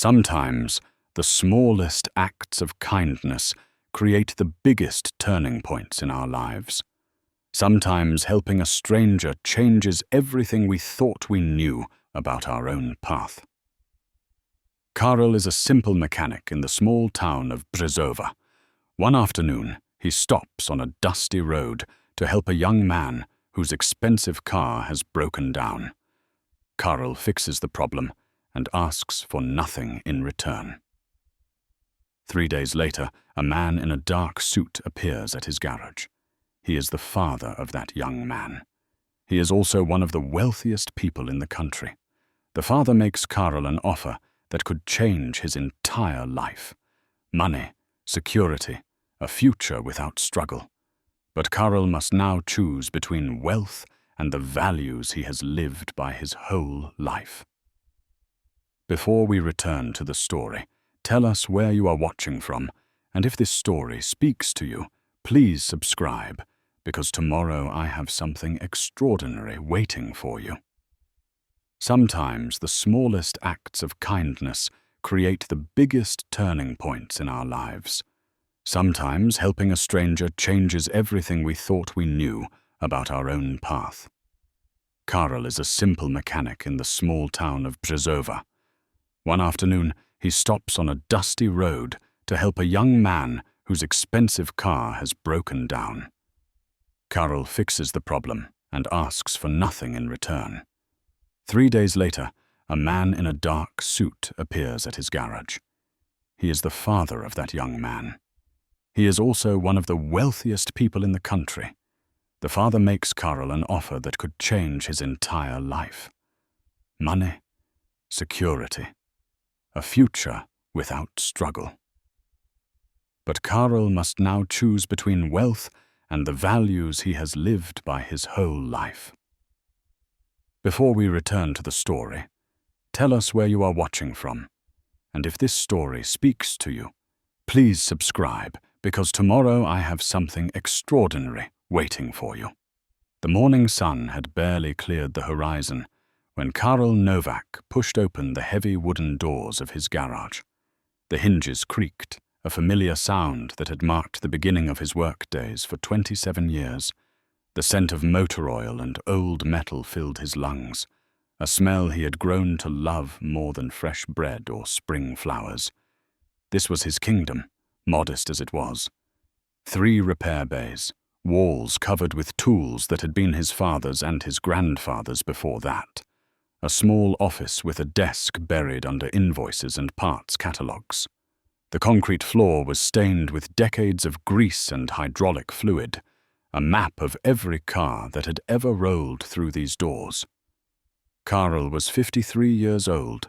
Sometimes, the smallest acts of kindness create the biggest turning points in our lives. Sometimes helping a stranger changes everything we thought we knew about our own path. Karel is a simple mechanic in the small town of Brzezova. One afternoon, he stops on a dusty road to help a young man whose expensive car has broken down. Karel fixes the problem and asks for nothing in return. 3 days later, a man in a dark suit appears at his garage. He is the father of that young man. He is also one of the wealthiest people in the country. The father makes Karel an offer that could change his entire life. Money, security, a future without struggle. But Karel must now choose between wealth and the values he has lived by his whole life. Before we return to the story, tell us where you are watching from, and if this story speaks to you, please subscribe, because tomorrow I have something extraordinary waiting for you. Sometimes the smallest acts of kindness create the biggest turning points in our lives. Sometimes helping a stranger changes everything we thought we knew about our own path. Karel is a simple mechanic in the small town of Brzezova. One afternoon, he stops on a dusty road to help a young man whose expensive car has broken down. Karel fixes the problem and asks for nothing in return. 3 days later, a man in a dark suit appears at his garage. He is the father of that young man. He is also one of the wealthiest people in the country. The father makes Karel an offer that could change his entire life. Money, security, a future without struggle. But Karel must now choose between wealth and the values he has lived by his whole life. Before we return to the story, tell us where you are watching from, and if this story speaks to you, please subscribe, because tomorrow I have something extraordinary waiting for you. The morning sun had barely cleared the horizon when Karel Novak pushed open the heavy wooden doors of his garage. The hinges creaked, a familiar sound that had marked the beginning of his work days for 27 years. The scent of motor oil and old metal filled his lungs, a smell he had grown to love more than fresh bread or spring flowers. This was his kingdom, modest as it was. 3 repair bays, walls covered with tools that had been his father's and his grandfather's before that. A small office with a desk buried under invoices and parts catalogues. The concrete floor was stained with decades of grease and hydraulic fluid, a map of every car that had ever rolled through these doors. Karel was 53 years old,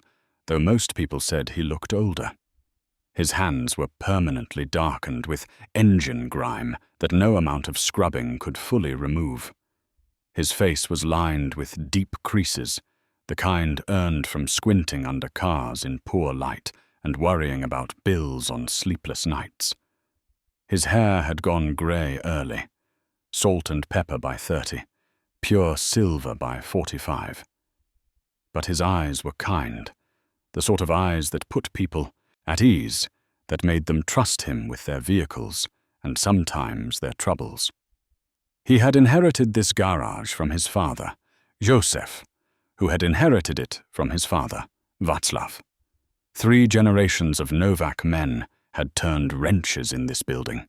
though most people said he looked older. His hands were permanently darkened with engine grime that no amount of scrubbing could fully remove. His face was lined with deep creases, the kind earned from squinting under cars in poor light and worrying about bills on sleepless nights. His hair had gone grey early, salt and pepper by 30, pure silver by 45. But his eyes were kind, the sort of eyes that put people at ease, that made them trust him with their vehicles and sometimes their troubles. He had inherited this garage from his father, Ofer, who had inherited it from his father, Václav. 3 generations of Novak men had turned wrenches in this building.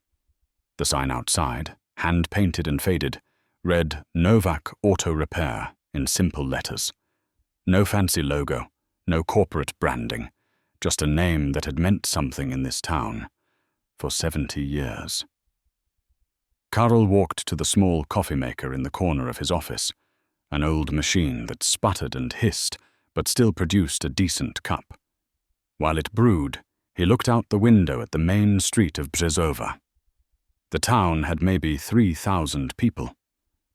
The sign outside, hand-painted and faded, read Novak Auto Repair in simple letters. No fancy logo, no corporate branding, just a name that had meant something in this town for 70 years. Karel walked to the small coffee maker in the corner of his office, an old machine that sputtered and hissed but still produced a decent cup. While it brewed, he looked out the window at the main street of Brzezova. The town had maybe 3,000 people,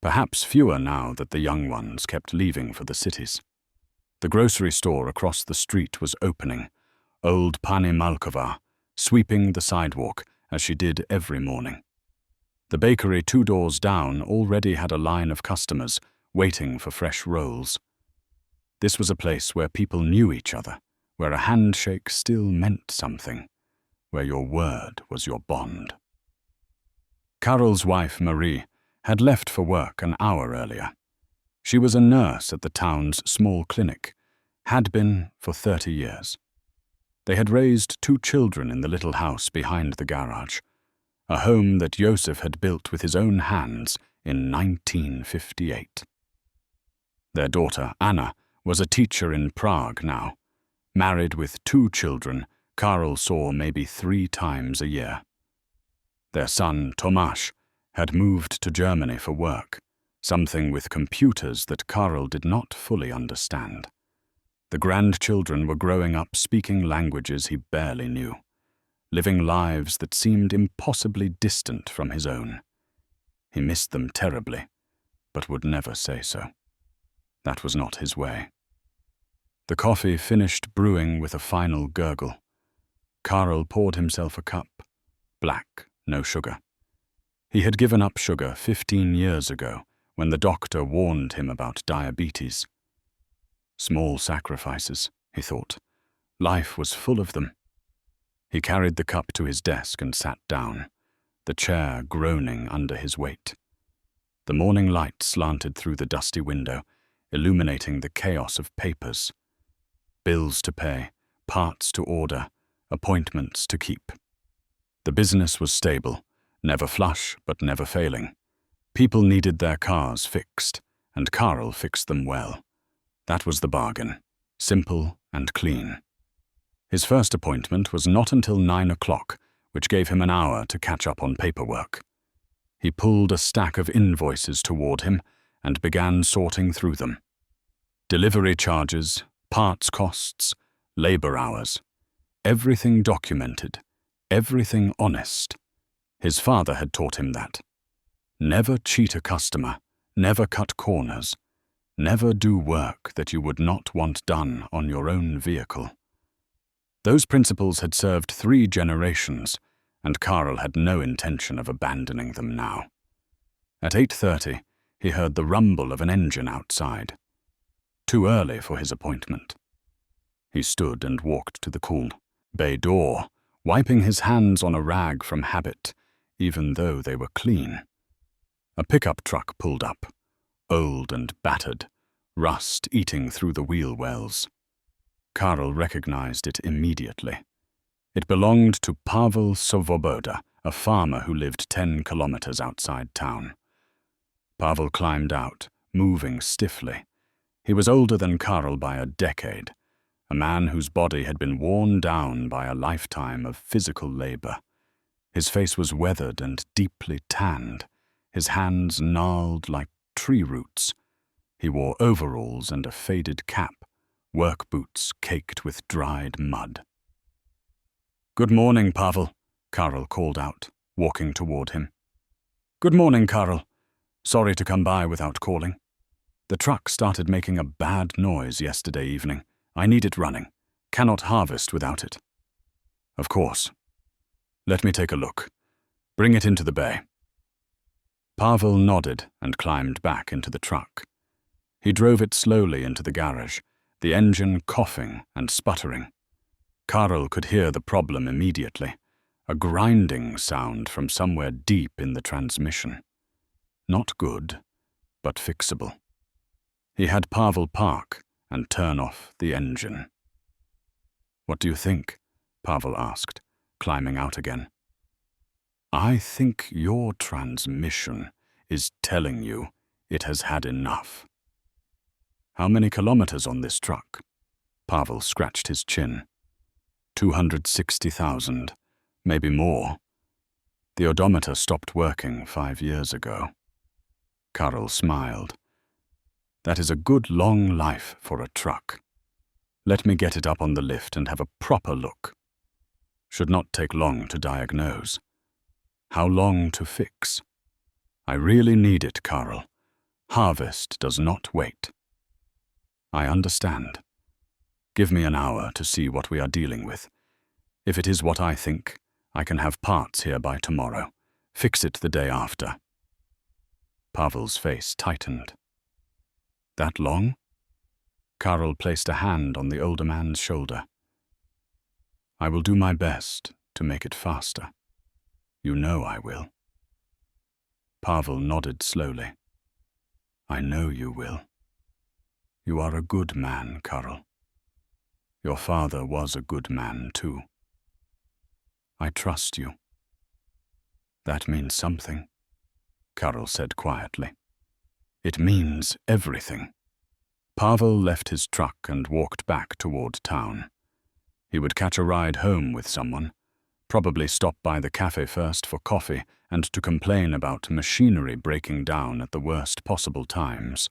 perhaps fewer now that the young ones kept leaving for the cities. The grocery store across the street was opening, old Pani Malkova sweeping the sidewalk as she did every morning. The bakery 2 doors down already had a line of customers waiting for fresh rolls. This was a place where people knew each other, where a handshake still meant something, where your word was your bond. Karol's wife, Marie, had left for work an hour earlier. She was a nurse at the town's small clinic, had been for 30 years. They had raised 2 children in the little house behind the garage, a home that Josef had built with his own hands in 1958. Their daughter, Anna, was a teacher in Prague now. Married with 2 children, Karol saw maybe 3 times a year. Their son, Tomasz, had moved to Germany for work, something with computers that Karol did not fully understand. The grandchildren were growing up speaking languages he barely knew, living lives that seemed impossibly distant from his own. He missed them terribly, but would never say so. That was not his way. The coffee finished brewing with a final gurgle. Karol poured himself a cup, black, no sugar. He had given up sugar 15 years ago when the doctor warned him about diabetes. Small sacrifices, he thought. Life was full of them. He carried the cup to his desk and sat down, the chair groaning under his weight. The morning light slanted through the dusty window, illuminating the chaos of papers. Bills to pay, parts to order, appointments to keep. The business was stable, never flush but never failing. People needed their cars fixed, and Karol fixed them well. That was the bargain, simple and clean. His first appointment was not until 9 o'clock, which gave him an hour to catch up on paperwork. He pulled a stack of invoices toward him and began sorting through them. Delivery charges, parts costs, labor hours. Everything documented, everything honest. His father had taught him that. Never cheat a customer, never cut corners, never do work that you would not want done on your own vehicle. Those principles had served 3 generations, and Karol had no intention of abandoning them now. At 8:30, he heard the rumble of an engine outside. Too early for his appointment. He stood and walked to the cool bay door, wiping his hands on a rag from habit, even though they were clean. A pickup truck pulled up, old and battered, rust eating through the wheel wells. Karol recognized it immediately. It belonged to Pavel Svoboda, a farmer who lived 10 kilometers outside town. Pavel climbed out, moving stiffly. He was older than Karol by a decade, a man whose body had been worn down by a lifetime of physical labor. His face was weathered and deeply tanned, his hands gnarled like tree roots. He wore overalls and a faded cap, work boots caked with dried mud. "Good morning, Pavel," Karol called out, walking toward him. "Good morning, Karol. Sorry to come by without calling. The truck started making a bad noise yesterday evening. I need it running. Cannot harvest without it." "Of course. Let me take a look. Bring it into the bay." Pavel nodded and climbed back into the truck. He drove it slowly into the garage, the engine coughing and sputtering. Karol could hear the problem immediately, a grinding sound from somewhere deep in the transmission. Not good, but fixable. He had Pavel park and turn off the engine. "What do you think?" Pavel asked, climbing out again. "I think your transmission is telling you it has had enough." "How many kilometers on this truck?" Pavel scratched his chin. 260,000, maybe more. The odometer stopped working 5 years ago. Karol smiled. "That is a good long life for a truck. Let me get it up on the lift and have a proper look. Should not take long to diagnose. How long to fix? I really need it, Karol. Harvest does not wait." "I understand. Give me an hour to see what we are dealing with. If it is what I think, I can have parts here by tomorrow. Fix it the day after." Pavel's face tightened. "That long?" Karol placed a hand on the older man's shoulder. I will do my best to make it faster. You know I will. Pavel nodded slowly. I know you will. You are a good man, Karl. Your father was a good man, too. I trust you. That means something, Karl said quietly. It means everything. Pavel left his truck and walked back toward town. He would catch a ride home with someone, probably stop by the cafe first for coffee and to complain about machinery breaking down at the worst possible times.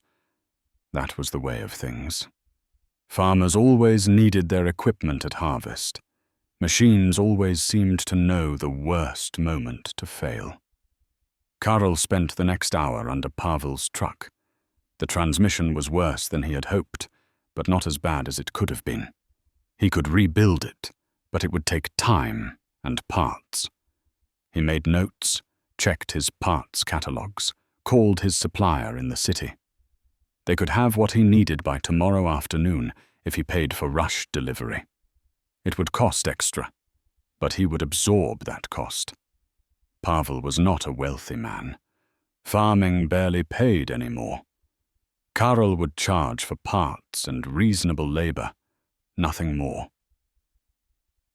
That was the way of things. Farmers always needed their equipment at harvest. Machines always seemed to know the worst moment to fail. Karl spent the next hour under Pavel's truck. The transmission was worse than he had hoped, but not as bad as it could have been. He could rebuild it, but it would take time and parts. He made notes, checked his parts catalogs, called his supplier in the city. They could have what he needed by tomorrow afternoon if he paid for rush delivery. It would cost extra, but he would absorb that cost. Pavel was not a wealthy man. Farming barely paid anymore. Karl would charge for parts and reasonable labor, nothing more.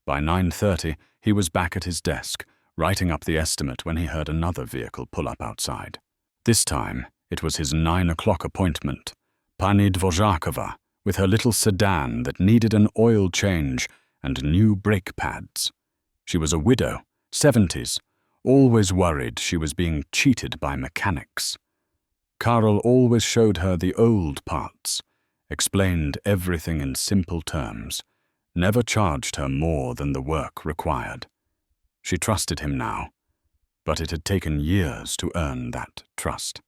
By 9:30, he was back at his desk, writing up the estimate when he heard another vehicle pull up outside. This time, it was his 9 o'clock appointment. Pani Dvořáková, with her little sedan that needed an oil change and new brake pads. She was a widow, 70s, always worried she was being cheated by mechanics. Karl always showed her the old parts, explained everything in simple terms, never charged her more than the work required. She trusted him now, but it had taken years to earn that trust.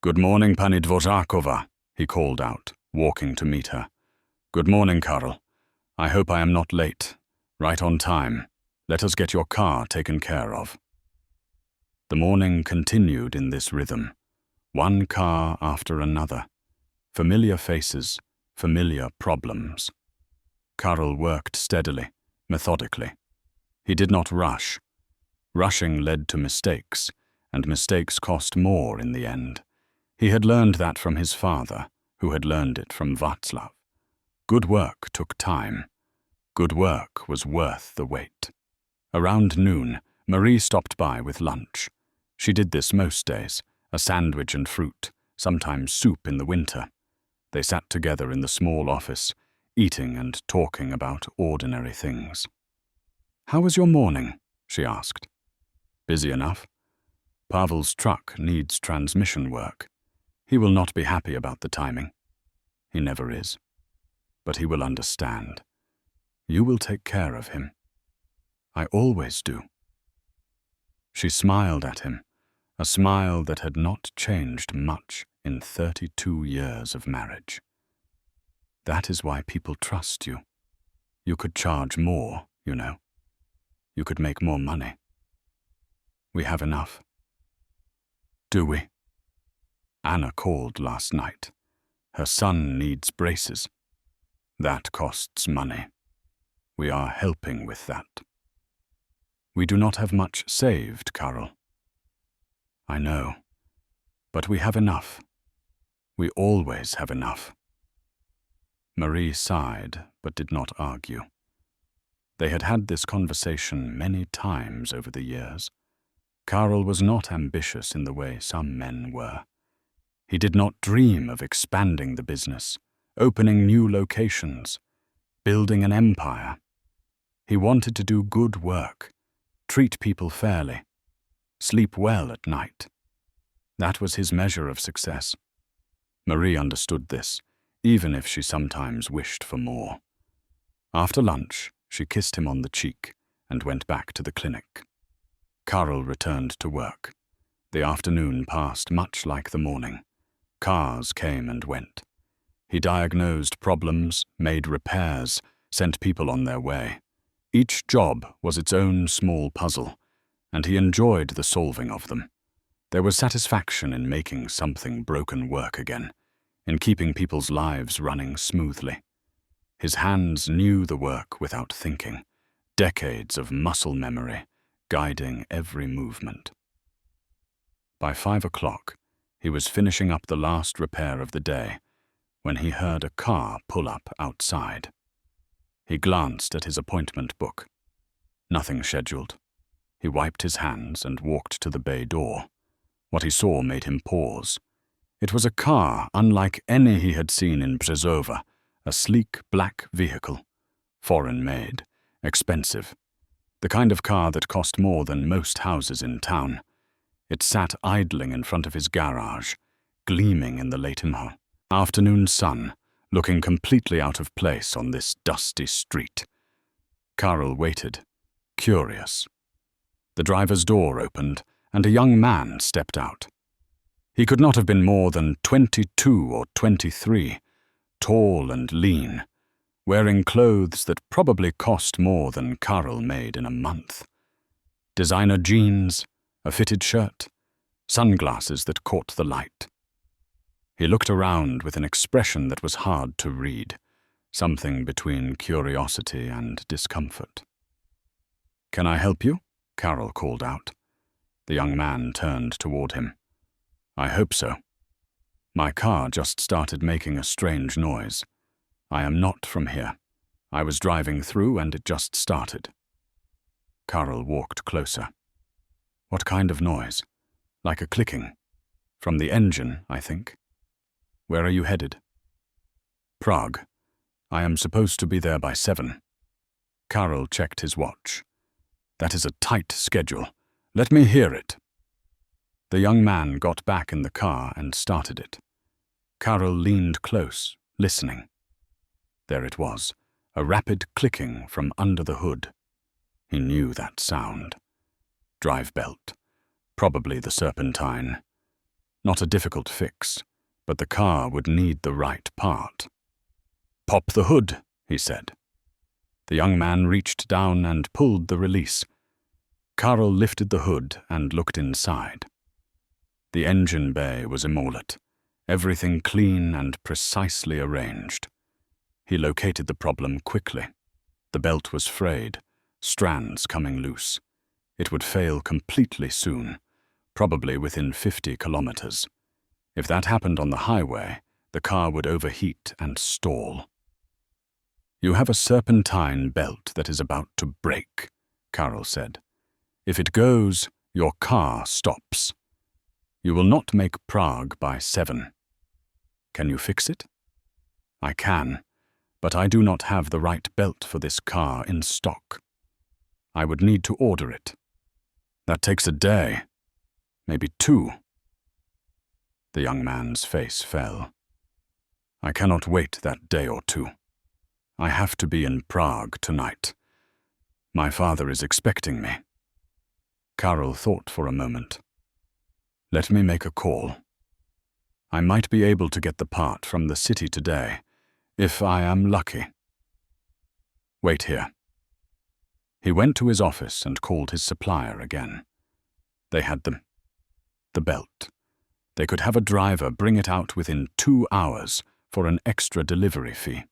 Good morning, Pani Dvořáková, he called out, walking to meet her. Good morning, Karl. I hope I am not late. Right on time. Let us get your car taken care of. The morning continued in this rhythm, one car after another. Familiar faces, familiar problems. Karl worked steadily, methodically. He did not rush. Rushing led to mistakes, and mistakes cost more in the end. He had learned that from his father, who had learned it from Václav. Good work took time. Good work was worth the wait. Around noon, Marie stopped by with lunch. She did this most days, a sandwich and fruit, sometimes soup in the winter. They sat together in the small office, eating and talking about ordinary things. How was your morning? She asked. Busy enough. Pavel's truck needs transmission work. He will not be happy about the timing. He never is. But he will understand. You will take care of him. I always do. She smiled at him, a smile that had not changed much in 32 years of marriage. That is why people trust you. You could charge more, you know. You could make more money. We have enough. Do we? Anna called last night. Her son needs braces. That costs money. We are helping with that. We do not have much saved, Karl. I know, but we have enough. We always have enough. Marie sighed, but did not argue. They had had this conversation many times over the years. Karl was not ambitious in the way some men were. He did not dream of expanding the business, opening new locations, building an empire. He wanted to do good work, treat people fairly, sleep well at night. That was his measure of success. Marie understood this, even if she sometimes wished for more. After lunch, she kissed him on the cheek and went back to the clinic. Karl returned to work. The afternoon passed much like the morning. Cars came and went. He diagnosed problems, made repairs, sent people on their way. Each job was its own small puzzle, and he enjoyed the solving of them. There was satisfaction in making something broken work again, in keeping people's lives running smoothly. His hands knew the work without thinking, decades of muscle memory guiding every movement. By 5 o'clock, he was finishing up the last repair of the day when he heard a car pull up outside. He glanced at his appointment book. Nothing scheduled. He wiped his hands and walked to the bay door. What he saw made him pause. It was a car unlike any he had seen in Brzezova, a sleek black vehicle, foreign-made, expensive, the kind of car that cost more than most houses in town. It sat idling in front of his garage, gleaming in the late afternoon sun, looking completely out of place on this dusty street. Karel waited, curious. The driver's door opened, and a young man stepped out. He could not have been more than 22 or 23, tall and lean, wearing clothes that probably cost more than Karel made in a month. Designer jeans, a fitted shirt, sunglasses that caught the light. He looked around with an expression that was hard to read, something between curiosity and discomfort. "Can I help you?" Karel called out. The young man turned toward him. "I hope so. My car just started making a strange noise. I am not from here. I was driving through and it just started." Karel walked closer. "What kind of noise?" "Like a clicking. From the engine, I think." "Where are you headed?" "Prague. I am supposed to be there by 7. Karel checked his watch. "That is a tight schedule. Let me hear it." The young man got back in the car and started it. Karel leaned close, listening. There it was, a rapid clicking from under the hood. He knew that sound. Drive belt. Probably the serpentine. Not a difficult fix, but the car would need the right part. "Pop the hood," he said. The young man reached down and pulled the release. Karel lifted the hood and looked inside. The engine bay was immaculate, everything clean and precisely arranged. He located the problem quickly. The belt was frayed, strands coming loose. It would fail completely soon, probably within 50 kilometers. If that happened on the highway, the car would overheat and stall. "You have a serpentine belt that is about to break," Karel said. "If it goes, your car stops. You will not make Prague by 7. Can you fix it?" "I can, but I do not have the right belt for this car in stock. I would need to order it. That takes a day, maybe 2. The young man's face fell. "I cannot wait that day or 2. I have to be in Prague tonight. My father is expecting me." Karel thought for a moment. "Let me make a call. I might be able to get the part from the city today, if I am lucky. Wait here." He went to his office and called his supplier again. They had the belt. They could have a driver bring it out within 2 hours for an extra delivery fee.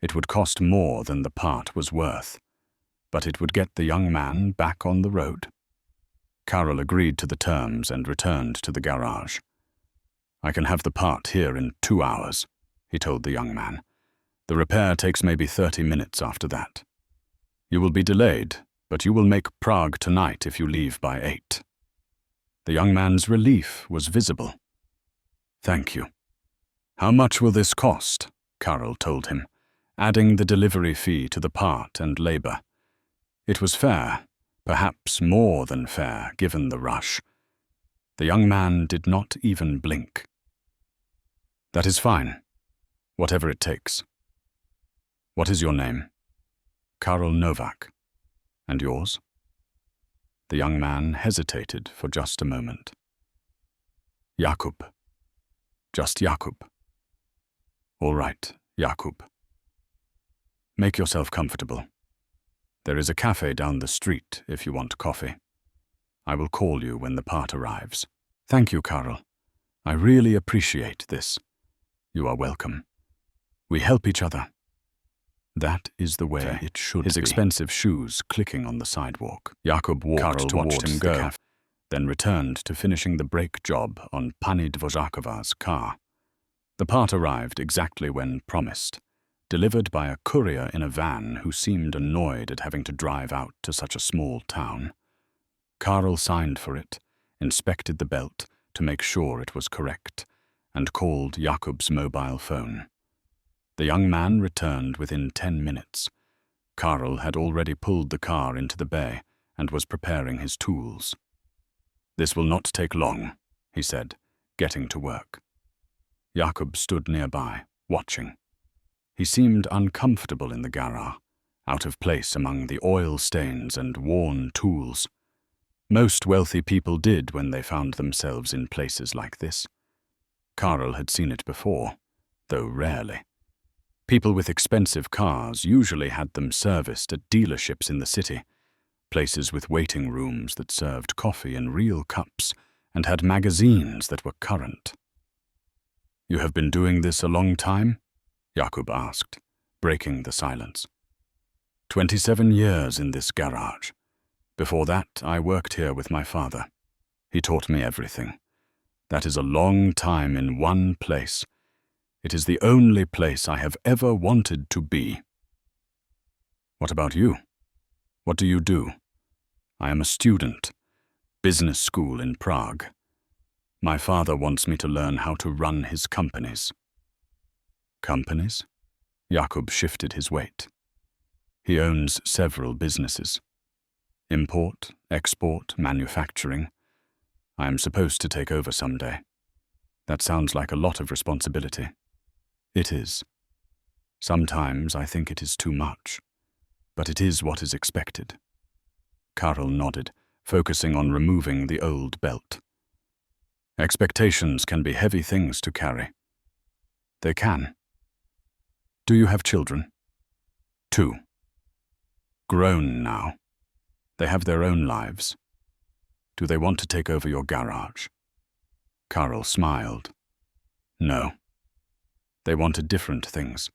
It would cost more than the part was worth, but it would get the young man back on the road. Karel agreed to the terms and returned to the garage. "I can have the part here in 2 hours," he told the young man. "The repair takes maybe 30 minutes after that. You will be delayed, but you will make Prague tonight if you leave by 8. The young man's relief was visible. "Thank you." "How much will this cost?" Karel told him, adding the delivery fee to the part and labor. It was fair, perhaps more than fair, given the rush. The young man did not even blink. "That is fine, whatever it takes." "What is your name?" "Karel Novak. And yours?" The young man hesitated for just a moment. "Jakub. Just Jakub." "All right, Jakub. Make yourself comfortable. There is a cafe down the street if you want coffee. I will call you when the part arrives." "Thank you, Karel. I really appreciate this." "You are welcome. We help each other. That is the way it should be. His expensive shoes clicking on the sidewalk. Jakub walked towards him go, then returned to finishing the brake job on Pani Dvorzakova's car. The part arrived exactly when promised, delivered by a courier in a van who seemed annoyed at having to drive out to such a small town. Karl signed for it, inspected the belt to make sure it was correct, and called Jakub's mobile phone. The young man returned within 10 minutes. Karl had already pulled the car into the bay and was preparing his tools. "This will not take long," he said, getting to work. Jakub stood nearby, watching. He seemed uncomfortable in the garage, out of place among the oil stains and worn tools. Most wealthy people did when they found themselves in places like this. Karl had seen it before, though rarely. People with expensive cars usually had them serviced at dealerships in the city, places with waiting rooms that served coffee in real cups and had magazines that were current. "You have been doing this a long time?" Jakub asked, breaking the silence. 27 years in this garage. Before that, I worked here with my father. He taught me everything. That is a long time in one place. It is the only place I have ever wanted to be." "What about you? What do you do?" "I am a student. Business school in Prague. My father wants me to learn how to run his companies." "Companies?" Jakub shifted his weight. "He owns several businesses. Import, export, manufacturing. I am supposed to take over someday. That sounds like a lot of responsibility." "It is. Sometimes I think it is too much, but it is what is expected." Karl nodded, focusing on removing the old belt. "Expectations can be heavy things to carry." "They can." "Do you have children?" "2. Grown now. They have their own lives. Do they want to take over your garage?" Karl smiled. "No. They wanted different things.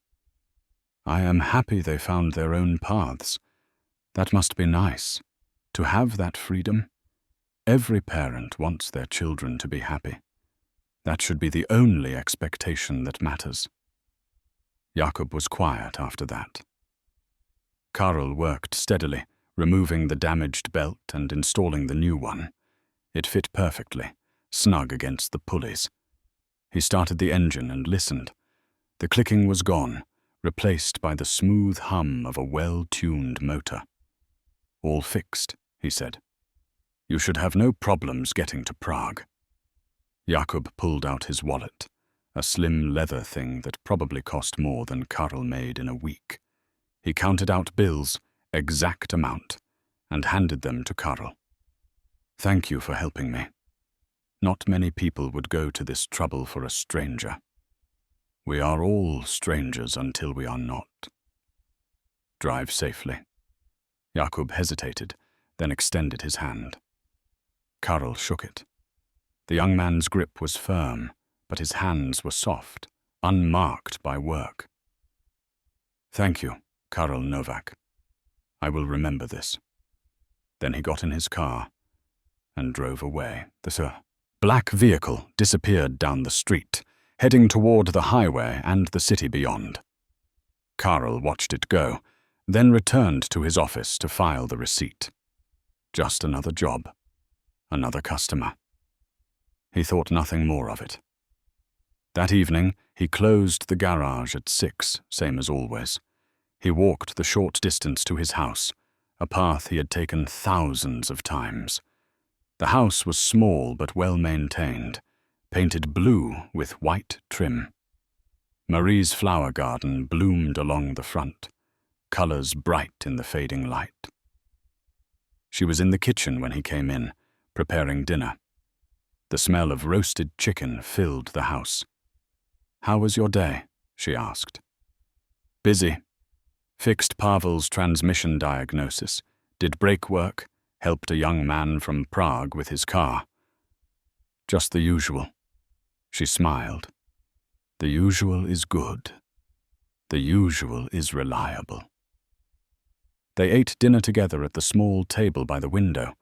I am happy they found their own paths. That must be nice, to have that freedom. Every parent wants their children to be happy. That should be the only expectation that matters." Jakub was quiet after that. Karl worked steadily, removing the damaged belt and installing the new one. It fit perfectly, snug against the pulleys. He started the engine and listened. The clicking was gone, replaced by the smooth hum of a well-tuned motor. "All fixed," he said. "You should have no problems getting to Prague." Jakub pulled out his wallet, a slim leather thing that probably cost more than Karl made in a week. He counted out bills, exact amount, and handed them to Karl. "Thank you for helping me. Not many people would go to this trouble for a stranger. We are all strangers until we are not. Drive safely." Jakub hesitated, then extended his hand. Karl shook it. The young man's grip was firm, but his hands were soft, unmarked by work. "Thank you, Karl Novak. I will remember this." Then he got in his car and drove away. The black vehicle disappeared down the street, heading toward the highway and the city beyond. Karl watched it go, then returned to his office to file the receipt. Just another job, another customer. He thought nothing more of it. That evening, he closed the garage at 6, same as always. He walked the short distance to his house, a path he had taken thousands of times. The house was small but well-maintained, painted blue with white trim. Marie's flower garden bloomed along the front, colors bright in the fading light. She was in the kitchen when he came in, preparing dinner. The smell of roasted chicken filled the house. "How was your day?" she asked. "Busy. Fixed Pavel's transmission diagnosis, did brake work, helped a young man from Prague with his car. Just the usual." She smiled. "The usual is good. The usual is reliable. They ate dinner together at the small table by the window.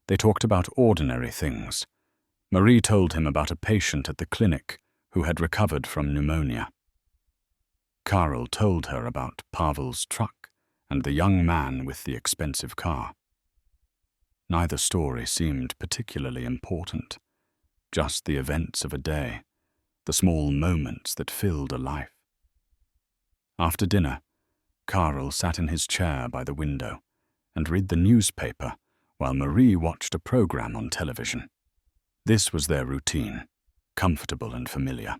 They talked about ordinary things. Marie told him about a patient at the clinic who had recovered from pneumonia. Karl told her about Pavel's truck and the young man with the expensive car. Neither story seemed particularly important, just the events of a day, the small moments that filled a life. After dinner, Karl sat in his chair by the window and read the newspaper while Marie watched a program on television. This was their routine, comfortable and familiar.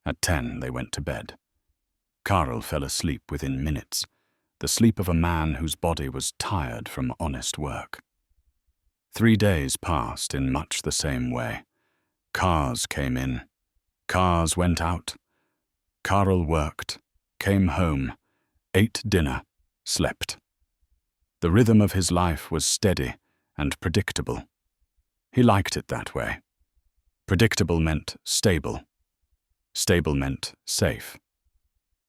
At 10, they went to bed. Karl fell asleep within minutes, the sleep of a man whose body was tired from honest work. 3 days passed in much the same way. Cars came in, cars went out. Karl worked, came home, ate dinner, slept. The rhythm of his life was steady and predictable. He liked it that way. Predictable meant stable. Stable meant safe.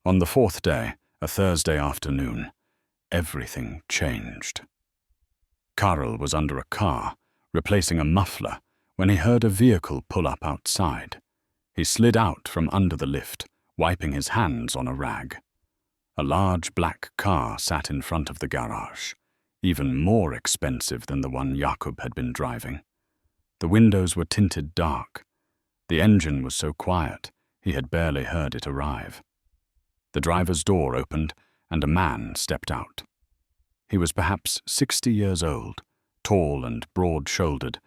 On the 4th day, a Thursday afternoon, everything changed. Karl was under a car, replacing a muffler, when he heard a vehicle pull up outside. He slid out from under the lift, wiping his hands on a rag. A large black car sat in front of the garage, even more expensive than the one Jakob had been driving. The windows were tinted dark. The engine was so quiet, he had barely heard it arrive. The driver's door opened, and a man stepped out. He was perhaps 60 years old, tall and broad-shouldered,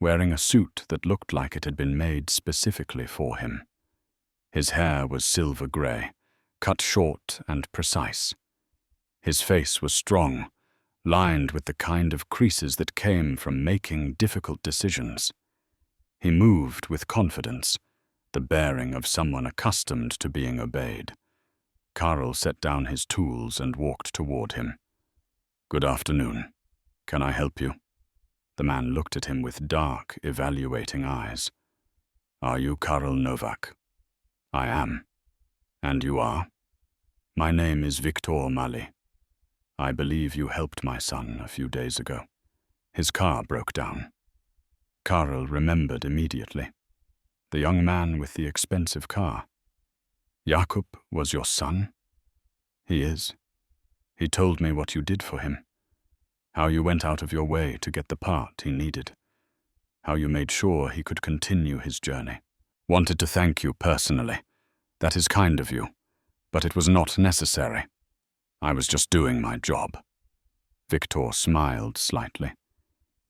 wearing a suit that looked like it had been made specifically for him. His hair was silver-grey, cut short and precise. His face was strong, lined with the kind of creases that came from making difficult decisions. He moved with confidence, the bearing of someone accustomed to being obeyed. Karl set down his tools and walked toward him. "Good afternoon. Can I help you?" The man looked at him with dark, evaluating eyes. "Are you Karl Novak?" "I am." "And you are?" "My name is Viktor Mali. I believe you helped my son a few days ago. His car broke down." Karl remembered immediately. The young man with the expensive car. "Jakob was your son?" "He is. He told me what you did for him. How you went out of your way to get the part he needed. How you made sure he could continue his journey. Wanted to thank you personally. That is kind of you, but it was not necessary. I was just doing my job." Viktor smiled slightly.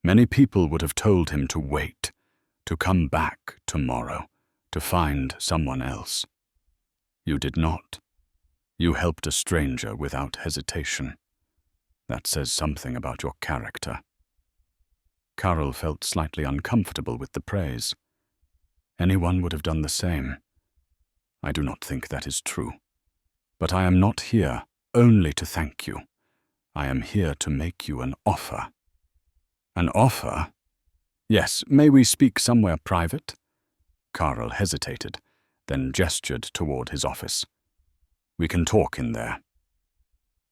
Many people would have told him to wait, to come back tomorrow, to find someone else. You did not. You helped a stranger without hesitation. That says something about your character. Karl felt slightly uncomfortable with the praise. Anyone would have done the same. I do not think that is true. But I am not here only to thank you. I am here to make you an offer. An offer? Yes, may we speak somewhere private? Karl hesitated, then gestured toward his office. We can talk in there.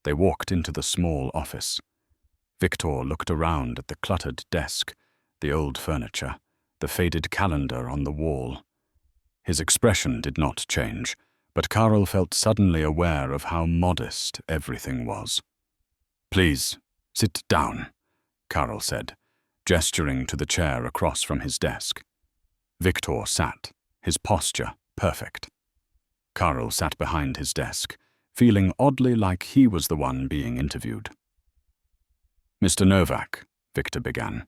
They walked into the small office. Viktor looked around at the cluttered desk, the old furniture, the faded calendar on the wall. His expression did not change, but Karl felt suddenly aware of how modest everything was. Please, sit down, Karl said, gesturing to the chair across from his desk. Viktor sat, his posture perfect. Karl sat behind his desk, feeling oddly like he was the one being interviewed. Mr. Novak, Viktor began,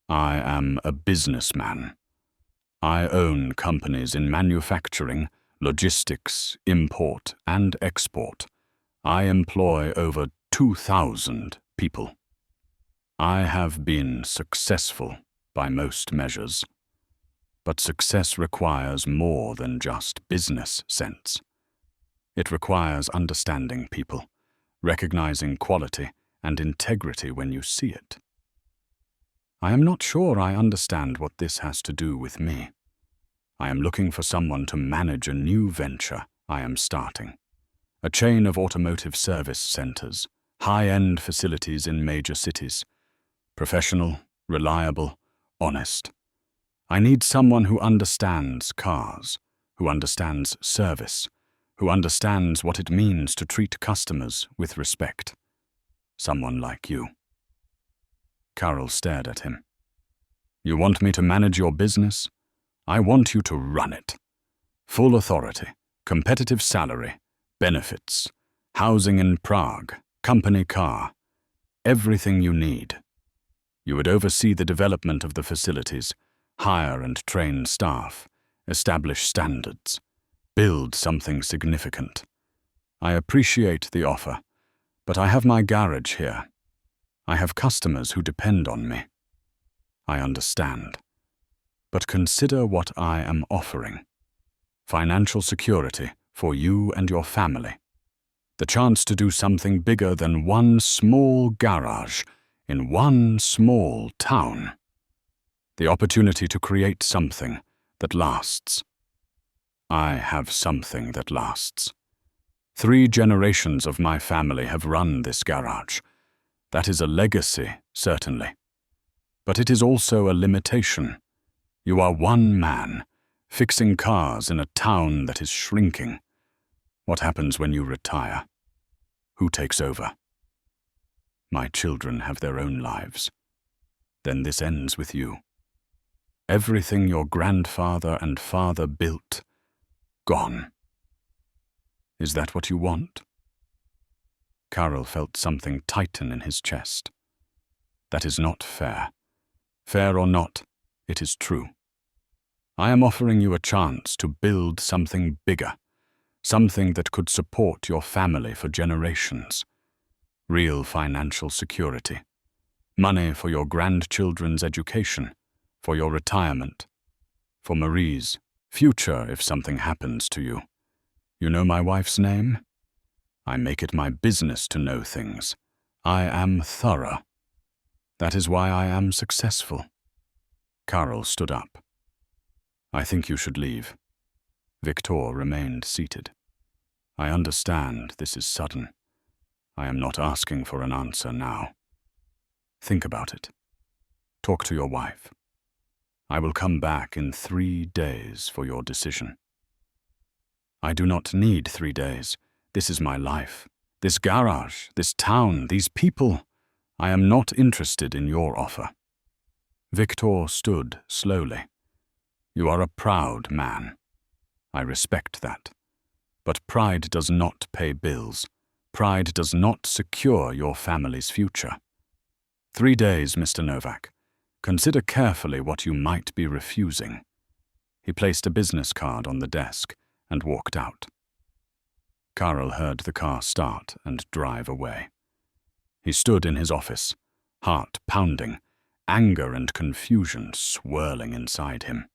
I am a businessman. I own companies in manufacturing, logistics, import, and export. I employ over 2,000 people. I have been successful by most measures. But success requires more than just business sense. It requires understanding people, recognizing quality and integrity when you see it. I am not sure I understand what this has to do with me. I am looking for someone to manage a new venture I am starting. A chain of automotive service centers, high-end facilities in major cities. Professional, reliable, honest. I need someone who understands cars, who understands service, who understands what it means to treat customers with respect. Someone like you. Carol stared at him. You want me to manage your business? I want you to run it. Full authority, competitive salary, benefits, housing in Prague, company car, everything you need. You would oversee the development of the facilities, hire and train staff, establish standards, build something significant. I appreciate the offer, but I have my garage here. I have customers who depend on me. I understand. But consider what I am offering. Financial security for you and your family. The chance to do something bigger than one small garage in one small town. The opportunity to create something that lasts. I have something that lasts. 3 generations of my family have run this garage. That is a legacy, certainly. But it is also a limitation. You are one man, fixing cars in a town that is shrinking. What happens when you retire? Who takes over? My children have their own lives. Then this ends with you. Everything your grandfather and father built, gone. Is that what you want? Carol felt something tighten in his chest. That is not fair. Fair or not, it is true. I am offering you a chance to build something bigger, something that could support your family for generations. Real financial security. Money for your grandchildren's education, for your retirement, for Marie's future if something happens to you. You know my wife's name? I make it my business to know things. I am thorough. That is why I am successful. Carol stood up. I think you should leave. Victor remained seated. I understand this is sudden. I am not asking for an answer now. Think about it. Talk to your wife. I will come back in 3 days for your decision. I do not need 3 days. This is my life. This garage, this town, these people. I am not interested in your offer. Victor stood slowly. You are a proud man. I respect that. But pride does not pay bills. Pride does not secure your family's future. 3 days, Mr. Novak. Consider carefully what you might be refusing. He placed a business card on the desk and walked out. Carol heard the car start and drive away. He stood in his office, heart pounding, anger and confusion swirling inside him.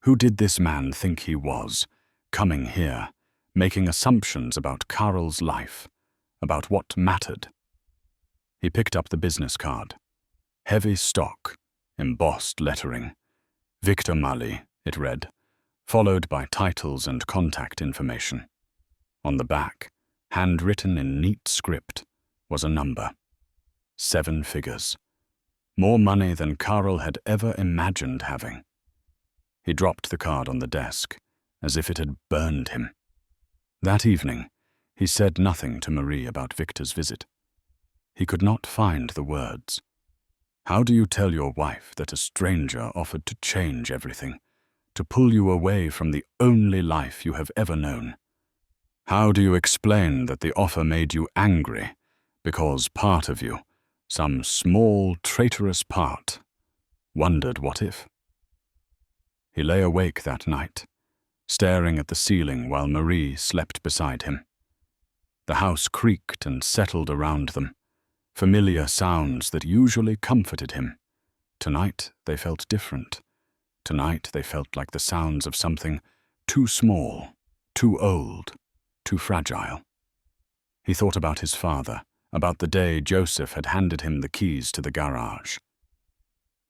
Who did this man think he was, coming here, making assumptions about Carol's life, about what mattered? He picked up the business card. Heavy stock, embossed lettering. Victor Mali, it read, followed by titles and contact information. On the back, handwritten in neat script, was a number. 7 figures. More money than Carol had ever imagined having. He dropped the card on the desk, as if it had burned him. That evening, he said nothing to Marie about Victor's visit. He could not find the words. How do you tell your wife that a stranger offered to change everything, to pull you away from the only life you have ever known? How do you explain that the offer made you angry because part of you, some small, traitorous part, wondered what if? He lay awake that night, staring at the ceiling while Marie slept beside him. The house creaked and settled around them, familiar sounds that usually comforted him. Tonight they felt different. Tonight they felt like the sounds of something too small, too old, too fragile. He thought about his father, about the day Joseph had handed him the keys to the garage.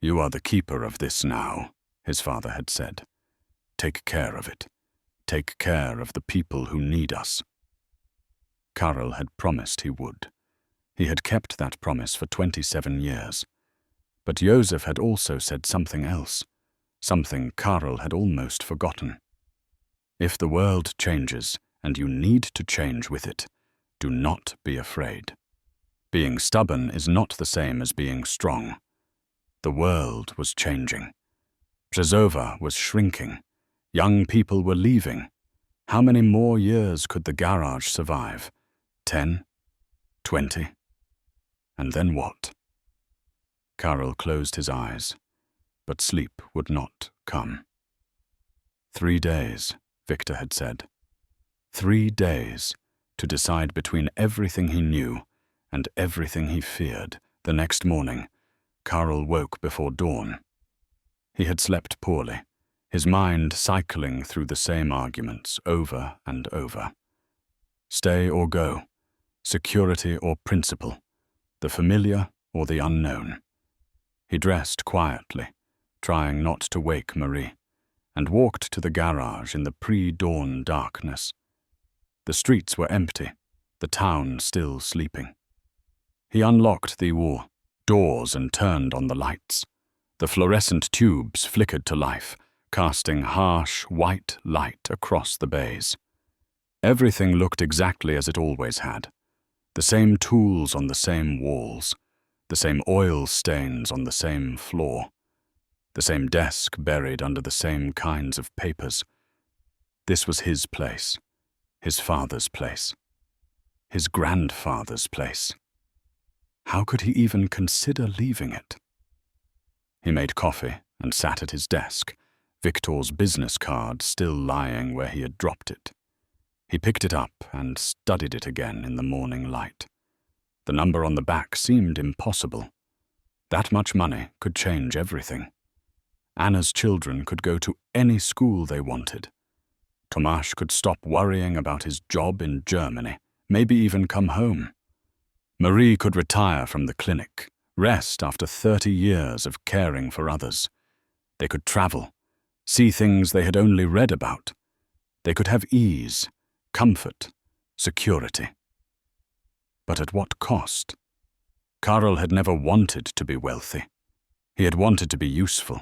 You are the keeper of this now, his father had said. Take care of it. Take care of the people who need us. Karel had promised he would. He had kept that promise for 27 years. But Joseph had also said something else, something Karel had almost forgotten. If the world changes, and you need to change with it, do not be afraid. Being stubborn is not the same as being strong. The world was changing. Brzezova was shrinking. Young people were leaving. How many more years could the garage survive? 10? 20? And then what? Karel closed his eyes, but sleep would not come. 3 days, Victor had said. 3 days to decide between everything he knew and everything he feared. The next morning, Karel woke before dawn. He had slept poorly, his mind cycling through the same arguments over and over. Stay or go, security or principle, the familiar or the unknown. He dressed quietly, trying not to wake Marie, and walked to the garage in the pre-dawn darkness. The streets were empty, the town still sleeping. He unlocked the doors and turned on the lights. The fluorescent tubes flickered to life, casting harsh, white light across the bays. Everything looked exactly as it always had. The same tools on the same walls, the same oil stains on the same floor, the same desk buried under the same kinds of papers. This was his place, his father's place, his grandfather's place. How could he even consider leaving it? He made coffee and sat at his desk, Victor's business card still lying where he had dropped it. He picked it up and studied it again in the morning light. The number on the back seemed impossible. That much money could change everything. Anna's children could go to any school they wanted. Tomasz could stop worrying about his job in Germany, maybe even come home. Marie could retire from the clinic, rest after 30 years of caring for others. They could travel, see things they had only read about. They could have ease, comfort, security. But at what cost? Karel had never wanted to be wealthy. He had wanted to be useful.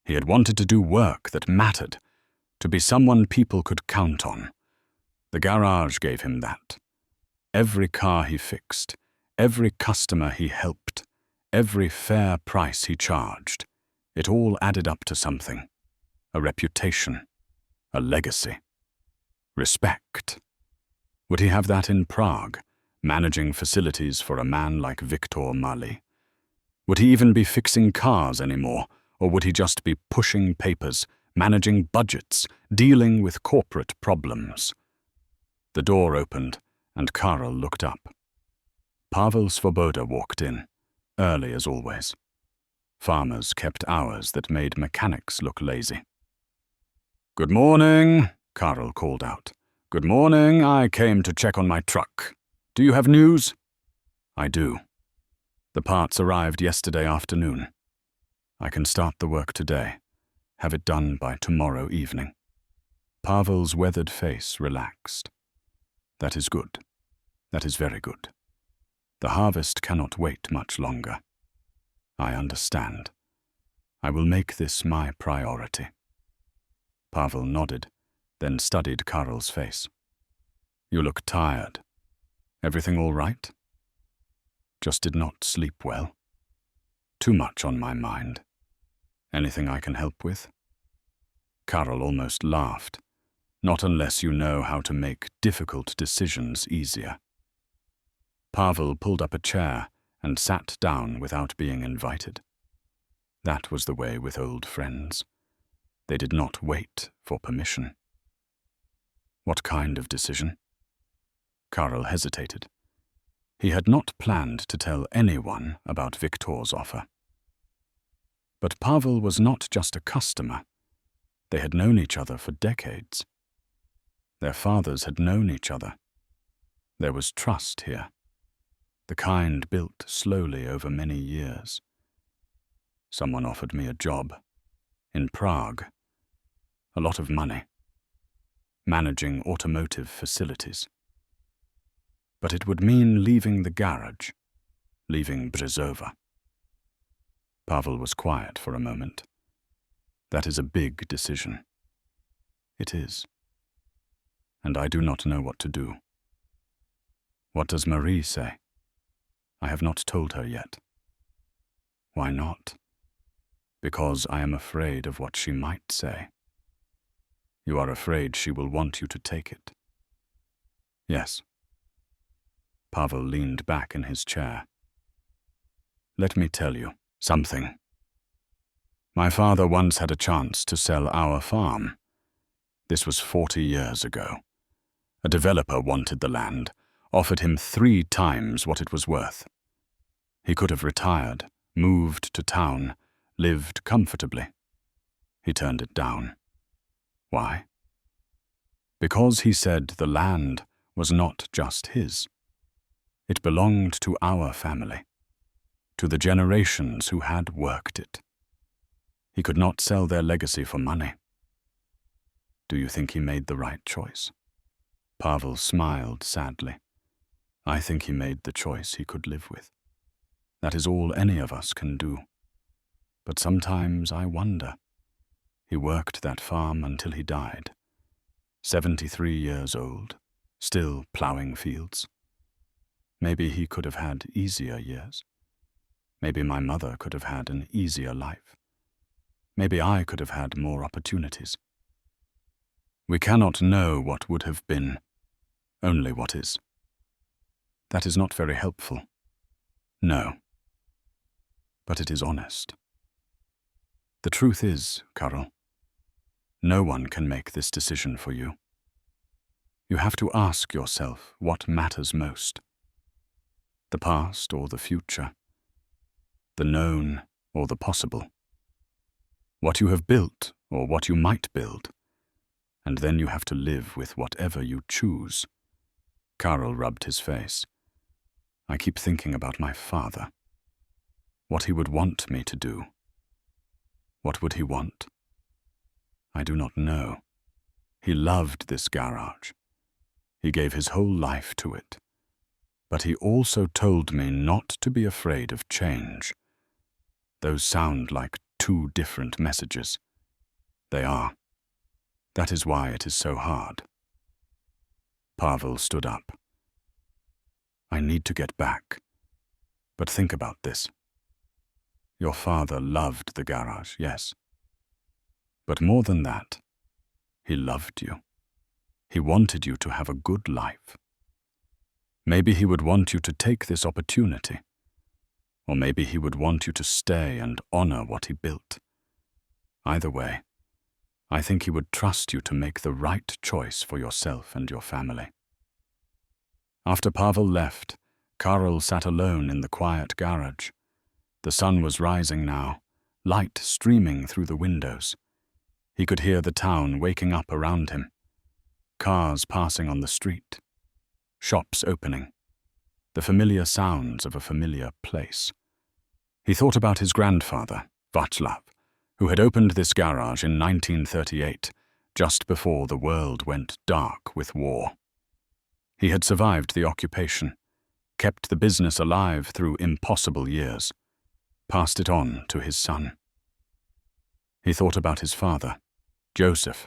He had wanted to do work that mattered, to be someone people could count on. The garage gave him that. Every car he fixed, every customer he helped, every fair price he charged, it all added up to something. A reputation, a legacy, respect. Would he have that in Prague, managing facilities for a man like Victor Mali? Would he even be fixing cars anymore, or would he just be pushing papers, managing budgets, dealing with corporate problems? The door opened, and Karel looked up. Pavel Svoboda walked in, early as always. Farmers kept hours that made mechanics look lazy. "Good morning," Karel called out. "Good morning, I came to check on my truck. Do you have news?" "I do. The parts arrived yesterday afternoon. I can start the work today, have it done by tomorrow evening." Pavel's weathered face relaxed. "That is good. That is very good. The harvest cannot wait much longer. I understand. I will make this my priority." Pavel nodded, then studied Karel's face. "You look tired. Everything all right?" "Just did not sleep well. Too much on my mind. Anything I can help with?" Karel almost laughed. "Not unless you know how to make difficult decisions easier." Pavel pulled up a chair and sat down without being invited. That was the way with old friends. They did not wait for permission. "What kind of decision?" Karel hesitated. He had not planned to tell anyone about Victor's offer. But Pavel was not just a customer. They had known each other for decades. Their fathers had known each other. There was trust here, the kind built slowly over many years. "Someone offered me a job in Prague. A lot of money. Managing automotive facilities." but it would mean leaving the garage, leaving Brzezova. Pavel was quiet for a moment. That is a big decision. It is. And I do not know what to do. What does Marie say? I have not told her yet. Why not? Because I am afraid of what she might say. You are afraid she will want you to take it. Yes. Pavel leaned back in his chair. Let me tell you something. My father once had a chance to sell our farm. This was 40 years ago. A developer wanted the land, offered him 3 times what it was worth. He could have retired, moved to town, lived comfortably. He turned it down. Why? Because he said the land was not just his. It belonged to our family, to the generations who had worked it. He could not sell their legacy for money. Do you think he made the right choice? Pavel smiled sadly. I think he made the choice he could live with. That is all any of us can do. But sometimes I wonder. He worked that farm until he died. 73 years old, still plowing fields. Maybe he could have had easier years. Maybe my mother could have had an easier life. Maybe I could have had more opportunities. We cannot know what would have been, only what is. That is not very helpful. No. But it is honest. The truth is, Karol, no one can make this decision for you. You have to ask yourself what matters most. The past or the future. The known or the possible. What you have built or what you might build. And then you have to live with whatever you choose. Karol rubbed his face. I keep thinking about my father. What he would want me to do. What would he want? I do not know. He loved this garage. He gave his whole life to it. But he also told me not to be afraid of change. Those sound like 2 different messages. They are. That is why it is so hard. Pavel stood up. I need to get back. But think about this. Your father loved the garage, yes. But more than that, he loved you. He wanted you to have a good life. Maybe he would want you to take this opportunity. Or maybe he would want you to stay and honor what he built. Either way, I think he would trust you to make the right choice for yourself and your family. After Pavel left, Karol sat alone in the quiet garage. The sun was rising now, light streaming through the windows. He could hear the town waking up around him. Cars passing on the street. Shops opening. The familiar sounds of a familiar place. He thought about his grandfather, Václav, who had opened this garage in 1938, just before the world went dark with war. He had survived the occupation, kept the business alive through impossible years, passed it on to his son. He thought about his father, Joseph,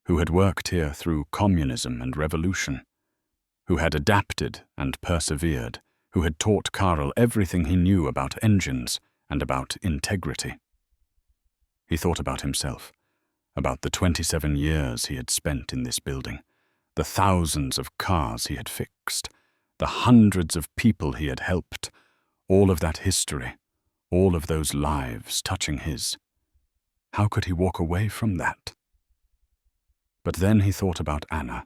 who had worked here through communism and revolution, who had adapted and persevered, who had taught Karol everything he knew about engines and about integrity. He thought about himself, about the 27 years he had spent in this building, the thousands of cars he had fixed, the hundreds of people he had helped, all of that history, all of those lives touching his. How could he walk away from that? But then he thought about Anna,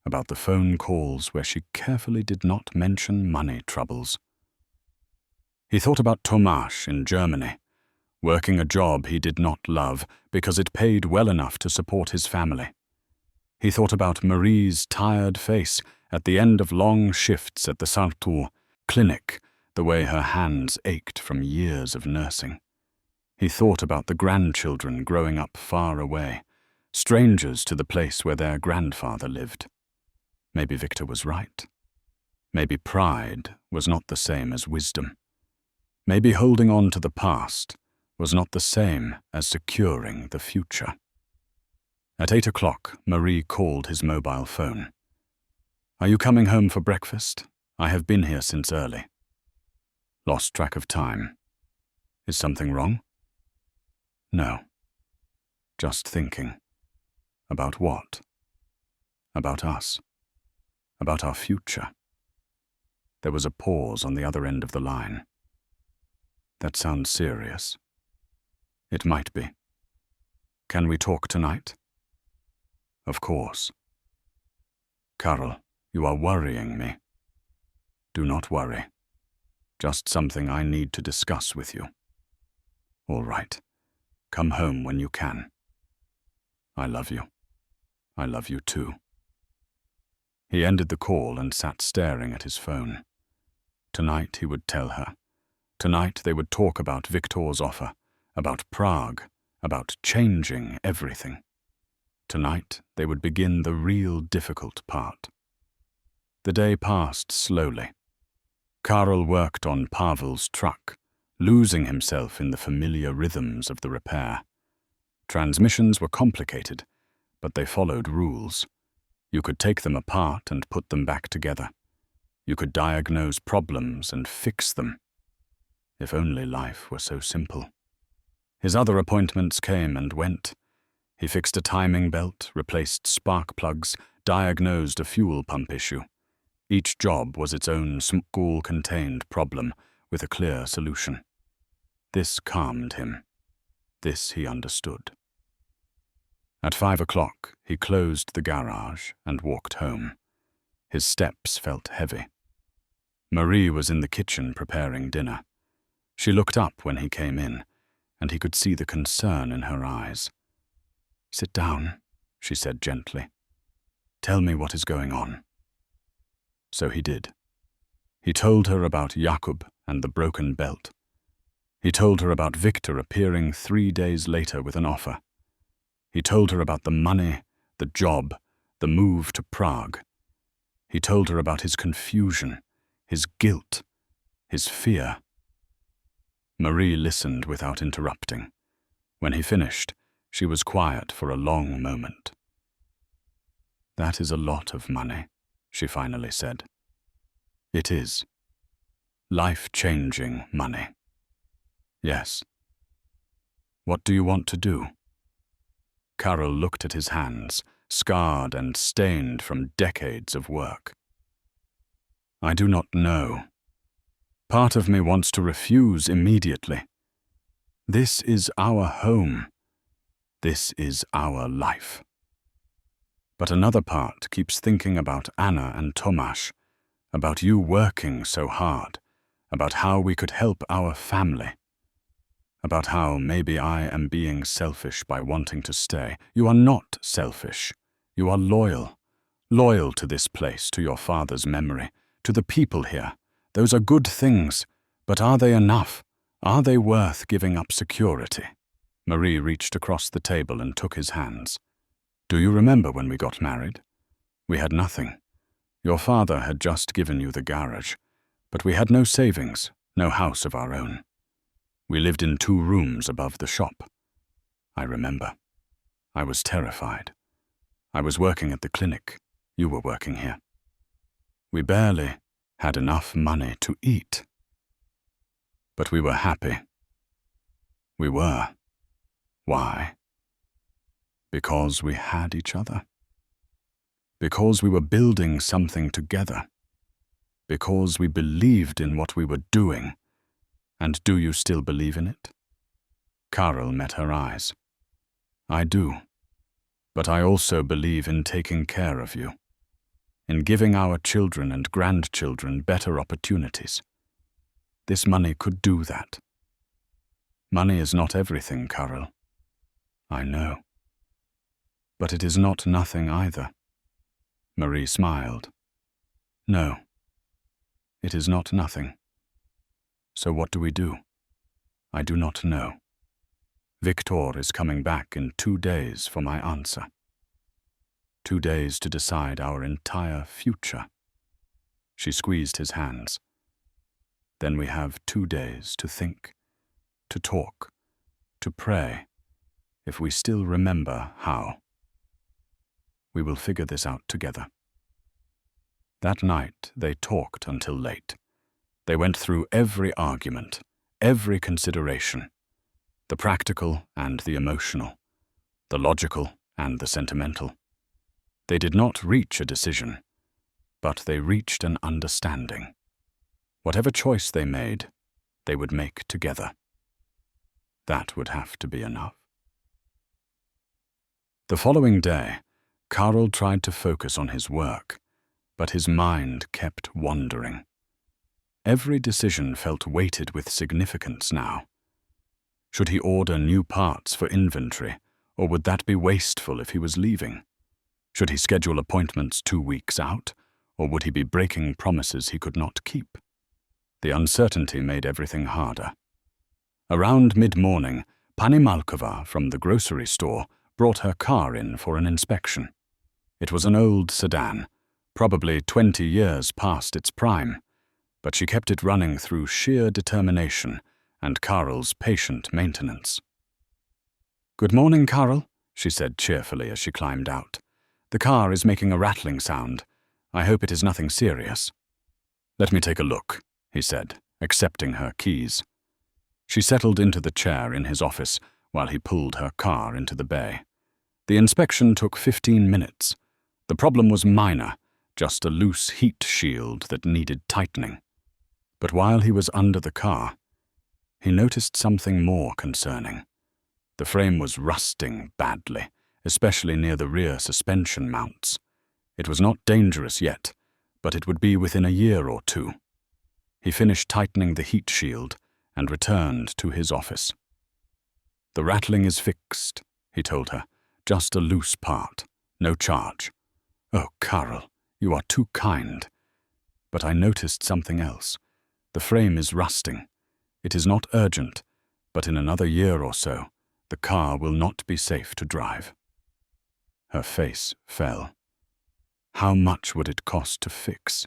about the phone calls where she carefully did not mention money troubles. He thought about Tomasz in Germany, working a job he did not love because it paid well enough to support his family. He thought about Marie's tired face at the end of long shifts at the Sartor clinic, the way her hands ached from years of nursing. He thought about the grandchildren growing up far away, strangers to the place where their grandfather lived. Maybe Victor was right. Maybe pride was not the same as wisdom. Maybe holding on to the past was not the same as securing the future. At 8 o'clock, Marie called his mobile phone. "Are you coming home for breakfast? I have been here since early." Lost track of time. Is something wrong? No. Just thinking. About what? About us. About our future. There was a pause on the other end of the line. That sounds serious. It might be. Can we talk tonight? Of course. Carol, you are worrying me. Do not worry. Just something I need to discuss with you. All right. Come home when you can. I love you. I love you too. He ended the call and sat staring at his phone. Tonight he would tell her. Tonight they would talk about Victor's offer, about Prague, about changing everything. Tonight they would begin the real difficult part. The day passed slowly. Karel worked on Pavel's truck, losing himself in the familiar rhythms of the repair. Transmissions were complicated, but they followed rules. You could take them apart and put them back together. You could diagnose problems and fix them. If only life were so simple. His other appointments came and went. He fixed a timing belt, replaced spark plugs, diagnosed a fuel pump issue. Each job was its own school-contained problem with a clear solution. This calmed him. This he understood. At 5 o'clock, he closed the garage and walked home. His steps felt heavy. Marie was in the kitchen preparing dinner. She looked up when he came in, and he could see the concern in her eyes. "Sit down," she said gently. "Tell me what is going on." So he did. He told her about Jakub and the broken belt. He told her about Victor appearing 3 days later with an offer. He told her about the money, the job, the move to Prague. He told her about his confusion, his guilt, his fear. Marie listened without interrupting. When he finished, she was quiet for a long moment. "That is a lot of money," she finally said. "It is. Life-changing money. Yes. What do you want to do?" Karel looked at his hands, scarred and stained from decades of work. "I do not know. Part of me wants to refuse immediately. This is our home. This is our life. But another part keeps thinking about Anna and Tomasz, about you working so hard, about how we could help our family, about how maybe I am being selfish by wanting to stay. You are not selfish. You are loyal. Loyal to this place, to your father's memory, to the people here. Those are good things, but are they enough? Are they worth giving up security? Marie reached across the table and took his hands. "Do you remember when we got married? We had nothing. Your father had just given you the garage, but we had no savings, no house of our own. We lived in 2 rooms above the shop. I remember. I was terrified. I was working at the clinic. You were working here. We barely had enough money to eat. But we were happy. We were. Why? Because we had each other. Because we were building something together. Because we believed in what we were doing. And do you still believe in it?" Karel met her eyes. "I do. But I also believe in taking care of you. In giving our children and grandchildren better opportunities. This money could do that. Money is not everything, Karel. I know. But it is not nothing either." Marie smiled. "No, it is not nothing. So what do we do? I do not know. Victor is coming back in 2 days for my answer. 2 days to decide our entire future." She squeezed his hands. Then we have 2 days to think, to talk, to pray, if we still remember how. We will figure this out together. That night they talked until late. They went through every argument, every consideration, the practical and the emotional, the logical and the sentimental. They did not reach a decision, but they reached an understanding. Whatever choice they made, they would make together. That would have to be enough. The following day, Karl tried to focus on his work, but his mind kept wandering. Every decision felt weighted with significance now. Should he order new parts for inventory, or would that be wasteful if he was leaving? Should he schedule appointments 2 weeks out, or would he be breaking promises he could not keep? The uncertainty made everything harder. Around mid-morning, Pani Malkova from the grocery store brought her car in for an inspection. It was an old sedan, probably 20 years past its prime, but she kept it running through sheer determination and Karl's patient maintenance. "Good morning, Karl," she said cheerfully as she climbed out. "The car is making a rattling sound. I hope it is nothing serious." "Let me take a look," he said, accepting her keys. She settled into the chair in his office while he pulled her car into the bay. The inspection took 15 minutes. The problem was minor, just a loose heat shield that needed tightening. But while he was under the car, he noticed something more concerning. The frame was rusting badly, especially near the rear suspension mounts. It was not dangerous yet, but it would be within a year or 2. He finished tightening the heat shield and returned to his office. "The rattling is fixed," he told her. "Just a loose part. No charge." "Oh, Karl, you are too kind. But I noticed something else. The frame is rusting. It is not urgent, but in another year or so, the car will not be safe to drive." Her face fell. How much would it cost to fix?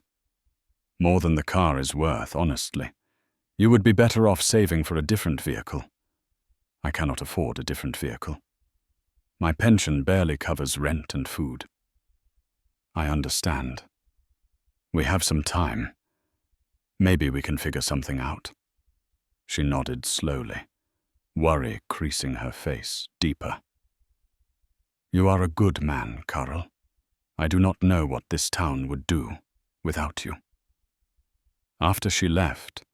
More than the car is worth, honestly. You would be better off saving for a different vehicle. I cannot afford a different vehicle. My pension barely covers rent and food. I understand. We have some time. Maybe we can figure something out. She nodded slowly, worry creasing her face deeper. "You are a good man, Karl. I do not know what this town would do without you." After she left,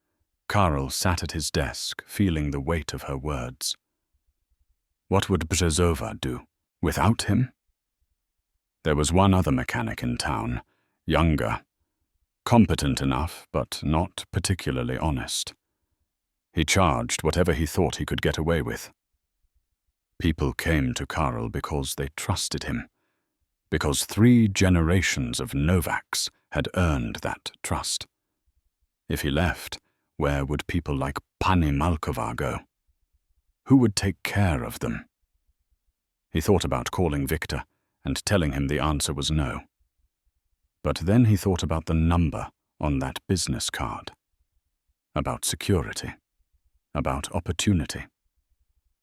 Karl sat at his desk, feeling the weight of her words. What would Brzezova do without him? There was one other mechanic in town, younger, competent enough, but not particularly honest. He charged whatever he thought he could get away with. People came to Karl because they trusted him, because 3 generations of Novaks had earned that trust. If he left, where would people like Pani Malkova go? Who would take care of them? He thought about calling Victor and telling him the answer was no. But then he thought about the number on that business card, about security, about opportunity,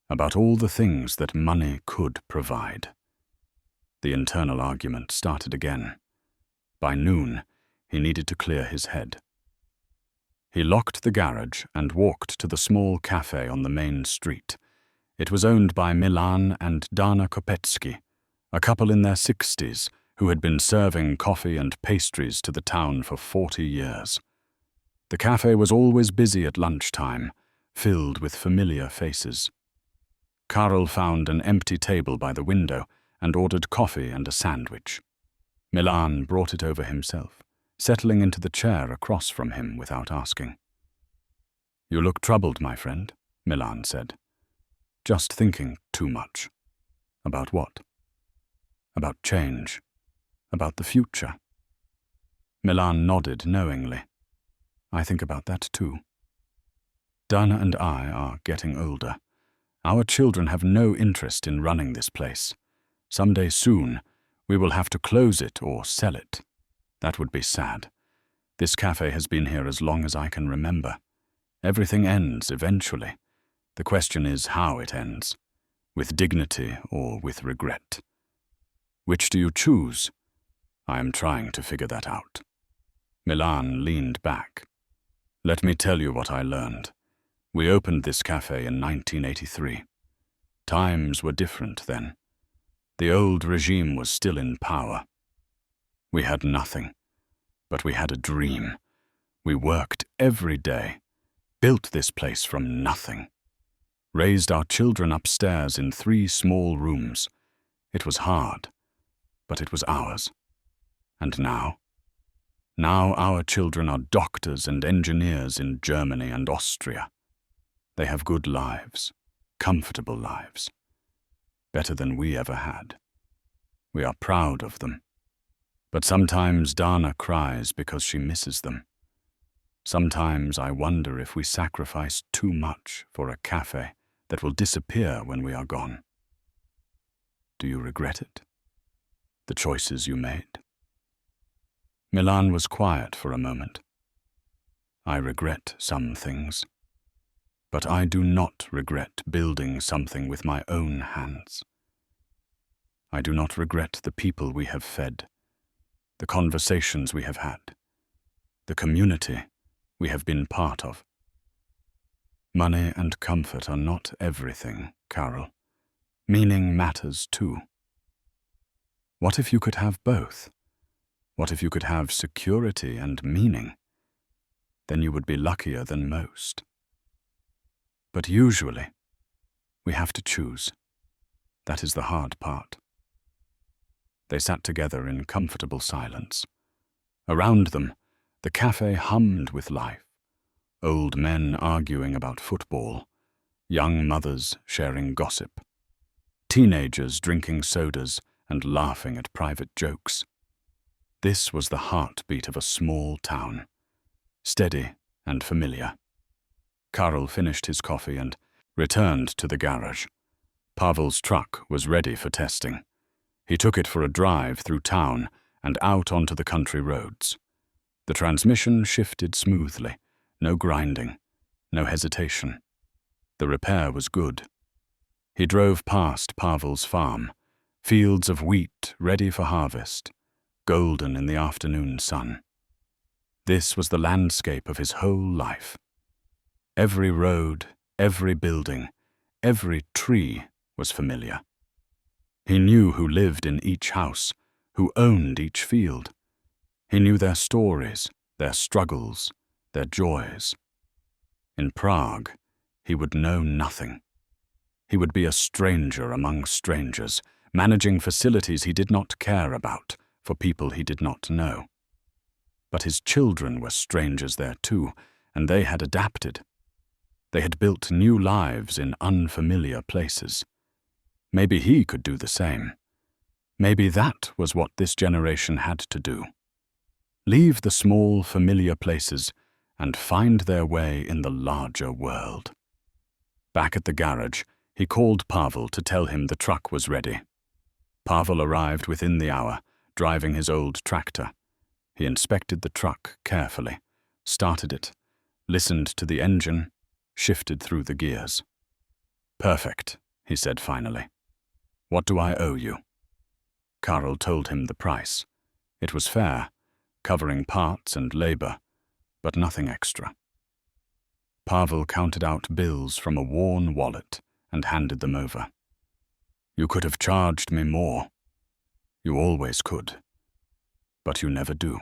about all the things that money could provide. The internal argument started again. By noon, he needed to clear his head. He locked the garage and walked to the small cafe on the main street. It was owned by Milan and Dana Kopetsky, a couple in their 60s who had been serving coffee and pastries to the town for 40 years. The cafe was always busy at lunchtime, filled with familiar faces. Karl found an empty table by the window and ordered coffee and a sandwich. Milan brought it over himself, settling into the chair across from him without asking. "You look troubled, my friend," Milan said. "Just thinking too much." "About what?" "About change. About the future." Milan nodded knowingly. "I think about that too. Dana and I are getting older. Our children have no interest in running this place. Someday soon, we will have to close it or sell it. That would be sad. This cafe has been here as long as I can remember. Everything ends eventually. The question is how it ends, with dignity or with regret. Which do you choose? I am trying to figure that out. Milan leaned back. Let me tell you what I learned. We opened this cafe in 1983. Times were different then. The old regime was still in power. We had nothing, but we had a dream. We worked every day, built this place from nothing, raised our children upstairs in 3 small rooms. It was hard, but it was ours. And now? Now our children are doctors and engineers in Germany and Austria. They have good lives, comfortable lives, better than we ever had. We are proud of them. But sometimes Dana cries because she misses them. Sometimes I wonder if we sacrifice too much for a cafe that will disappear when we are gone. Do you regret it? The choices you made? Milan was quiet for a moment. I regret some things, but I do not regret building something with my own hands. I do not regret the people we have fed, the conversations we have had, the community we have been part of. Money and comfort are not everything, Carol. Meaning matters too. What if you could have both? What if you could have security and meaning? Then you would be luckier than most. But usually, we have to choose. That is the hard part. They sat together in comfortable silence. Around them, the cafe hummed with life. Old men arguing about football, young mothers sharing gossip, teenagers drinking sodas and laughing at private jokes. This was the heartbeat of a small town, steady and familiar. Karol finished his coffee and returned to the garage. Pavel's truck was ready for testing. He took it for a drive through town and out onto the country roads. The transmission shifted smoothly, no grinding, no hesitation. The repair was good. He drove past Pavel's farm, fields of wheat ready for harvest, golden in the afternoon sun. This was the landscape of his whole life. Every road, every building, every tree was familiar. He knew who lived in each house, who owned each field. He knew their stories, their struggles, their joys. In Prague, he would know nothing. He would be a stranger among strangers, managing facilities he did not care about for people he did not know. But his children were strangers there too, and they had adapted. They had built new lives in unfamiliar places. Maybe he could do the same. Maybe that was what this generation had to do. Leave the small, familiar places and find their way in the larger world. Back at the garage, he called Pavel to tell him the truck was ready. Pavel arrived within the hour, driving his old tractor. He inspected the truck carefully, started it, listened to the engine, shifted through the gears. Perfect, he said finally. What do I owe you? Karol told him the price. It was fair, covering parts and labor, but nothing extra. Pavel counted out bills from a worn wallet and handed them over. You could have charged me more. You always could. But you never do.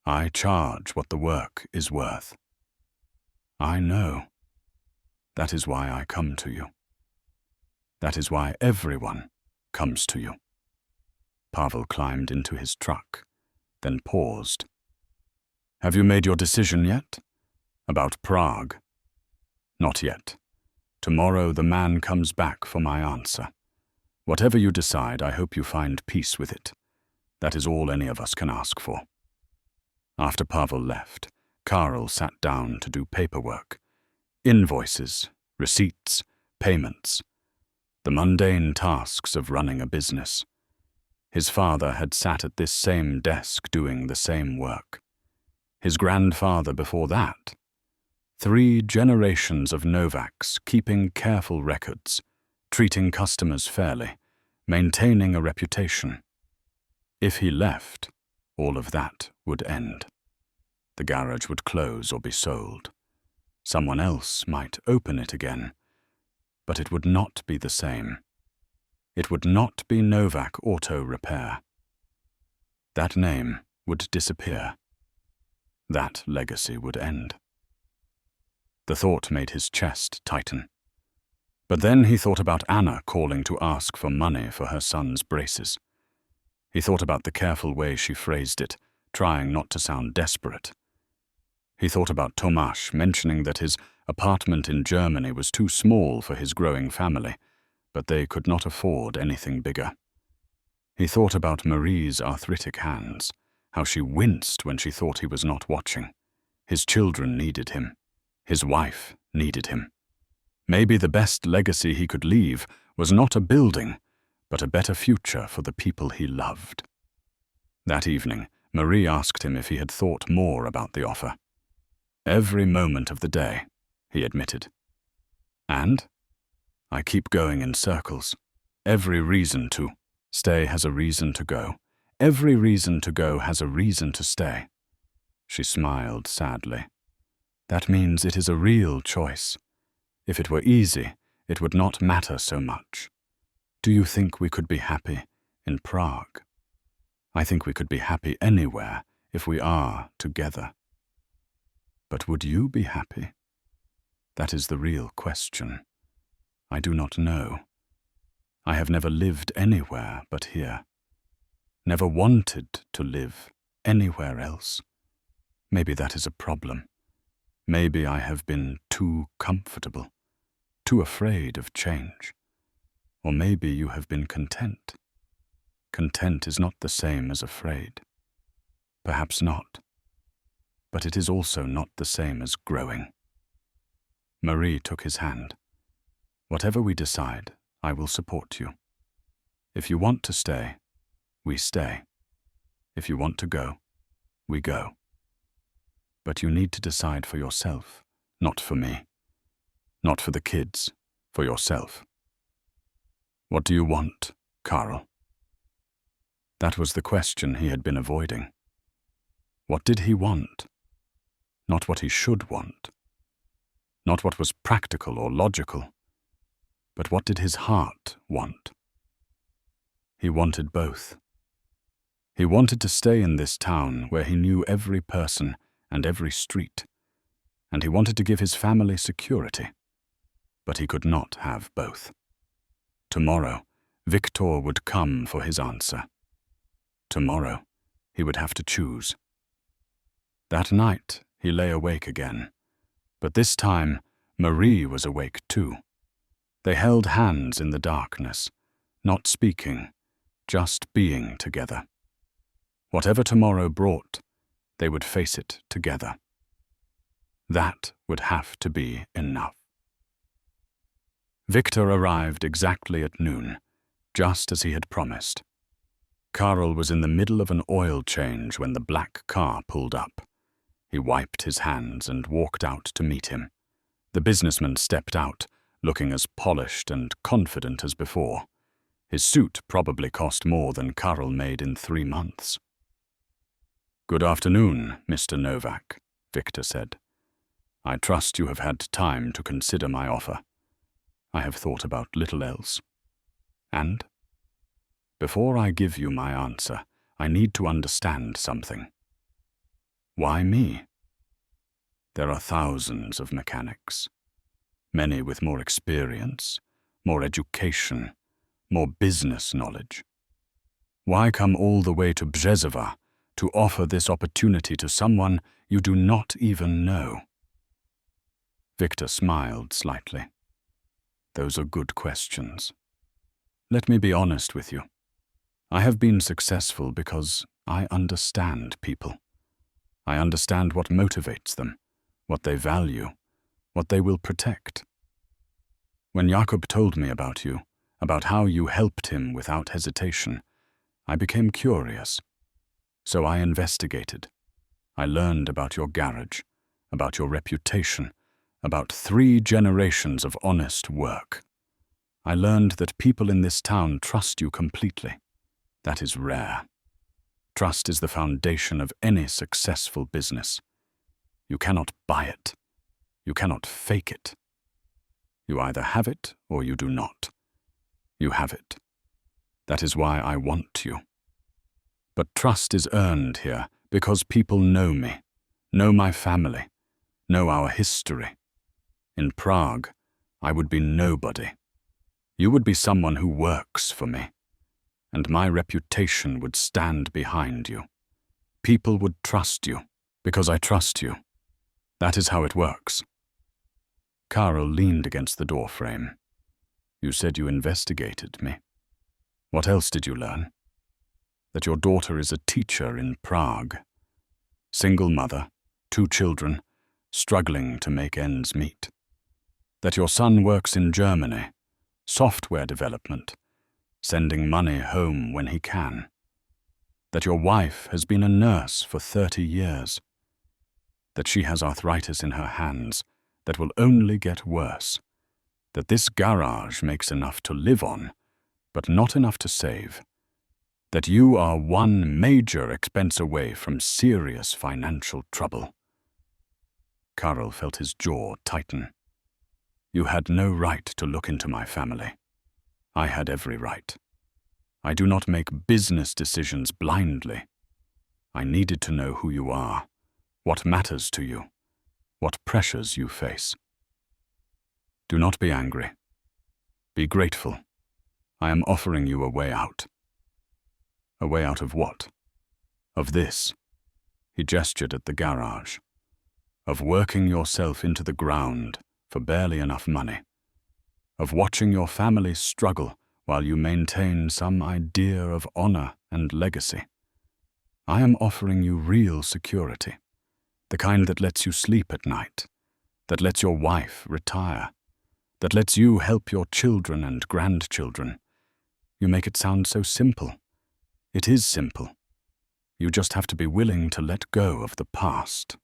I charge what the work is worth. I know. That is why I come to you. That is why everyone comes to you. Pavel climbed into his truck, then paused. Have you made your decision yet? About Prague? Not yet. Tomorrow the man comes back for my answer. Whatever you decide, I hope you find peace with it. That is all any of us can ask for. After Pavel left, Karol sat down to do paperwork. Invoices, receipts, payments. The mundane tasks of running a business. His father had sat at this same desk doing the same work. his grandfather before that. 3 generations of Novaks keeping careful records, treating customers fairly, maintaining a reputation. If he left, all of that would end. The garage would close or be sold. Someone else might open it again, but it would not be the same. It would not be Novak Auto Repair. That name would disappear. That legacy would end. The thought made his chest tighten. But then he thought about Anna calling to ask for money for her son's braces. He thought about the careful way she phrased it, trying not to sound desperate. He thought about Tomasz mentioning that his apartment in Germany was too small for his growing family, but they could not afford anything bigger. He thought about Marie's arthritic hands, how she winced when she thought he was not watching. His children needed him. His wife needed him. Maybe the best legacy he could leave was not a building, but a better future for the people he loved. That evening, Marie asked him if he had thought more about the offer. Every moment of the day, he admitted. And? I keep going in circles. Every reason to stay has a reason to go. Every reason to go has a reason to stay. She smiled sadly. That means it is a real choice. If it were easy, it would not matter so much. Do you think we could be happy in Prague? I think we could be happy anywhere if we are together. But would you be happy? That is the real question. I do not know. I have never lived anywhere but here. Never wanted to live anywhere else. Maybe that is a problem. Maybe I have been too comfortable, too afraid of change. Or maybe you have been content. Content is not the same as afraid. Perhaps not. But it is also not the same as growing. Marie took his hand. Whatever we decide, I will support you. If you want to stay, we stay. If you want to go, we go. But you need to decide for yourself, not for me. Not for the kids, for yourself. What do you want, Karl? That was the question he had been avoiding. What did he want? Not what he should want. Not what was practical or logical. But what did his heart want? He wanted both. He wanted to stay in this town where he knew every person and every street, and he wanted to give his family security. But he could not have both. Tomorrow, Victor would come for his answer. Tomorrow, he would have to choose. That night, he lay awake again, but this time, Marie was awake too. They held hands in the darkness, not speaking, just being together. Whatever tomorrow brought, they would face it together. That would have to be enough. Victor arrived exactly at noon, just as he had promised. Karl was in the middle of an oil change when the black car pulled up. He wiped his hands and walked out to meet him. The businessman stepped out, looking as polished and confident as before. His suit probably cost more than Karl made in 3 months. "Good afternoon, Mr. Novak," Victor said. "I trust you have had time to consider my offer. I have thought about little else. And? Before I give you my answer, I need to understand something. Why me? There are thousands of mechanics, many with more experience, more education, more business knowledge. Why come all the way to Březova to offer this opportunity to someone you do not even know?" Victor smiled slightly. "Those are good questions. Let me be honest with you. I have been successful because I understand people. I understand what motivates them, what they value, what they will protect. When Jakob told me about you, about how you helped him without hesitation, I became curious. So I investigated. I learned about your garage, about your reputation, about 3 generations of honest work. I learned that people in this town trust you completely. That is rare. Trust is the foundation of any successful business. You cannot buy it. You cannot fake it. You either have it or you do not. You have it. That is why I want you. But trust is earned here because people know me, know my family, know our history. In Prague, I would be nobody. You would be someone who works for me, and my reputation would stand behind you. People would trust you because I trust you. That is how it works. Karel leaned against the doorframe. You said you investigated me. What else did you learn? That your daughter is a teacher in Prague. Single mother, 2 children, struggling to make ends meet. That your son works in Germany, software development, sending money home when he can. That your wife has been a nurse for 30 years. That she has arthritis in her hands that will only get worse. That this garage makes enough to live on, but not enough to save. That you are one major expense away from serious financial trouble. Karel felt his jaw tighten. You had no right to look into my family. I had every right. I do not make business decisions blindly. I needed to know who you are, what matters to you, what pressures you face. Do not be angry. Be grateful. I am offering you a way out. A way out of what? Of this. He gestured at the garage. Of working yourself into the ground for barely enough money. Of watching your family struggle while you maintain some idea of honor and legacy. I am offering you real security, the kind that lets you sleep at night, that lets your wife retire, that lets you help your children and grandchildren. You make it sound so simple. It is simple. You just have to be willing to let go of the past.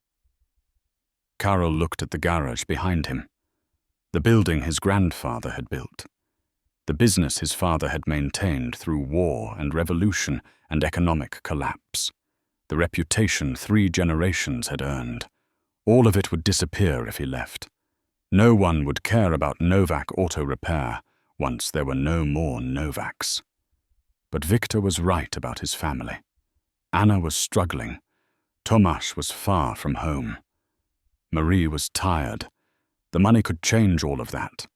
Karel looked at the garage behind him, the building his grandfather had built, the business his father had maintained through war and revolution and economic collapse, the reputation 3 generations had earned. All of it would disappear if he left. No one would care about Novak Auto Repair once there were no more Novaks. But Victor was right about his family. Anna was struggling. Tomáš was far from home. Marie was tired. The money could change all of that.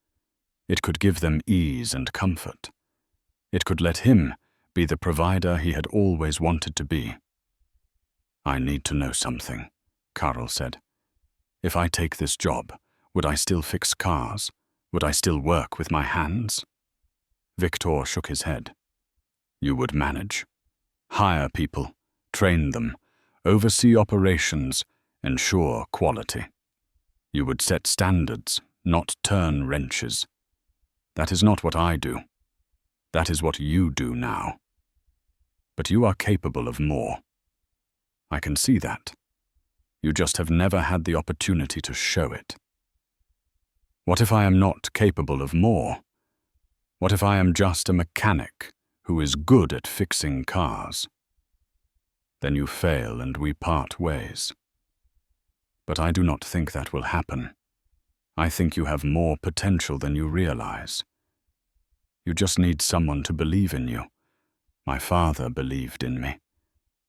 It could give them ease and comfort. It could let him be the provider he had always wanted to be. I need to know something, Karel said. If I take this job, would I still fix cars? Would I still work with my hands? Victor shook his head. You would manage. Hire people, train them, oversee operations, ensure quality. You would set standards, not turn wrenches. That is not what I do. That is what you do now. But you are capable of more. I can see that. You just have never had the opportunity to show it. What if I am not capable of more? What if I am just a mechanic who is good at fixing cars? Then you fail and we part ways. But I do not think that will happen. I think you have more potential than you realize. You just need someone to believe in you. My father believed in me,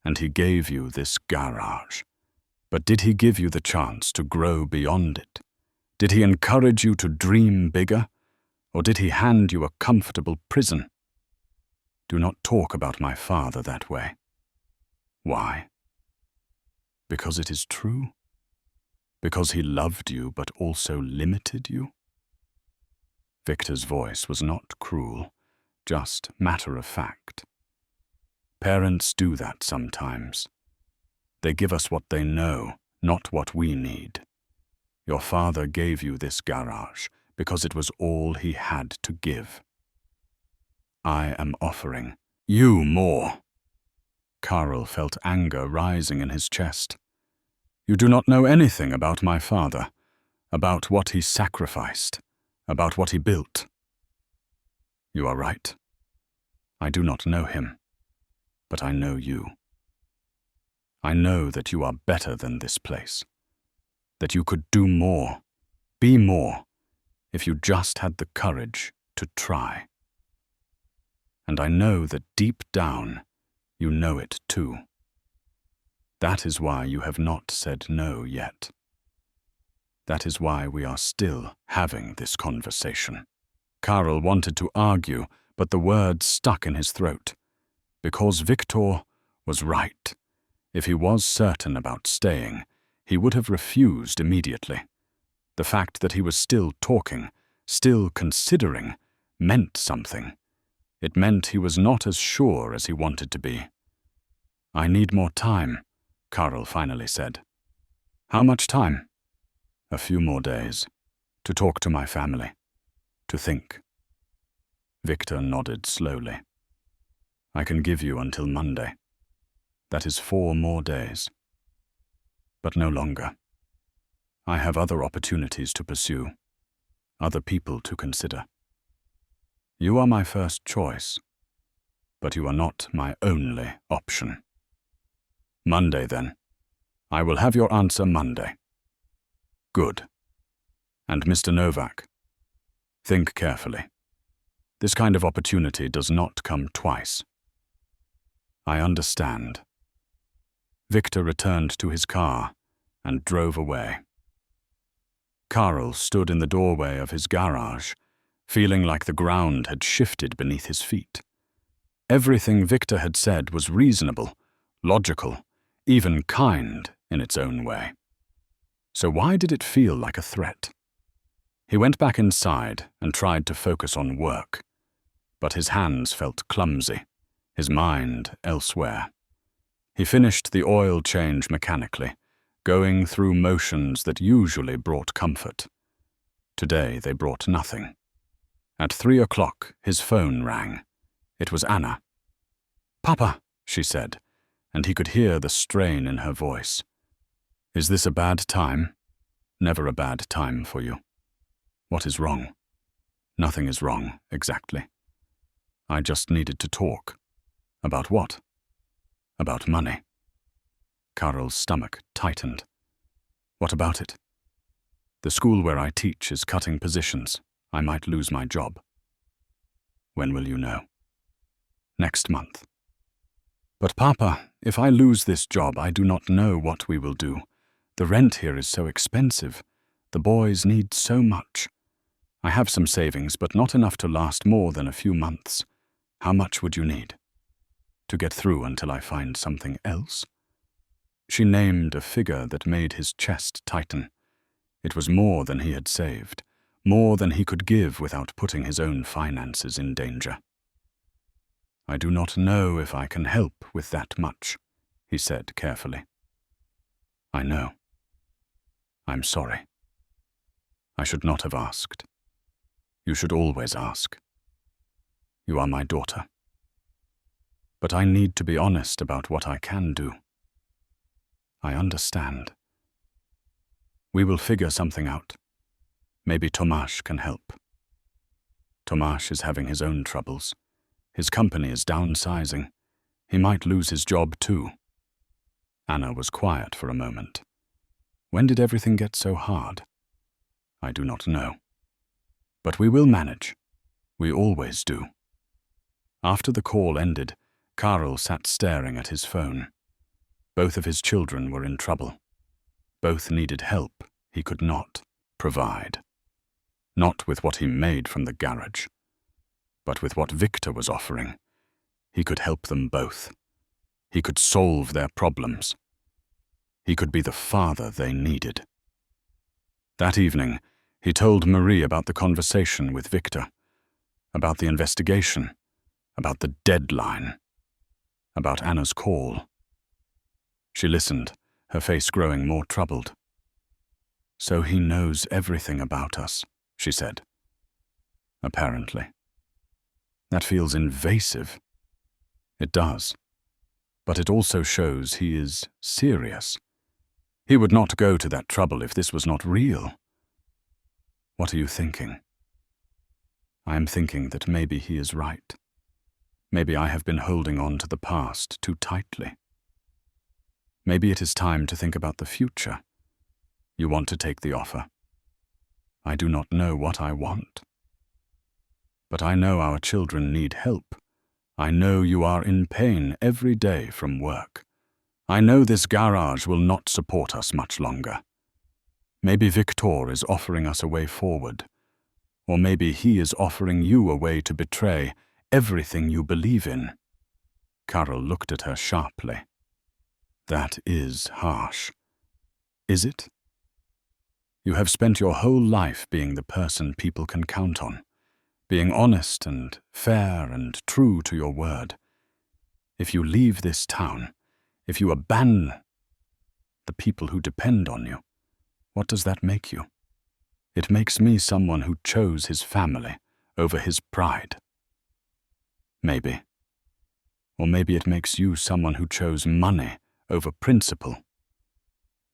and he gave you this garage. But did he give you the chance to grow beyond it? Did he encourage you to dream bigger, or did he hand you a comfortable prison? Do not talk about my father that way. Why? Because it is true? Because he loved you but also limited you? Victor's voice was not cruel, just matter of fact. Parents do that sometimes. They give us what they know, not what we need. Your father gave you this garage because it was all he had to give. I am offering you more. Karel felt anger rising in his chest. You do not know anything about my father, about what he sacrificed, about what he built. You are right. I do not know him, but I know you. I know that you are better than this place, that you could do more, be more, if you just had the courage to try. And I know that deep down, you know it too. That is why you have not said no yet. That is why we are still having this conversation. Karel wanted to argue, but the words stuck in his throat. Because Victor was right. If he was certain about staying, he would have refused immediately. The fact that he was still talking, still considering, meant something. It meant he was not as sure as he wanted to be. I need more time, Karel finally said. How much time? A few more days. To talk to my family. To think. Victor nodded slowly. I can give you until Monday. That is 4 more days. But no longer. I have other opportunities to pursue, other people to consider. You are my first choice, but you are not my only option. Monday, then. I will have your answer Monday. Good. And Mr. Novak, think carefully. This kind of opportunity does not come twice. I understand. Victor returned to his car and drove away. Karel stood in the doorway of his garage, feeling like the ground had shifted beneath his feet. Everything Victor had said was reasonable, logical, even kind in its own way. So why did it feel like a threat? He went back inside and tried to focus on work, but his hands felt clumsy, his mind elsewhere. He finished the oil change mechanically, going through motions that usually brought comfort. Today they brought nothing. At 3 o'clock, his phone rang. It was Anna. "Papa," she said, and he could hear the strain in her voice. "Is this a bad time?" "Never a bad time for you." "What is wrong?" "Nothing is wrong, exactly. I just needed to talk." "About what?" "About money." Karel's stomach tightened. "What about it?" "The school where I teach is cutting positions. I might lose my job." "When will you know?" "Next month." "But Papa, if I lose this job, I do not know what we will do. The rent here is so expensive. The boys need so much. I have some savings, but not enough to last more than a few months. How much would you need? To get through until I find something else?" She named a figure that made his chest tighten. It was more than he had saved, more than he could give without putting his own finances in danger. "I do not know if I can help with that much," he said carefully. "I know. I'm sorry. I should not have asked. You should always ask. You are my daughter. But I need to be honest about what I can do. I understand. We will figure something out. Maybe Tomáš can help. Tomáš is having his own troubles. His company is downsizing. He might lose his job too." Anna was quiet for a moment. "When did everything get so hard?" "I do not know. But we will manage. We always do." After the call ended, Karel sat staring at his phone. Both of his children were in trouble. Both needed help he could not provide. Not with what he made from the garage, but with what Victor was offering. He could help them both. He could solve their problems. He could be the father they needed. That evening, he told Marie about the conversation with Victor, about the investigation, about the deadline, about Anna's call. She listened, her face growing more troubled. "So he knows everything about us," she said. "Apparently. That feels invasive." "It does. But it also shows he is serious. He would not go to that trouble if this was not real. What are you thinking? I am thinking that maybe he is right. Maybe I have been holding on to the past too tightly. Maybe it is time to think about the future. You want to take the offer. I do not know what I want. But I know our children need help. I know you are in pain every day from work. I know this garage will not support us much longer. Maybe Victor is offering us a way forward. Or maybe he is offering you a way to betray everything you believe in. Karol looked at her sharply. That is harsh. Is it? You have spent your whole life being the person people can count on, being honest and fair and true to your word. If you leave this town, if you abandon the people who depend on you, what does that make you? It makes me someone who chose his family over his pride. Maybe. Or maybe it makes you someone who chose money over principle.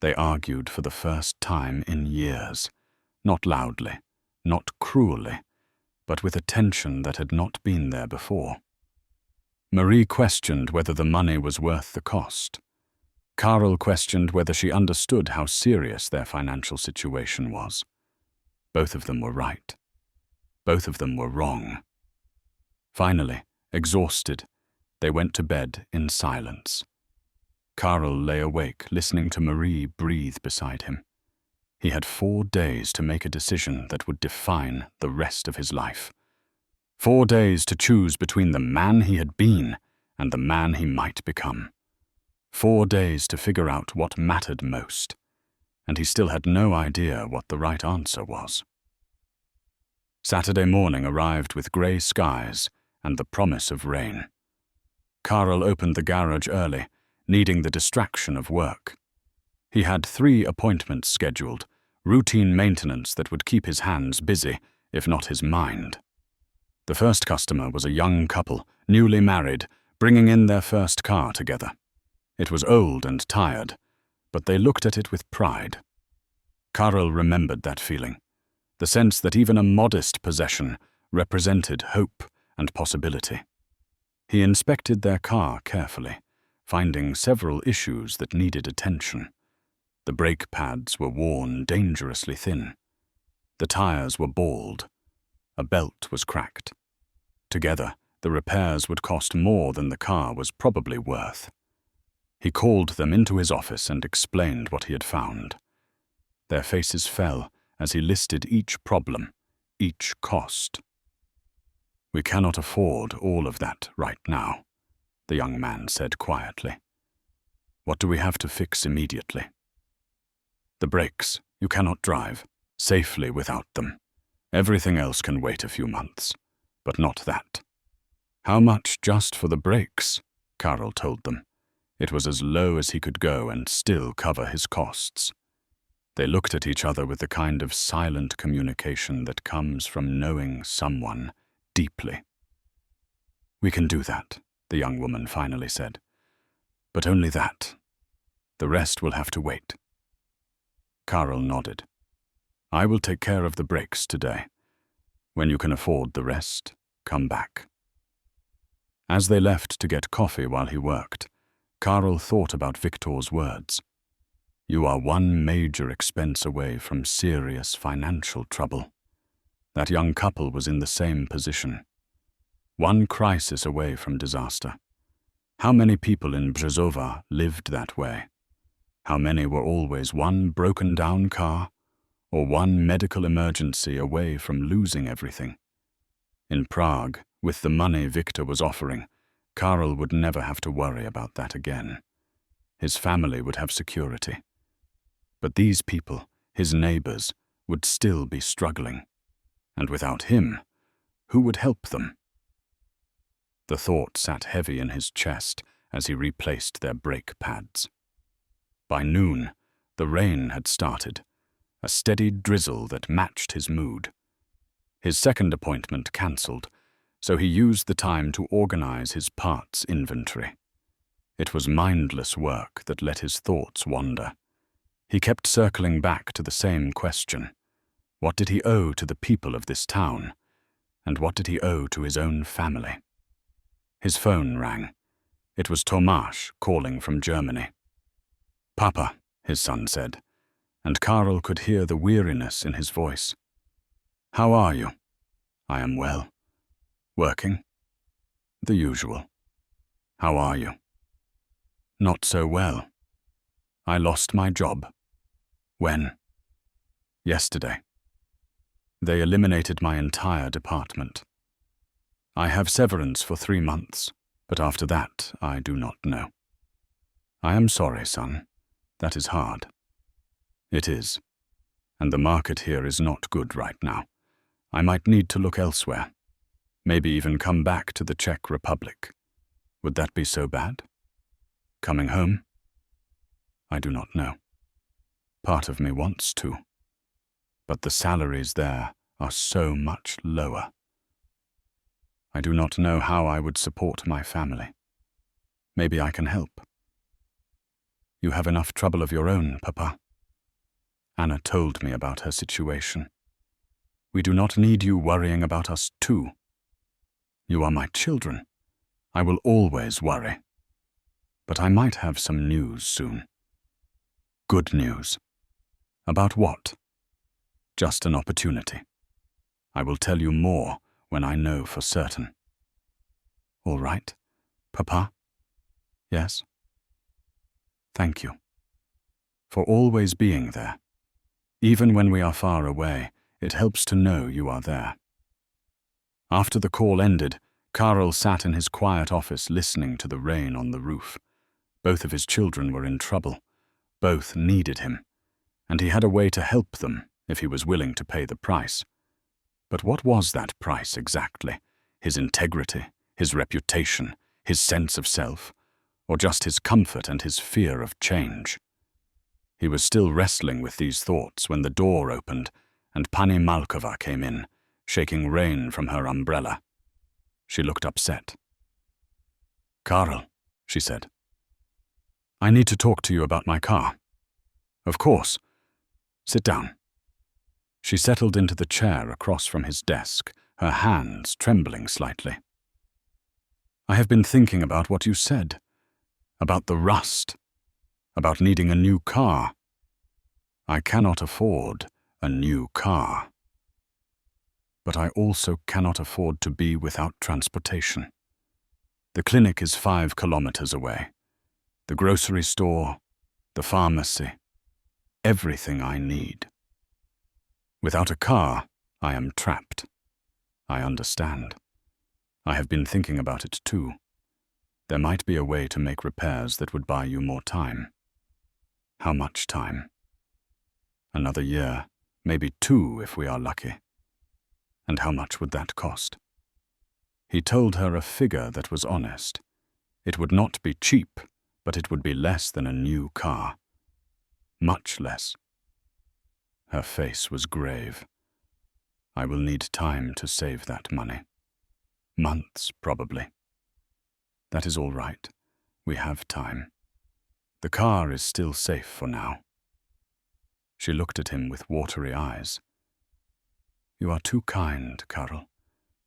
They argued for the first time in years, not loudly, not cruelly, but with a tension that had not been there before. Marie questioned whether the money was worth the cost. Karol questioned whether she understood how serious their financial situation was. Both of them were right. Both of them were wrong. Finally, exhausted, they went to bed in silence. Karol lay awake, listening to Marie breathe beside him. He had 4 days to make a decision that would define the rest of his life. 4 days to choose between the man he had been and the man he might become. 4 days to figure out what mattered most, and he still had no idea what the right answer was. Saturday morning arrived with grey skies and the promise of rain. Karol opened the garage early, needing the distraction of work. He had 3 appointments scheduled, routine maintenance that would keep his hands busy, if not his mind. The first customer was a young couple, newly married, bringing in their first car together. It was old and tired, but they looked at it with pride. Karol remembered that feeling, the sense that even a modest possession represented hope and possibility. He inspected their car carefully, finding several issues that needed attention. The brake pads were worn dangerously thin. The tires were bald. A belt was cracked. Together, the repairs would cost more than the car was probably worth. He called them into his office and explained what he had found. Their faces fell as he listed each problem, each cost. "We cannot afford all of that right now," the young man said quietly. "What do we have to fix immediately?" "The brakes. You cannot drive safely without them. Everything else can wait a few months, but not that." "How much just for the brakes?" Karol told them. It was as low as he could go and still cover his costs. They looked at each other with the kind of silent communication that comes from knowing someone deeply. "We can do that," the young woman finally said. "But only that. The rest will have to wait." Karol nodded. "I will take care of the brakes today. When you can afford the rest, come back." As they left to get coffee while he worked, Karol thought about Victor's words. You are one major expense away from serious financial trouble. That young couple was in the same position. One crisis away from disaster. How many people in Brzoza lived that way? How many were always one broken-down car or one medical emergency away from losing everything? In Prague, with the money Victor was offering, Karol would never have to worry about that again. His family would have security. But these people, his neighbors, would still be struggling. And without him, who would help them? The thought sat heavy in his chest as he replaced their brake pads. By noon, the rain had started, a steady drizzle that matched his mood. His second appointment cancelled, so he used the time to organize his parts inventory. It was mindless work that let his thoughts wander. He kept circling back to the same question. What did he owe to the people of this town? And what did he owe to his own family? His phone rang. It was Tomasz calling from Germany. "Papa," his son said, and Karl could hear the weariness in his voice. "How are you?" "I am well." "Working?" "The usual." "How are you?" "Not so well. I lost my job." "When?" "Yesterday. They eliminated my entire department. I have severance for 3 months, but after that I do not know." "I am sorry, son. That is hard." "It is. And the market here is not good right now. I might need to look elsewhere. Maybe even come back to the Czech Republic. Would that be so bad? Coming home? I do not know. Part of me wants to. But the salaries there are so much lower. I do not know how I would support my family. Maybe I can help." "You have enough trouble of your own, Papa." Anna told me about her situation. "We do not need you worrying about us too. You are my children. I will always worry. But I might have some news soon." "Good news." "About what?" "Just an opportunity. I will tell you more when I know for certain." "All right, Papa?" "Yes." "Thank you for always being there. Even when we are far away, it helps to know you are there." After the call ended, Karl sat in his quiet office listening to the rain on the roof. Both of his children were in trouble. Both needed him, and he had a way to help them if he was willing to pay the price. But what was that price exactly? His integrity, his reputation, his sense of self, or just his comfort and his fear of change? He was still wrestling with these thoughts when the door opened and Pani Malkova came in, shaking rain from her umbrella. She looked upset. "Karl," she said, "I need to talk to you about my car." "Of course. Sit down." She settled into the chair across from his desk, her hands trembling slightly. "I have been thinking about what you said, about the rust, about needing a new car. I cannot afford a new car. But I also cannot afford to be without transportation. The clinic is 5 kilometers away. The grocery store, the pharmacy, everything I need. Without a car, I am trapped. I understand. I have been thinking about it too. There might be a way to make repairs that would buy you more time." "How much time?" "Another year, maybe 2 if we are lucky." "And how much would that cost?" He told her a figure that was honest. It would not be cheap, but it would be less than a new car. Much less. Her face was grave. "I will need time to save that money. Months, probably." "That is all right. We have time. The car is still safe for now." She looked at him with watery eyes. "You are too kind, Karl.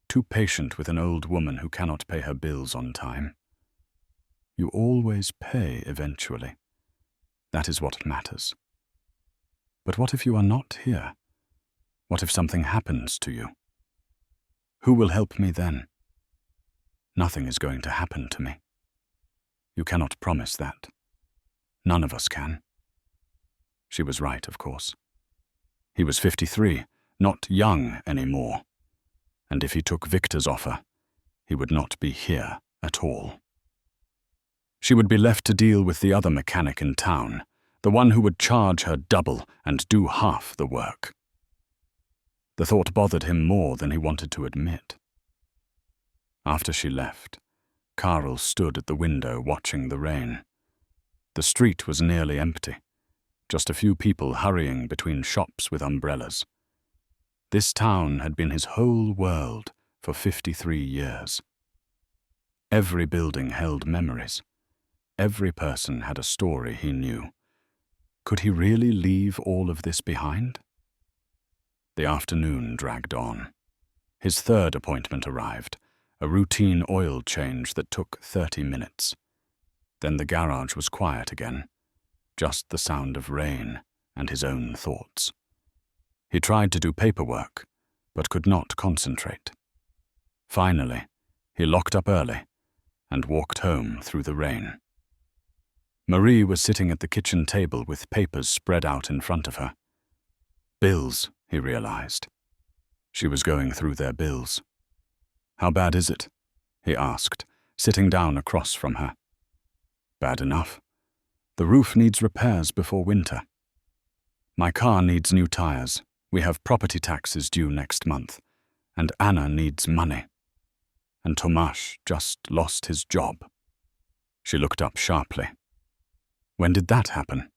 Too patient with an old woman who cannot pay her bills on time. You always pay eventually. That is what matters. But what if you are not here? What if something happens to you? Who will help me then? Nothing is going to happen to me. You cannot promise that. None of us can." She was right, of course. He was 53, not young anymore. And if he took Victor's offer, he would not be here at all. She would be left to deal with the other mechanic in town, the one who would charge her double and do half the work. The thought bothered him more than he wanted to admit. After she left, Karl stood at the window watching the rain. The street was nearly empty, just a few people hurrying between shops with umbrellas. This town had been his whole world for 53 years. Every building held memories. Every person had a story he knew. Could he really leave all of this behind? The afternoon dragged on. His third appointment arrived, a routine oil change that took 30 minutes. Then the garage was quiet again, just the sound of rain and his own thoughts. He tried to do paperwork, but could not concentrate. Finally, he locked up early and walked home through the rain. Marie was sitting at the kitchen table with papers spread out in front of her. Bills, he realized. She was going through their bills. How bad is it? He asked, sitting down across from her. Bad enough. The roof needs repairs before winter. My car needs new tires. We have property taxes due next month. And Anna needs money. And Tomasz just lost his job. She looked up sharply. When did that happen?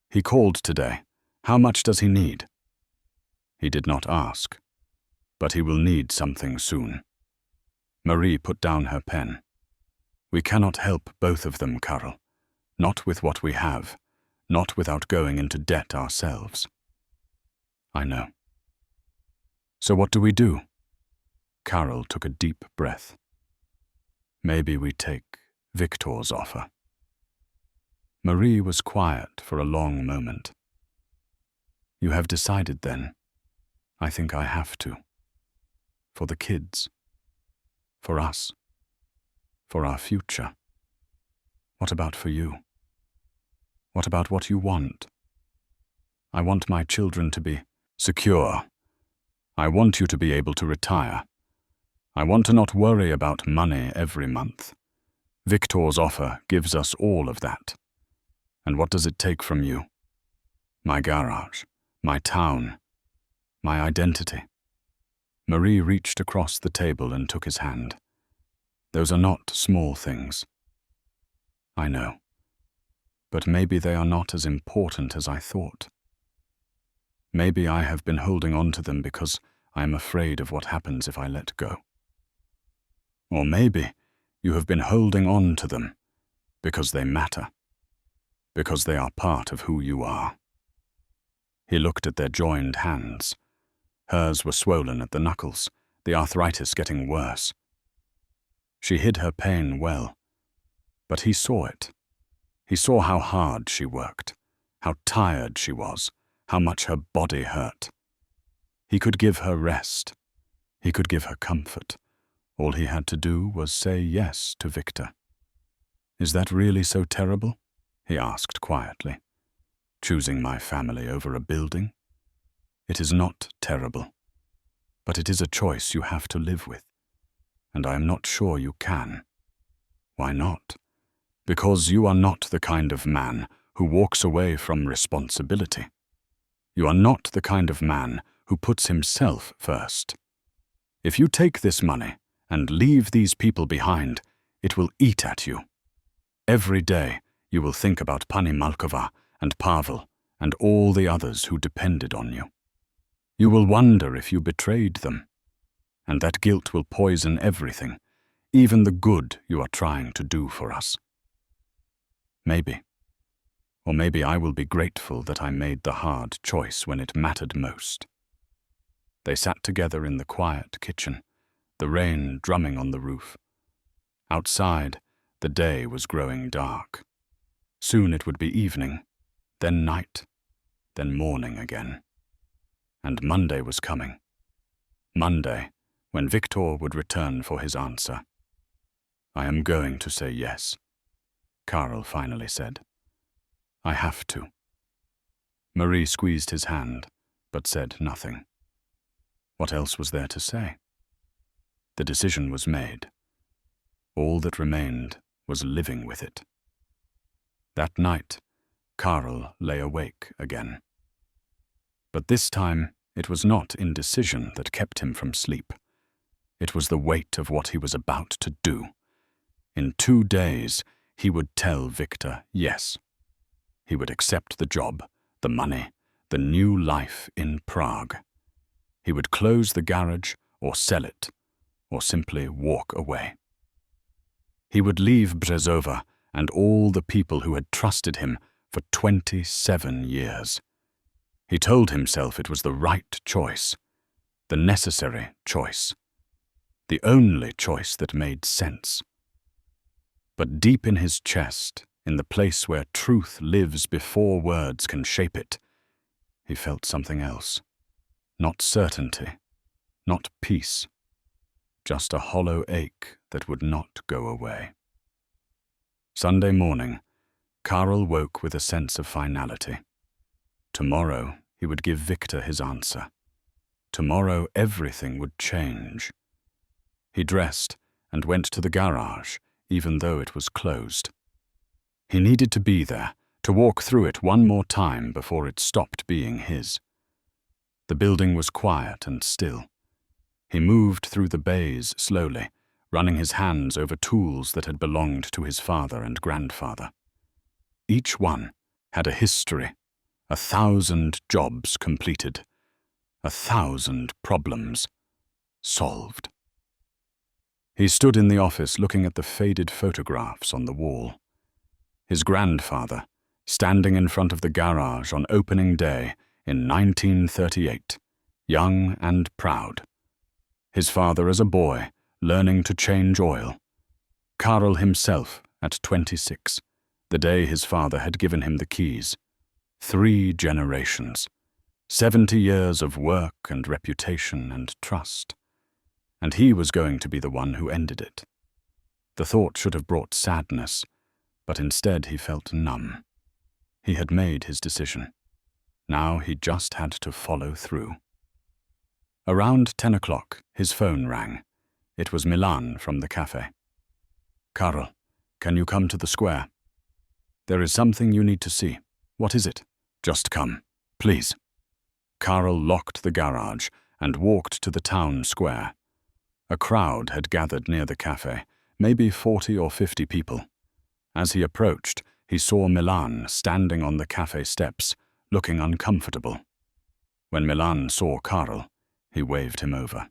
He called today. How much does he need? He did not ask, but he will need something soon. Marie put down her pen. We cannot help both of them, Karol. Not with what we have, not without going into debt ourselves. I know. So what do we do? Karol took a deep breath. Maybe we take Viktor's offer. Marie was quiet for a long moment. You have decided then. I think I have to. For the kids. For us. For our future. What about for you? What about what you want? I want my children to be secure. I want you to be able to retire. I want to not worry about money every month. Viktor's offer gives us all of that. And what does it take from you? My garage, my town, my identity. Marie reached across the table and took his hand. Those are not small things. I know. But maybe they are not as important as I thought. Maybe I have been holding on to them because I am afraid of what happens if I let go. Or maybe you have been holding on to them because they matter. Because they are part of who you are. He looked at their joined hands. Hers were swollen at the knuckles, the arthritis getting worse. She hid her pain well, but he saw it. He saw how hard she worked, how tired she was, how much her body hurt. He could give her rest. He could give her comfort. All he had to do was say yes to Viktor. Is that really so terrible? He asked quietly. Choosing my family over a building? It is not terrible, but it is a choice you have to live with, and I am not sure you can. Why not? Because you are not the kind of man who walks away from responsibility. You are not the kind of man who puts himself first. If you take this money and leave these people behind, it will eat at you. Every day, you will think about Pani Malkova and Pavel and all the others who depended on you. You will wonder if you betrayed them, and that guilt will poison everything, even the good you are trying to do for us. Maybe. Or maybe I will be grateful that I made the hard choice when it mattered most. They sat together in the quiet kitchen, the rain drumming on the roof. Outside, the day was growing dark. Soon it would be evening, then night, then morning again. And Monday was coming. Monday, when Viktor would return for his answer. I am going to say yes, Karol finally said. I have to. Marie squeezed his hand, but said nothing. What else was there to say? The decision was made. All that remained was living with it. That night, Karol lay awake again. But this time, it was not indecision that kept him from sleep. It was the weight of what he was about to do. In 2 days, he would tell Viktor yes. He would accept the job, the money, the new life in Prague. He would close the garage or sell it, or simply walk away. He would leave Březova and all the people who had trusted him for 27 years. He told himself it was the right choice, the necessary choice, the only choice that made sense. But deep in his chest, in the place where truth lives before words can shape it, he felt something else. Not certainty, not peace, just a hollow ache that would not go away. Sunday morning, Karl woke with a sense of finality. Tomorrow he would give Victor his answer. Tomorrow everything would change. He dressed and went to the garage, even though it was closed. He needed to be there, to walk through it one more time before it stopped being his. The building was quiet and still. He moved through the bays slowly, running his hands over tools that had belonged to his father and grandfather. Each one had a history, 1,000 jobs completed, 1,000 problems solved. He stood in the office looking at the faded photographs on the wall. His grandfather, standing in front of the garage on opening day in 1938, young and proud. His father as a boy, learning to change oil. Karl himself at 26, the day his father had given him the keys. 3 generations, 70 years of work and reputation and trust. And he was going to be the one who ended it. The thought should have brought sadness, but instead he felt numb. He had made his decision. Now he just had to follow through. Around 10 o'clock, his phone rang. It was Milan from the cafe. "Karl, can you come to the square? There is something you need to see. What is it? Just come, please." Karl locked the garage and walked to the town square. A crowd had gathered near the cafe, maybe 40 or 50 people. As he approached, he saw Milan standing on the cafe steps, looking uncomfortable. When Milan saw Karl, he waved him over.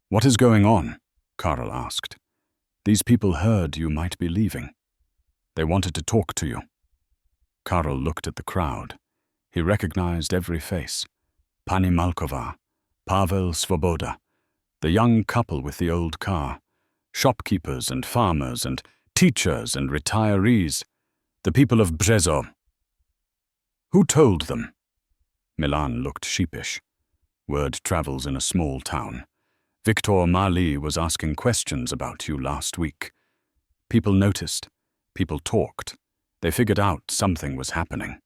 "What is going on?" Karl asked. "These people heard you might be leaving. They wanted to talk to you." Karl looked at the crowd. He recognized every face. Pani Malkova, Pavel Svoboda, the young couple with the old car, shopkeepers and farmers and teachers and retirees, the people of Brezov. "Who told them?" Milan looked sheepish. "Word travels in a small town. Victor Mali was asking questions about you last week. People noticed. People talked. They figured out something was happening."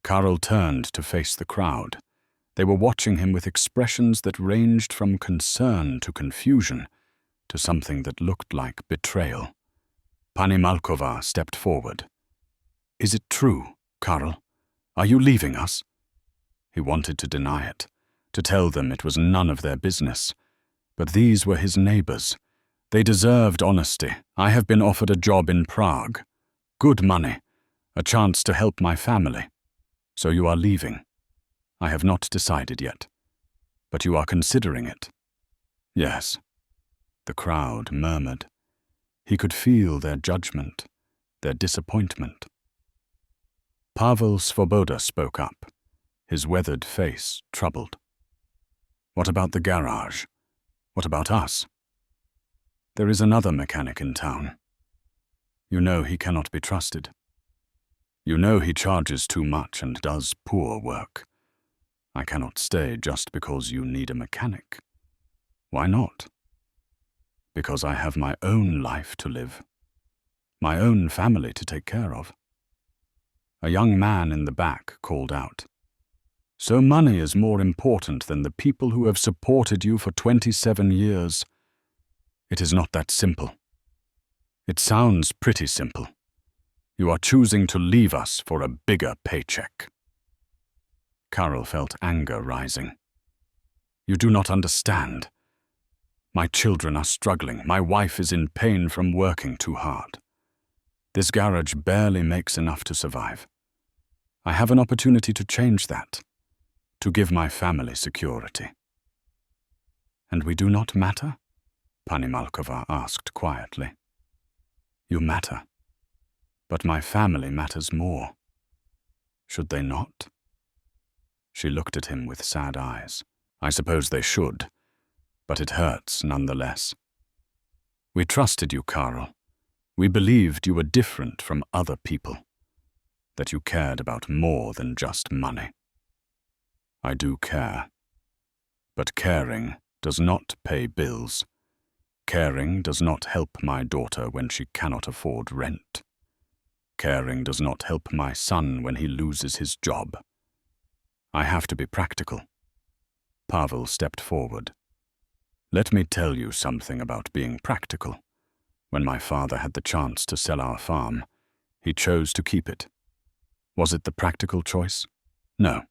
Karl turned to face the crowd. They were watching him with expressions that ranged from concern to confusion to something that looked like betrayal. Pani Malkova stepped forward. "Is it true, Karl? Are you leaving us?" He wanted to deny it, to tell them it was none of their business. But these were his neighbors. They deserved honesty. "I have been offered a job in Prague. Good money. A chance to help my family. So you are leaving." "I have not decided yet. But you are considering it." "Yes." The crowd murmured. He could feel their judgment, their disappointment. Pavel Svoboda spoke up, his weathered face troubled. "What about the garage? What about us?" "There is another mechanic in town. You know he cannot be trusted. You know he charges too much and does poor work. I cannot stay just because you need a mechanic." "Why not?" "Because I have my own life to live, my own family to take care of." A young man in the back called out, "So money is more important than the people who have supported you for 27 years. It is not that simple. It sounds pretty simple. You are choosing to leave us for a bigger paycheck." Karl felt anger rising. "You do not understand. My children are struggling. My wife is in pain from working too hard. This garage barely makes enough to survive. I have an opportunity to change that, to give my family security." "And we do not matter?" Pani Malkova asked quietly. "You matter. But my family matters more. Should they not? She looked at him with sad eyes. I suppose they should, but it hurts nonetheless. We trusted you, Karl. We believed you were different from other people, that you cared about more than just money. I do care. But caring does not pay bills. Caring does not help my daughter when she cannot afford rent. Caring does not help my son when he loses his job. I have to be practical. Pavel stepped forward. Let me tell you something about being practical. When my father had the chance to sell our farm, he chose to keep it. Was it the practical choice? No.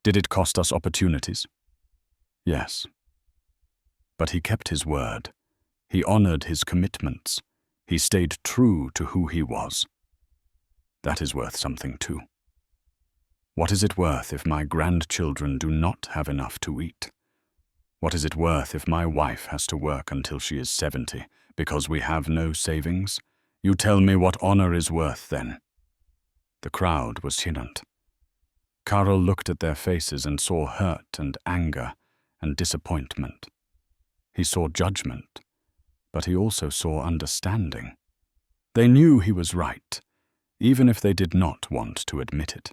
Did it cost us opportunities? Yes. But he kept his word. He honored his commitments. He stayed true to who he was. That is worth something too. What is it worth if my grandchildren do not have enough to eat? What is it worth if my wife has to work until she is 70 because we have no savings? You tell me what honor is worth then. The crowd was silent. Karl looked at their faces and saw hurt and anger and disappointment. He saw judgment, but he also saw understanding. They knew he was right, even if they did not want to admit it.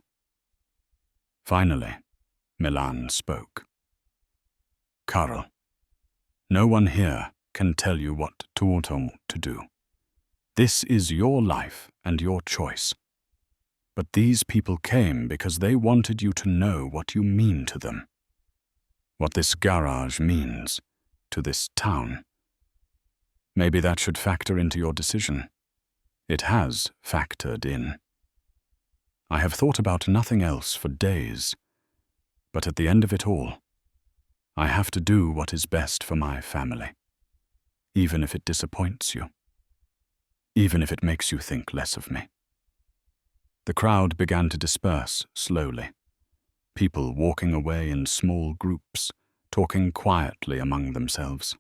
Finally, Milan spoke. Karl, no one here can tell you what to do. This is your life and your choice. But these people came because they wanted you to know what you mean to them. What this garage means to this town. Maybe that should factor into your decision. It has factored in. I have thought about nothing else for days, but at the end of it all, I have to do what is best for my family, even if it disappoints you, even if it makes you think less of me. The crowd began to disperse slowly, people walking away in small groups, talking quietly among themselves.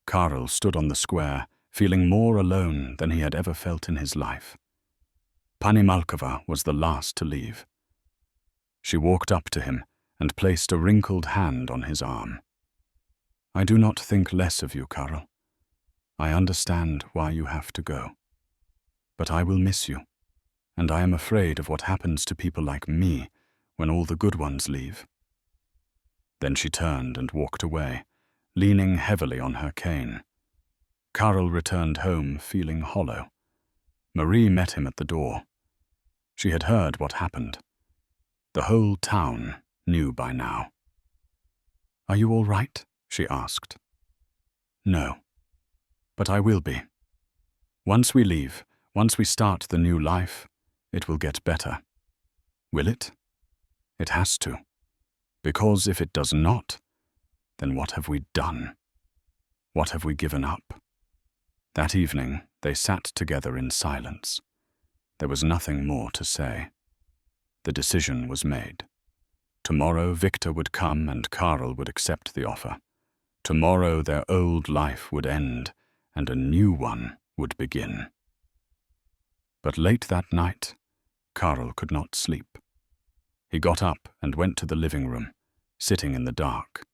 Karl stood on the square, feeling more alone than he had ever felt in his life. Pani Malkova was the last to leave. She walked up to him and placed a wrinkled hand on his arm. I do not think less of you, Karl. I understand why you have to go. But I will miss you, and I am afraid of what happens to people like me when all the good ones leave. Then she turned and walked away, leaning heavily on her cane. Karl returned home feeling hollow. Marie met him at the door. She had heard what happened. The whole town knew by now. Are you all right? She asked. No, but I will be. Once we leave, once we start the new life, it will get better. Will it? It has to. Because if it does not, then what have we done? What have we given up? That evening, they sat together in silence. There was nothing more to say. The decision was made. Tomorrow Victor would come and Karl would accept the offer. Tomorrow their old life would end and a new one would begin. But late that night, Karl could not sleep. He got up and went to the living room, sitting in the dark.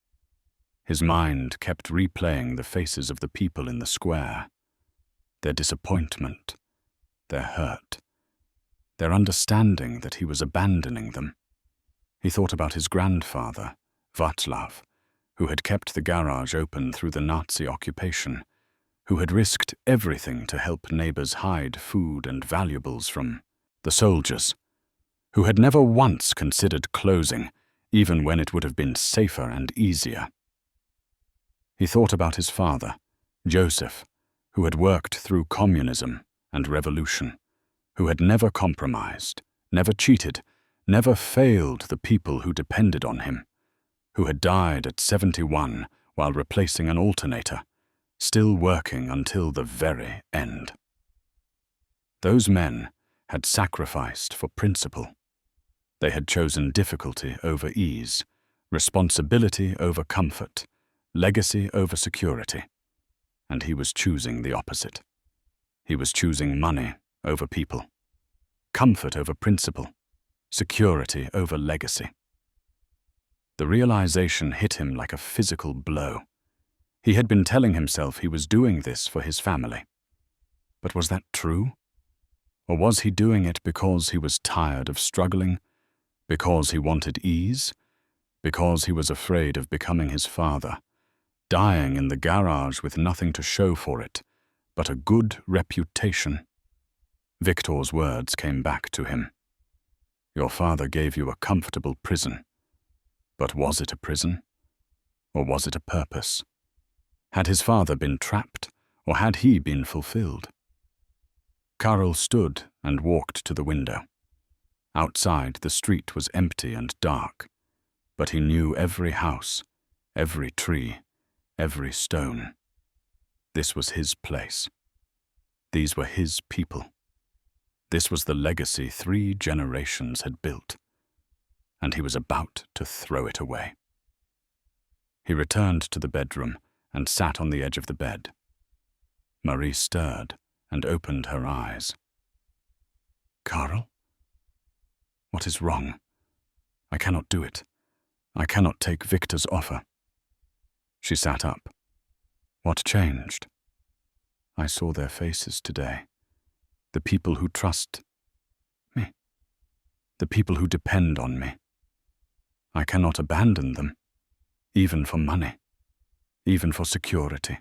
His mind kept replaying the faces of the people in the square, their disappointment, their hurt, their understanding that he was abandoning them. He thought about his grandfather, Václav, who had kept the garage open through the Nazi occupation, who had risked everything to help neighbors hide food and valuables from the soldiers, who had never once considered closing, even when it would have been safer and easier. He thought about his father, Joseph, who had worked through communism and revolution, who had never compromised, never cheated, never failed the people who depended on him, who had died at 71 while replacing an alternator, still working until the very end. Those men had sacrificed for principle. They had chosen difficulty over ease, responsibility over comfort, legacy over security. And he was choosing the opposite. He was choosing money over people, comfort over principle, security over legacy. The realization hit him like a physical blow. He had been telling himself he was doing this for his family. But was that true? Or was he doing it because he was tired of struggling? Because he wanted ease? Because he was afraid of becoming his father, dying in the garage with nothing to show for it, but a good reputation? Victor's words came back to him. Your father gave you a comfortable prison. But was it a prison? Or was it a purpose? Had his father been trapped, or had he been fulfilled? Karol stood and walked to the window. Outside, the street was empty and dark, but he knew every house, every tree, every stone. This was his place. These were his people. This was the legacy 3 generations had built, and he was about to throw it away. He returned to the bedroom and sat on the edge of the bed. Marie stirred and opened her eyes. Karol? What is wrong? I cannot do it. I cannot take Victor's offer. She sat up. What changed? I saw their faces today. The people who trust me. The people who depend on me. I cannot abandon them, even for money, even for security.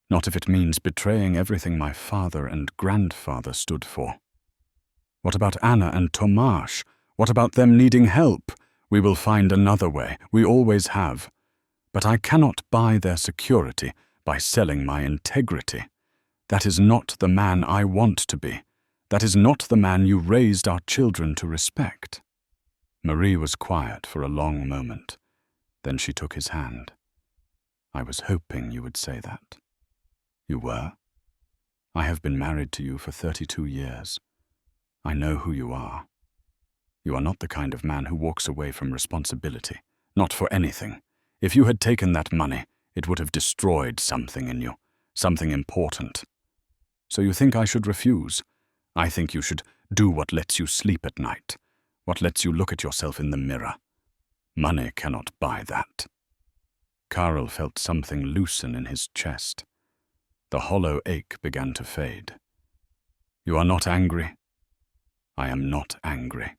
Not if it means betraying everything my father and grandfather stood for. What about Anna and Tomasz? What about them needing help? We will find another way. We always have. But I cannot buy their security by selling my integrity. That is not the man I want to be. That is not the man you raised our children to respect. Marie was quiet for a long moment. Then she took his hand. I was hoping you would say that. You were? I have been married to you for 32 years. I know who you are. You are not the kind of man who walks away from responsibility, not for anything. If you had taken that money, it would have destroyed something in you, something important. So you think I should refuse? I think you should do what lets you sleep at night, what lets you look at yourself in the mirror. Money cannot buy that. Karol felt something loosen in his chest. The hollow ache began to fade. You are not angry? I am not angry.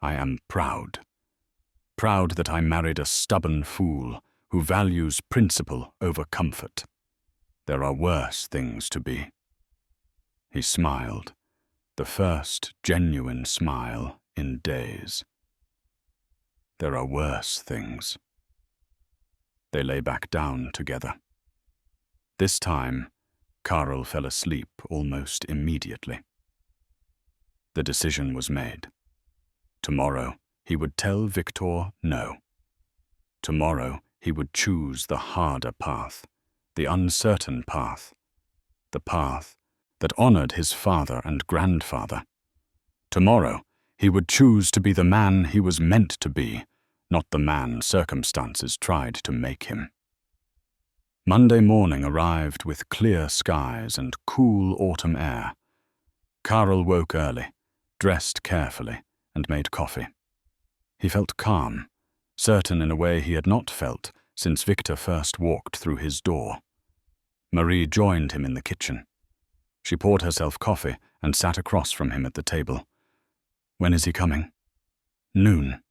I am proud. Proud that I married a stubborn fool who values principle over comfort. There are worse things to be. He smiled, the first genuine smile in days. There are worse things. They lay back down together. This time, Karol fell asleep almost immediately. The decision was made. Tomorrow, he would tell Victor no. Tomorrow, he would choose the harder path, the uncertain path, the path that honored his father and grandfather. Tomorrow, he would choose to be the man he was meant to be, not the man circumstances tried to make him. Monday morning arrived with clear skies and cool autumn air. Karol woke early, dressed carefully, and made coffee. He felt calm, certain in a way he had not felt since Victor first walked through his door. Marie joined him in the kitchen. She poured herself coffee and sat across from him at the table. When is he coming? Noon.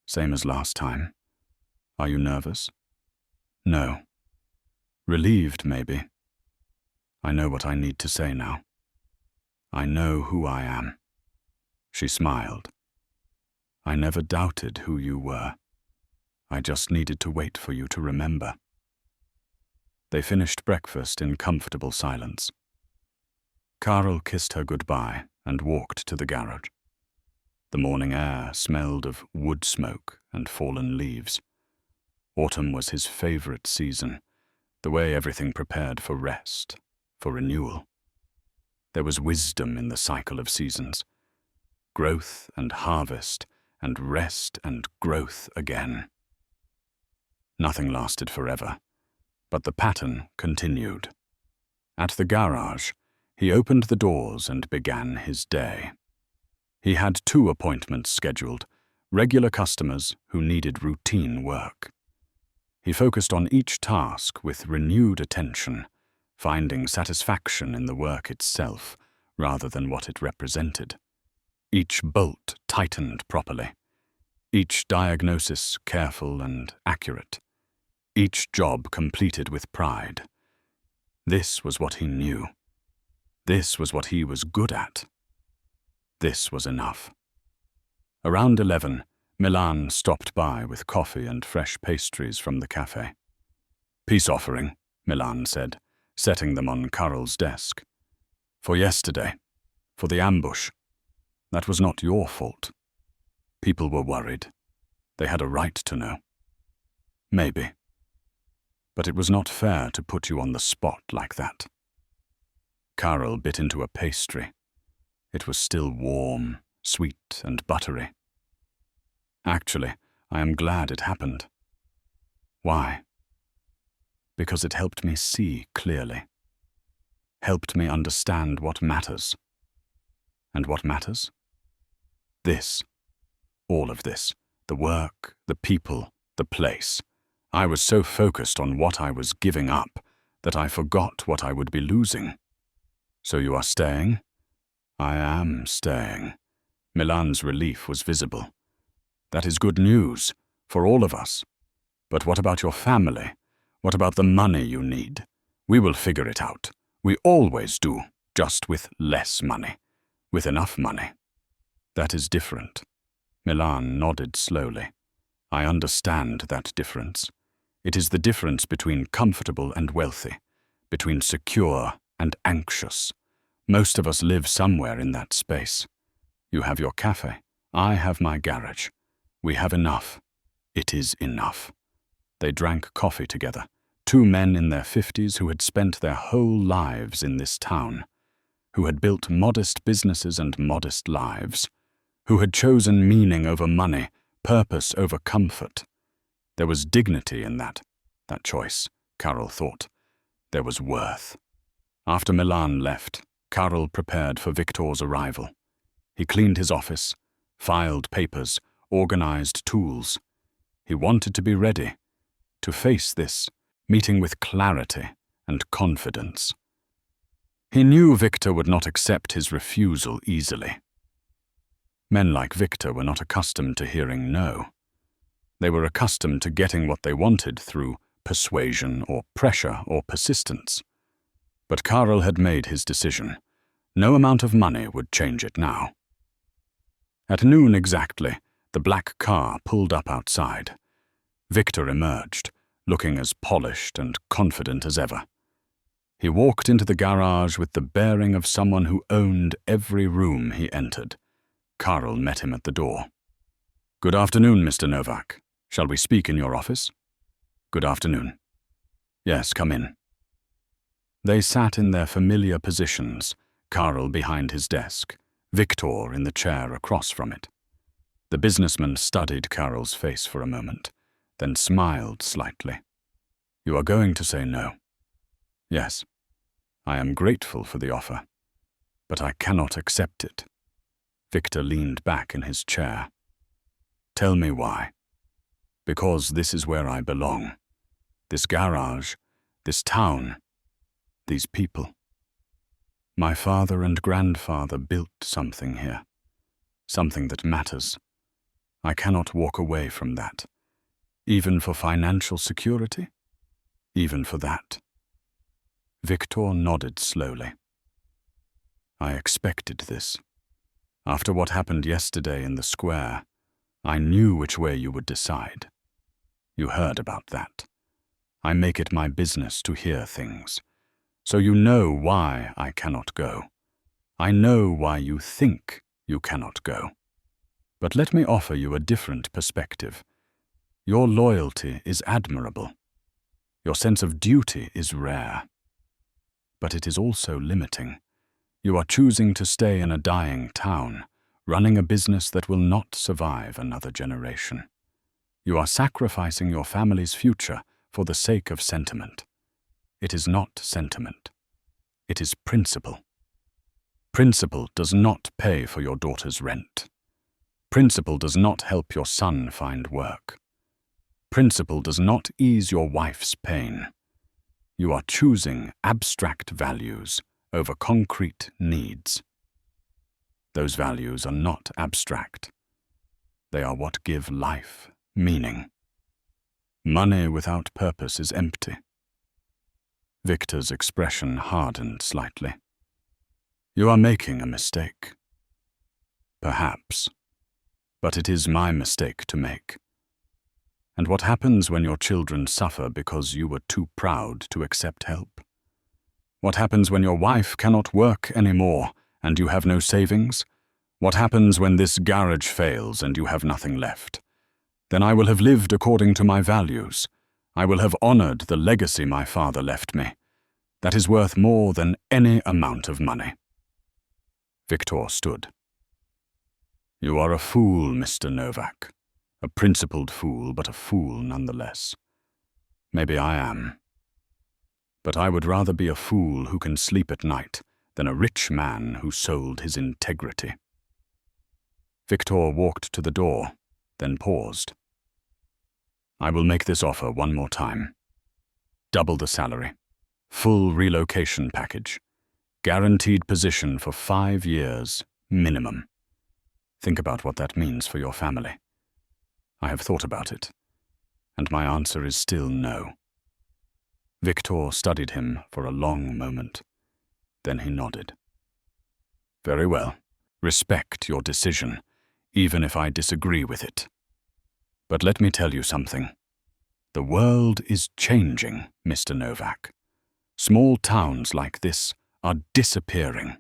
Same as last time. Are you nervous? No. Relieved, maybe. I know what I need to say now. I know who I am. She smiled. I never doubted who you were. I just needed to wait for you to remember. They finished breakfast in comfortable silence. Karol kissed her goodbye and walked to the garage. The morning air smelled of wood smoke and fallen leaves. Autumn was his favorite season, the way everything prepared for rest, for renewal. There was wisdom in the cycle of seasons. Growth and harvest, and rest and growth again. Nothing lasted forever, but the pattern continued. At the garage, he opened the doors and began his day. He had 2 appointments scheduled, regular customers who needed routine work. He focused on each task with renewed attention, finding satisfaction in the work itself rather than what it represented. Each bolt tightened properly, each diagnosis careful and accurate, each job completed with pride. This was what he knew. This was what he was good at. This was enough. Around 11, Milan stopped by with coffee and fresh pastries from the cafe. "Peace offering," Milan said, setting them on Karol's desk. "For yesterday, for the ambush. That was not your fault. People were worried. They had a right to know. Maybe. But it was not fair to put you on the spot like that." Karol bit into a pastry. It was still warm, sweet and buttery. "Actually, I am glad it happened." "Why?" "Because it helped me see clearly. Helped me understand what matters." "And what matters?" "This. All of this. The work, the people, the place. I was so focused on what I was giving up that I forgot what I would be losing." "So you are staying?" "I am staying." Milan's relief was visible. "That is good news, for all of us. But what about your family? What about the money you need? We will figure it out. We always do, just with less money. With enough money." "That is different." Milan nodded slowly. "I understand that difference. It is the difference between comfortable and wealthy, between secure and anxious. Most of us live somewhere in that space. You have your cafe. I have my garage. We have enough. It is enough." They drank coffee together, 2 men in their 50s who had spent their whole lives in this town, who had built modest businesses and modest lives, who had chosen meaning over money, purpose over comfort. There was dignity in that choice, Karol thought. There was worth. After Milan left, Karol prepared for Victor's arrival. He cleaned his office, filed papers, organized tools. He wanted to be ready, to face this meeting with clarity and confidence. He knew Victor would not accept his refusal easily. Men like Victor were not accustomed to hearing no. They were accustomed to getting what they wanted through persuasion or pressure or persistence. But Karol had made his decision. No amount of money would change it now. At noon exactly, the black car pulled up outside. Victor emerged, looking as polished and confident as ever. He walked into the garage with the bearing of someone who owned every room he entered. Karol met him at the door. "Good afternoon, Mr. Novak. Shall we speak in your office?" "Good afternoon." "Yes, come in." They sat in their familiar positions, Karol behind his desk, Victor in the chair across from it. The businessman studied Karol's face for a moment, then smiled slightly. "You are going to say no?" "Yes. I am grateful for the offer, but I cannot accept it." Victor leaned back in his chair. "Tell me why." "Because this is where I belong. This garage, this town, these people. My father and grandfather built something here, something that matters. I cannot walk away from that, even for financial security, even for that." Victor nodded slowly. "I expected this. After what happened yesterday in the square, I knew which way you would decide. You heard about that. I make it my business to hear things. So you know why I cannot go. I know why you think you cannot go. But let me offer you a different perspective. Your loyalty is admirable. Your sense of duty is rare. But it is also limiting. You are choosing to stay in a dying town, running a business that will not survive another generation. You are sacrificing your family's future for the sake of sentiment. It is not sentiment. It is principle." Principle does not pay for your daughter's rent. Principle does not help your son find work. Principle does not ease your wife's pain. You are choosing abstract values over concrete needs. Those values are not abstract. They are what give life meaning. Money without purpose is empty. Victor's expression hardened slightly. You are making a mistake. Perhaps. But it is my mistake to make. And what happens when your children suffer because you were too proud to accept help? What happens when your wife cannot work anymore and you have no savings? What happens when this garage fails and you have nothing left? Then I will have lived according to my values. I will have honored the legacy my father left me. That is worth more than any amount of money. Victor stood. You are a fool, Mr. Novak. A principled fool, but a fool nonetheless. Maybe I am. But I would rather be a fool who can sleep at night than a rich man who sold his integrity. Victor walked to the door, then paused. I will make this offer one more time. Double the salary. Full relocation package. Guaranteed position for 5 years, minimum. Think about what that means for your family. I have thought about it, and my answer is still no. Victor studied him for a long moment. Then he nodded. Very well. Respect your decision, even if I disagree with it. But let me tell you something. The world is changing, Mr. Novak. Small towns like this are disappearing.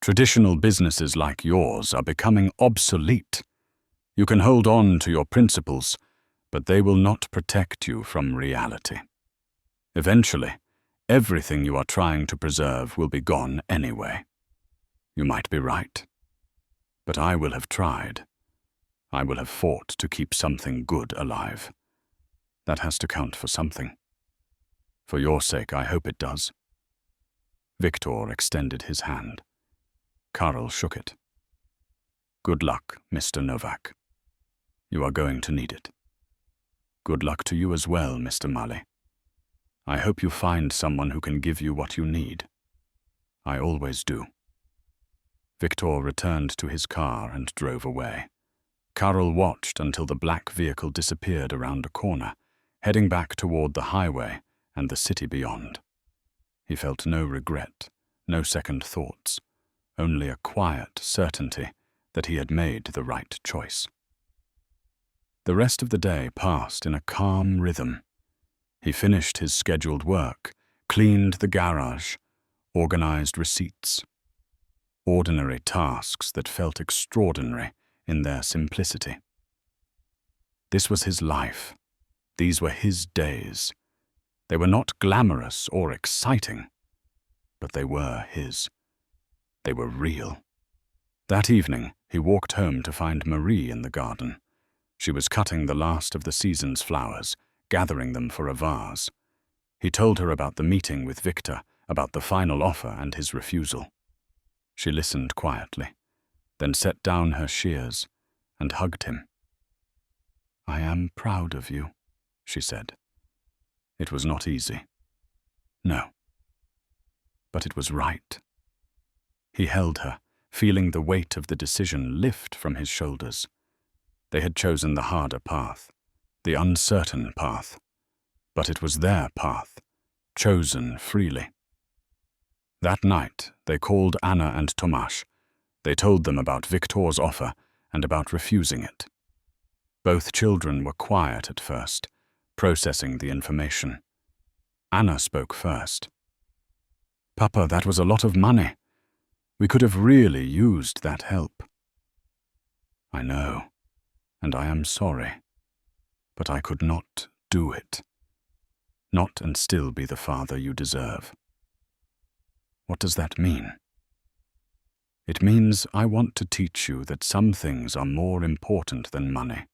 Traditional businesses like yours are becoming obsolete. You can hold on to your principles, but they will not protect you from reality. Eventually, everything you are trying to preserve will be gone anyway. You might be right, but I will have tried. I will have fought to keep something good alive. That has to count for something. For your sake, I hope it does. Victor extended his hand. Karl shook it. Good luck, Mr. Novak. You are going to need it. Good luck to you as well, Mr. Malley. I hope you find someone who can give you what you need. I always do. Victor returned to his car and drove away. Karl watched until the black vehicle disappeared around a corner, heading back toward the highway and the city beyond. He felt no regret, no second thoughts, only a quiet certainty that he had made the right choice. The rest of the day passed in a calm rhythm. He finished his scheduled work, cleaned the garage, organized receipts. Ordinary tasks that felt extraordinary in their simplicity. This was his life. These were his days. They were not glamorous or exciting, but they were his. They were real. That evening, he walked home to find Marie in the garden. She was cutting the last of the season's flowers, gathering them for a vase. He told her about the meeting with Victor, about the final offer and his refusal. She listened quietly, then set down her shears and hugged him. I am proud of you, she said. It was not easy. No. But it was right. He held her, feeling the weight of the decision lift from his shoulders. They had chosen the harder path, the uncertain path, but it was their path, chosen freely. That night, they called Anna and Tomasz. They told them about Victor's offer and about refusing it. Both children were quiet at first, processing the information. Anna spoke first. Papa, that was a lot of money. We could have really used that help. I know, and I am sorry, but I could not do it. Not and still be the father you deserve. What does that mean? It means I want to teach you that some things are more important than money.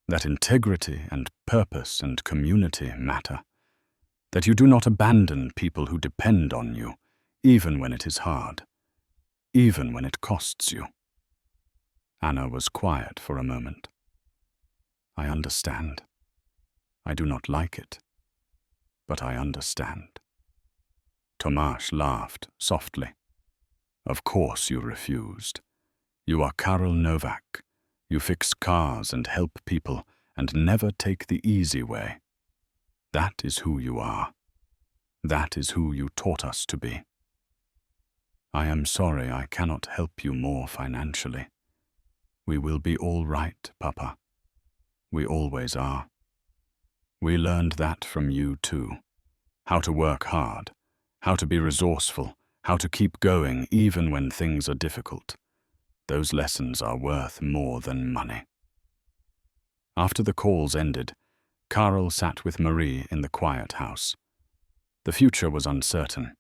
That integrity and purpose and community matter. That you do not abandon people who depend on you, even when it is hard. even when it costs you. Anna was quiet for a moment. I understand. I do not like it, but I understand. Tomasz laughed softly. Of course you refused. You are Karol Novak. You fix cars and help people and never take the easy way. That is who you are. That is who you taught us to be. I am sorry I cannot help you more financially. We will be all right, Papa. We always are. We learned that from you too. How to work hard, how to be resourceful, how to keep going even when things are difficult. Those lessons are worth more than money. After the calls ended, Karol sat with Marie in the quiet house. The future was uncertain.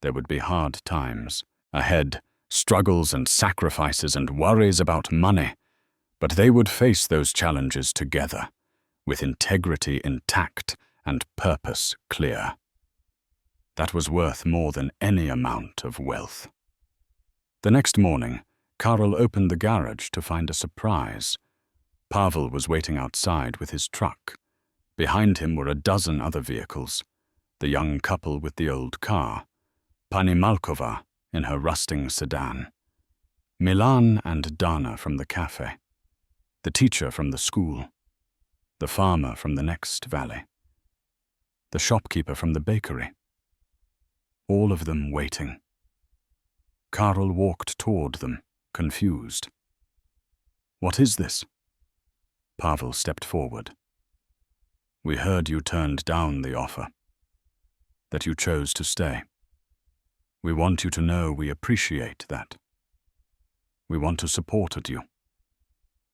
There would be hard times ahead, struggles and sacrifices and worries about money, but they would face those challenges together, with integrity intact and purpose clear. That was worth more than any amount of wealth. The next morning, Karol opened the garage to find a surprise. Pavel was waiting outside with his truck. Behind him were a dozen other vehicles. The young couple with the old car, Pani Malkova in her rusting sedan, Milan and Dana from the cafe, the teacher from the school, the farmer from the next valley, the shopkeeper from the bakery. All of them waiting. Karol walked toward them, confused. What is this? Pavel stepped forward. We heard you turned down the offer, that you chose to stay. We want you to know we appreciate that. We want to support you.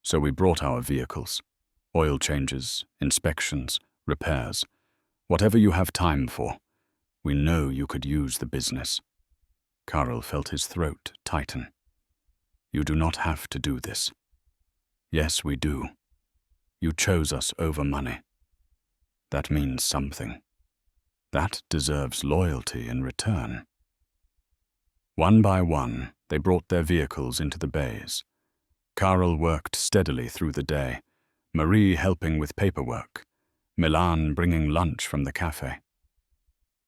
So we brought our vehicles, oil changes, inspections, repairs, whatever you have time for. We know you could use the business. Karol felt his throat tighten. You do not have to do this. Yes, we do. You chose us over money. That means something. That deserves loyalty in return. One by one, they brought their vehicles into the bays. Karol worked steadily through the day, Marie helping with paperwork, Milan bringing lunch from the cafe.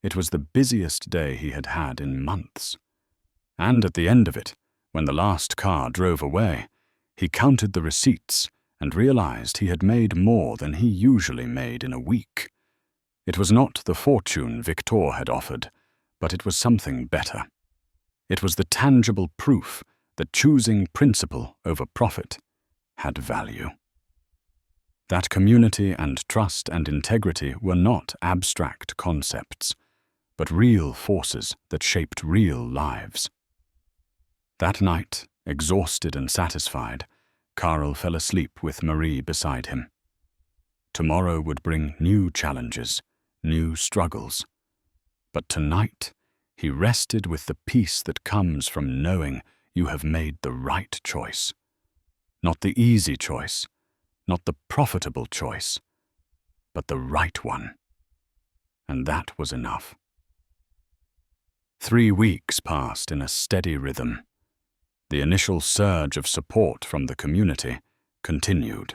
It was the busiest day he had had in months. And at the end of it, when the last car drove away, he counted the receipts and realized he had made more than he usually made in a week. It was not the fortune Victor had offered, but it was something better. It was the tangible proof that choosing principle over profit had value. That community and trust and integrity were not abstract concepts, but real forces that shaped real lives. That night, exhausted and satisfied, Karol fell asleep with Marie beside him. Tomorrow would bring new challenges, new struggles. But tonight, he rested with the peace that comes from knowing you have made the right choice. Not the easy choice, not the profitable choice, but the right one. And that was enough. 3 weeks passed in a steady rhythm. The initial surge of support from the community continued.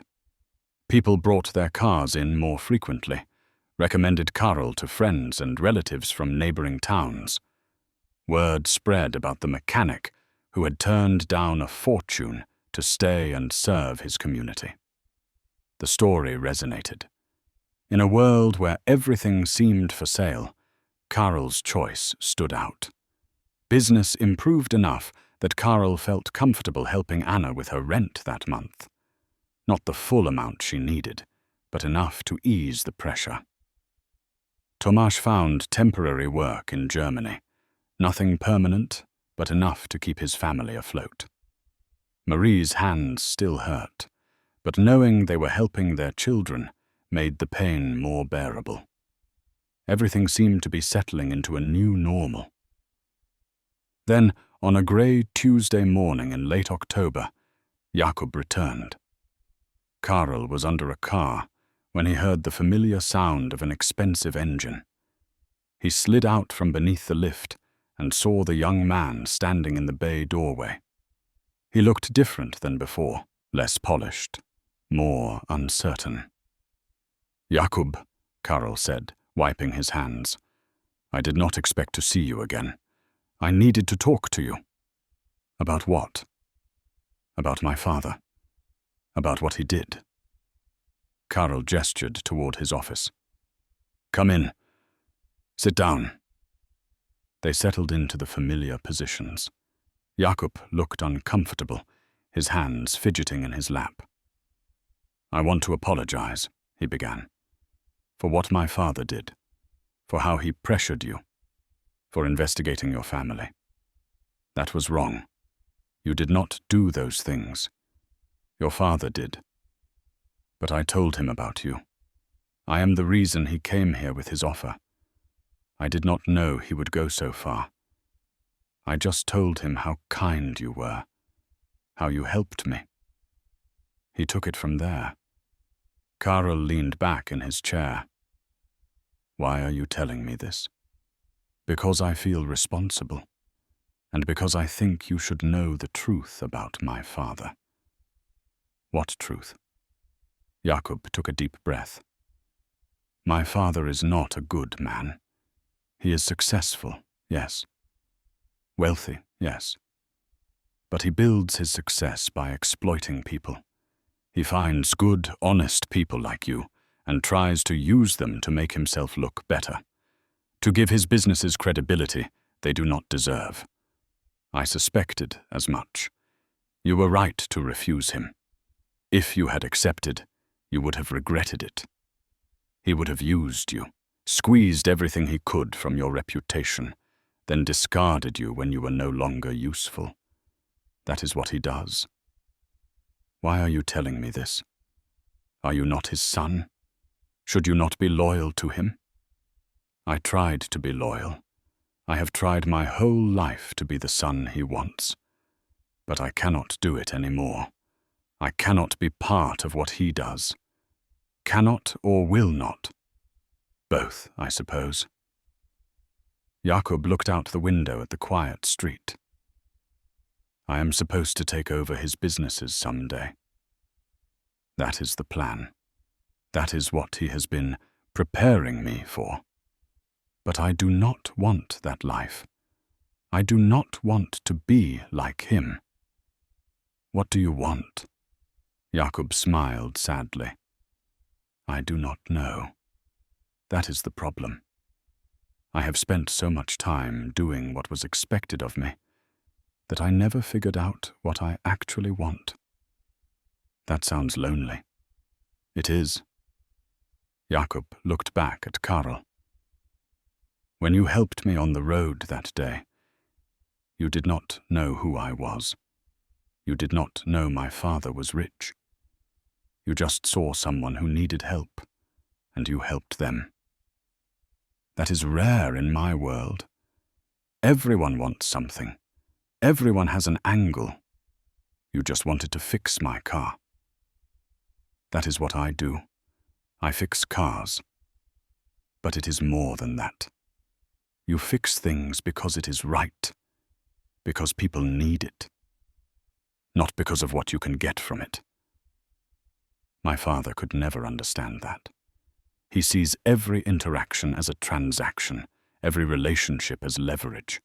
People brought their cars in more frequently, recommended Karol to friends and relatives from neighboring towns. Word spread about the mechanic who had turned down a fortune to stay and serve his community. The story resonated. In a world where everything seemed for sale, Karol's choice stood out. Business improved enough that Karol felt comfortable helping Anna with her rent that month. Not the full amount she needed, but enough to ease the pressure. Tomasz found temporary work in Germany. Nothing permanent, but enough to keep his family afloat. Marie's hands still hurt, but knowing they were helping their children made the pain more bearable. Everything seemed to be settling into a new normal. Then, on a grey Tuesday morning in late October, Jakub returned. Karol was under a car when he heard the familiar sound of an expensive engine. He slid out from beneath the lift and saw the young man standing in the bay doorway. He looked different than before, less polished, more uncertain. "Jakub," Karl said, wiping his hands, "I did not expect to see you again. I needed to talk to you." "About what?" "About my father. About what he did." Karl gestured toward his office. "Come in. Sit down." They settled into the familiar positions. Jakub looked uncomfortable, his hands fidgeting in his lap. "I want to apologize," he began, "for what my father did, for how he pressured you, for investigating your family. That was wrong. You did not do those things. Your father did. But I told him about you. I am the reason he came here with his offer. I did not know he would go so far. I just told him how kind you were, how you helped me." He took it from there. Karl leaned back in his chair. "Why are you telling me this?" "Because I feel responsible, and because I think you should know the truth about my father." "What truth?" Jakub took a deep breath. "My father is not a good man. He is successful, yes. Wealthy, yes. But he builds his success by exploiting people. He finds good, honest people like you and tries to use them to make himself look better, to give his businesses credibility they do not deserve. I suspected as much. You were right to refuse him. If you had accepted, you would have regretted it. He would have used you, squeezed everything he could from your reputation, then discarded you when you were no longer useful. That is what he does. Why are you telling me this? Are you not his son? Should you not be loyal to him? I tried to be loyal. I have tried my whole life to be the son he wants. But I cannot do it anymore. I cannot be part of what he does. Cannot or will not. Both, I suppose." Jakub looked out the window at the quiet street. "I am supposed to take over his businesses someday. That is the plan. That is what he has been preparing me for. But I do not want that life. I do not want to be like him." "What do you want?" Jakub smiled sadly. "I do not know. That is the problem. I have spent so much time doing what was expected of me that I never figured out what I actually want." "That sounds lonely." "It is." Jakub looked back at Karl. "When you helped me on the road that day, you did not know who I was. You did not know my father was rich. You just saw someone who needed help, and you helped them. That is rare in my world. Everyone wants something. Everyone has an angle. You just wanted to fix my car. That is what I do. I fix cars. But it is more than that. You fix things because it is right, because people need it, not because of what you can get from it. My father could never understand that. He sees every interaction as a transaction, every relationship as leverage.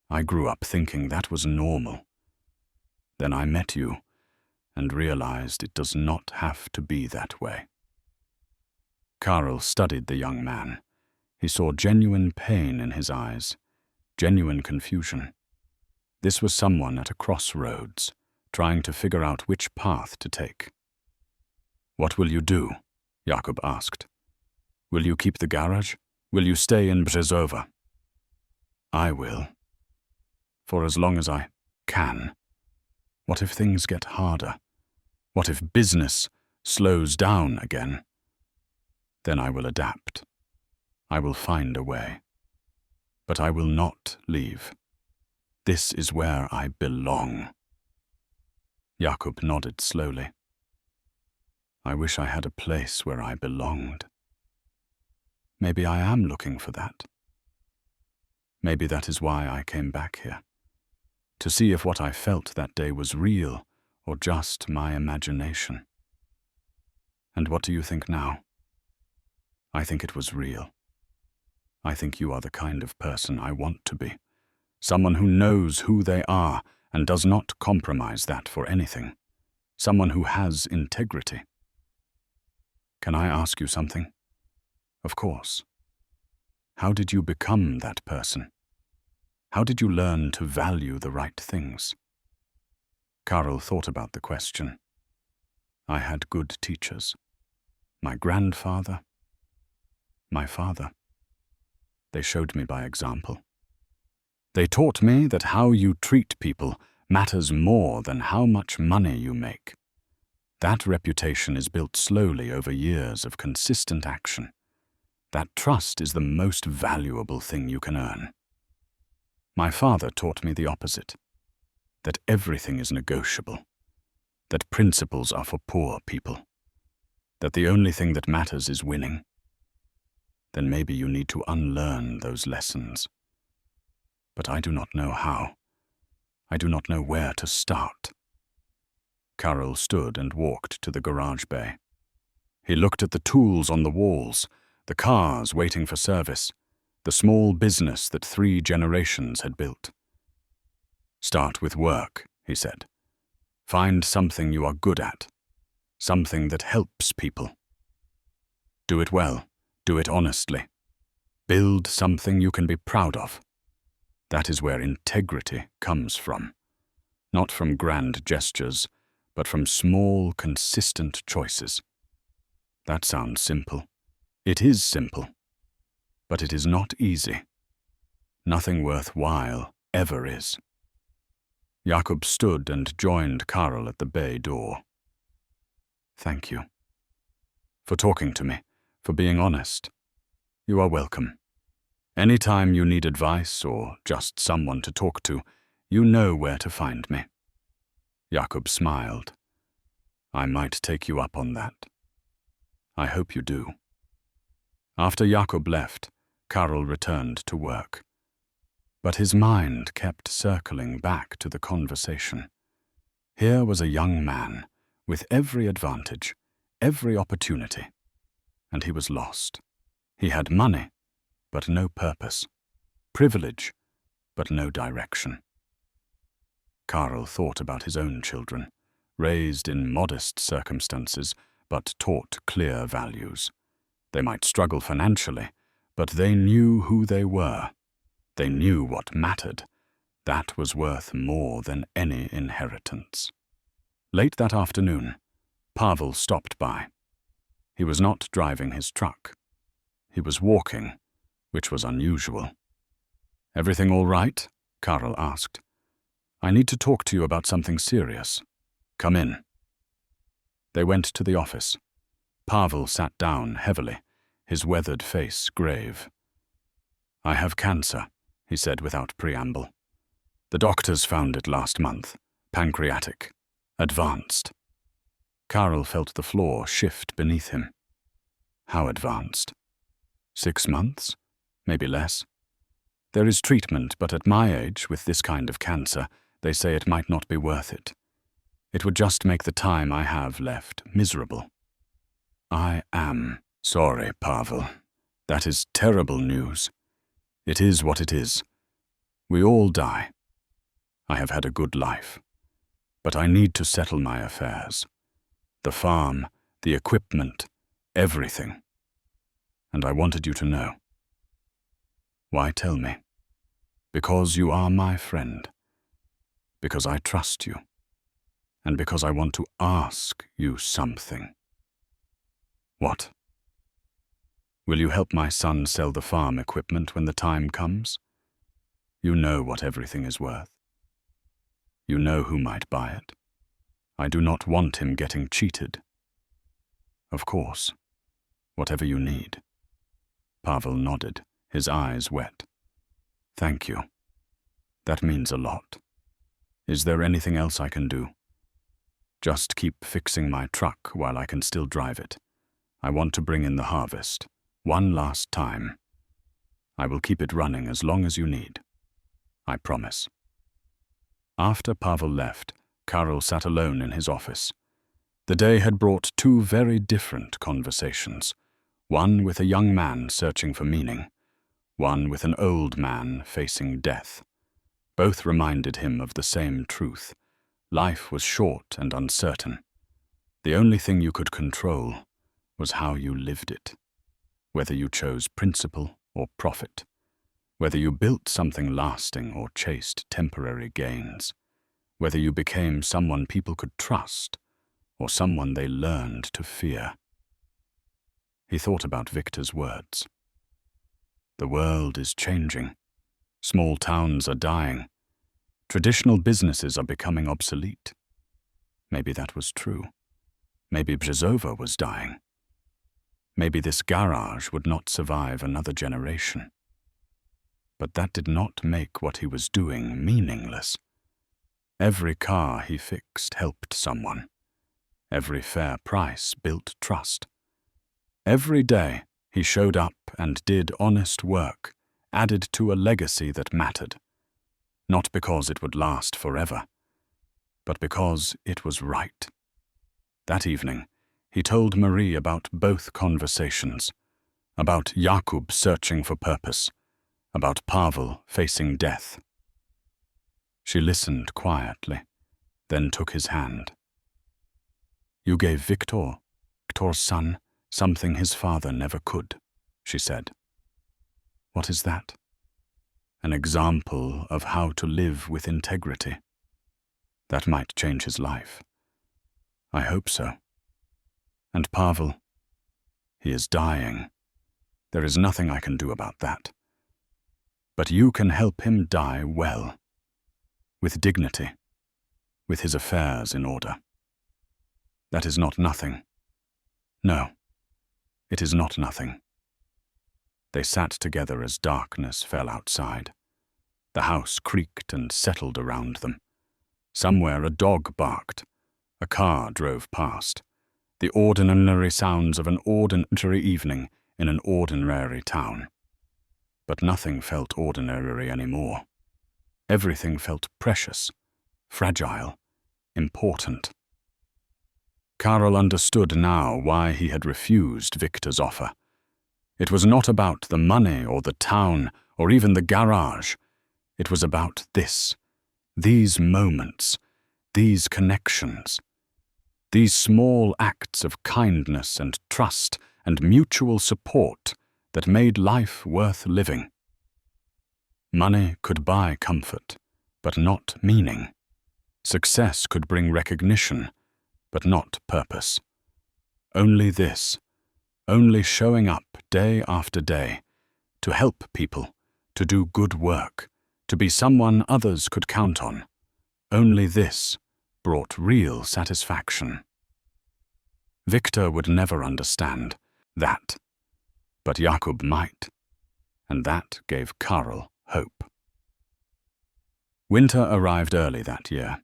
I grew up thinking that was normal. Then I met you and realized it does not have to be that way." Karl studied the young man. He saw genuine pain in his eyes, genuine confusion. This was someone at a crossroads, trying to figure out which path to take. "What will you do?" Jakub asked. "Will you keep the garage? Will you stay in Brzezova?" "I will. For as long as I can. What if things get harder? What if business slows down again? Then I will adapt. I will find a way. But I will not leave. This is where I belong." Jakub nodded slowly. "I wish I had a place where I belonged. Maybe I am looking for that. Maybe that is why I came back here. To see if what I felt that day was real or just my imagination. And what do you think now? I think it was real. I think you are the kind of person I want to be. Someone who knows who they are and does not compromise that for anything. Someone who has integrity. Can I ask you something? Of course. How did you become that person? How did you learn to value the right things? Karl thought about the question. I had good teachers. My grandfather, my father. They showed me by example. They taught me that how you treat people matters more than how much money you make. That reputation is built slowly over years of consistent action. That trust is the most valuable thing you can earn. My father taught me the opposite, that everything is negotiable, that principles are for poor people, that the only thing that matters is winning. Then maybe you need to unlearn those lessons. But I do not know how. I do not know where to start. Karl stood and walked to the garage bay. He looked at the tools on the walls, the cars waiting for service, the small business that 3 generations had built. Start with work, he said. Find something you are good at, something that helps people. Do it well, do it honestly. Build something you can be proud of. That is where integrity comes from. Not from grand gestures, but from small, consistent choices. That sounds simple. It is simple. But it is not easy. Nothing worthwhile ever is. Jakob stood and joined Karl at the bay door. Thank you. For talking to me, for being honest. You are welcome. Any time you need advice or just someone to talk to, you know where to find me. Jakob smiled. I might take you up on that. I hope you do. After Jakob left, Karl returned to work. But his mind kept circling back to the conversation. Here was a young man with every advantage, every opportunity, and he was lost. He had money, but no purpose, privilege, but no direction. Karl thought about his own children, raised in modest circumstances, but taught clear values. They might struggle financially, but they knew who they were. They knew what mattered. That was worth more than any inheritance. Late that afternoon, Pavel stopped by. He was not driving his truck. He was walking, which was unusual. Everything all right? Karl asked. I need to talk to you about something serious. Come in. They went to the office. Pavel sat down heavily, his weathered face grave. I have cancer, he said without preamble. The doctors found it last month. Pancreatic. Advanced. Karl felt the floor shift beneath him. How advanced? 6 months? Maybe less. There is treatment, but at my age, with this kind of cancer, they say it might not be worth it. It would just make the time I have left miserable. I am sorry, Pavel. That is terrible news. It is what it is. We all die. I have had a good life. But I need to settle my affairs. The farm, the equipment, everything. And I wanted you to know. Why tell me? Because you are my friend. Because I trust you. And because I want to ask you something. What? Will you help my son sell the farm equipment when the time comes? You know what everything is worth. You know who might buy it. I do not want him getting cheated. Of course. Whatever you need. Pavel nodded, his eyes wet. Thank you. That means a lot. Is there anything else I can do? Just keep fixing my truck while I can still drive it. I want to bring in the harvest. One last time. I will keep it running as long as you need. I promise. After Pavel left, Karol sat alone in his office. The day had brought two very different conversations, one with a young man searching for meaning, one with an old man facing death. Both reminded him of the same truth. Life was short and uncertain. The only thing you could control was how you lived it, whether you chose principle or profit, whether you built something lasting or chased temporary gains, whether you became someone people could trust or someone they learned to fear. He thought about Victor's words. The world is changing. Small towns are dying. Traditional businesses are becoming obsolete. Maybe that was true. Maybe Brzezova was dying. Maybe this garage would not survive another generation. But that did not make what he was doing meaningless. Every car he fixed helped someone. Every fair price built trust. Every day he showed up and did honest work, added to a legacy that mattered. Not because it would last forever, but because it was right. That evening, he told Marie about both conversations, about Jakub searching for purpose, about Pavel facing death. She listened quietly, then took his hand. You gave Victor's son, something his father never could, she said. What is that? An example of how to live with integrity. That might change his life. I hope so. And Pavel, he is dying. There is nothing I can do about that. But you can help him die well, with dignity, with his affairs in order. That is not nothing. No, it is not nothing. They sat together as darkness fell outside. The house creaked and settled around them. Somewhere a dog barked. A car drove past. The ordinary sounds of an ordinary evening in an ordinary town. But nothing felt ordinary anymore. Everything felt precious, fragile, important. Karol understood now why he had refused Victor's offer. It was not about the money or the town or even the garage. It was about this, these moments, these connections, these small acts of kindness and trust and mutual support that made life worth living. Money could buy comfort, but not meaning. Success could bring recognition, but not purpose. Only this, only showing up day after day, to help people, to do good work, to be someone others could count on. Only this brought real satisfaction. Victor would never understand that, but Jakub might, and that gave Karol hope. Winter arrived early that year.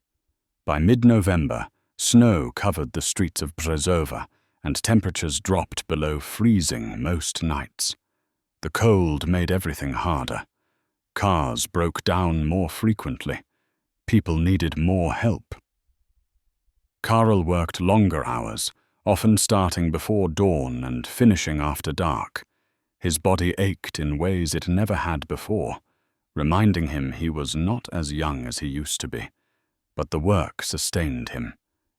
By mid-November, snow covered the streets of Brzezova, and temperatures dropped below freezing most nights. The cold made everything harder. Cars broke down more frequently. People needed more help. Karol worked longer hours, often starting before dawn and finishing after dark. His body ached in ways it never had before, reminding him he was not as young as he used to be. But the work sustained him.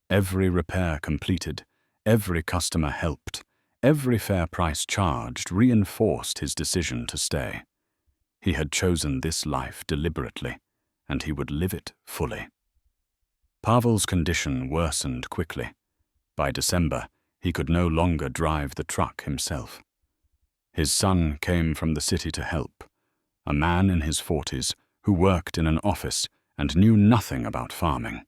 Every repair completed, every customer helped, every fair price charged reinforced his decision to stay. He had chosen this life deliberately, and he would live it fully. Pavel's condition worsened quickly. By December, he could no longer drive the truck himself. His son came from the city to help, a man in his 40s who worked in an office and knew nothing about farming.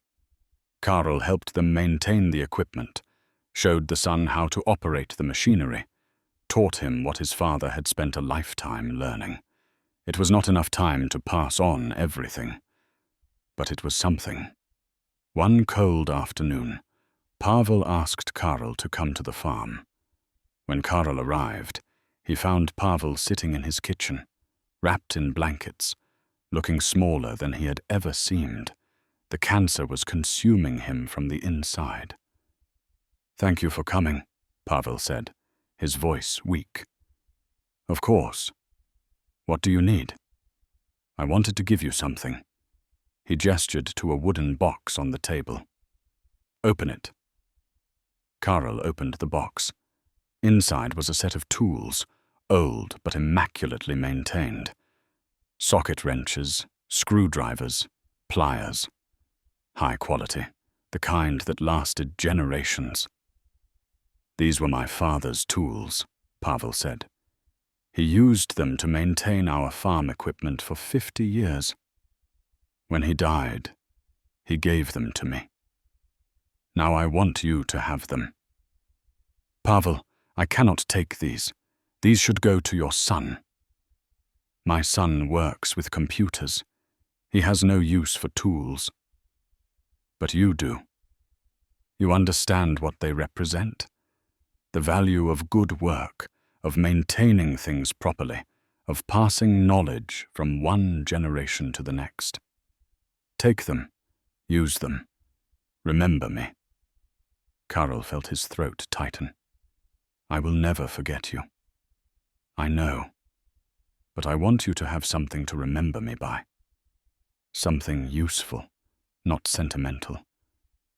Karol helped them maintain the equipment, showed the son how to operate the machinery, taught him what his father had spent a lifetime learning. It was not enough time to pass on everything, but it was something. One cold afternoon, Pavel asked Karol to come to the farm. When Karol arrived, he found Pavel sitting in his kitchen, wrapped in blankets, looking smaller than he had ever seemed. The cancer was consuming him from the inside. "Thank you for coming," Pavel said, his voice weak. "Of course. What do you need?" "I wanted to give you something." He gestured to a wooden box on the table. "Open it." Karl opened the box. Inside was a set of tools, old but immaculately maintained. Socket wrenches, screwdrivers, pliers. High quality, the kind that lasted generations. "These were my father's tools," Pavel said. "He used them to maintain our farm equipment for 50 years. When he died, he gave them to me. Now I want you to have them." "Pavel, I cannot take these. These should go to your son." "My son works with computers. He has no use for tools." "But you do. You understand what they represent. The value of good work, of maintaining things properly, of passing knowledge from one generation to the next. Take them. Use them. Remember me." Karl felt his throat tighten. "I will never forget you. I know. But I want you to have something to remember me by. Something useful, not sentimental.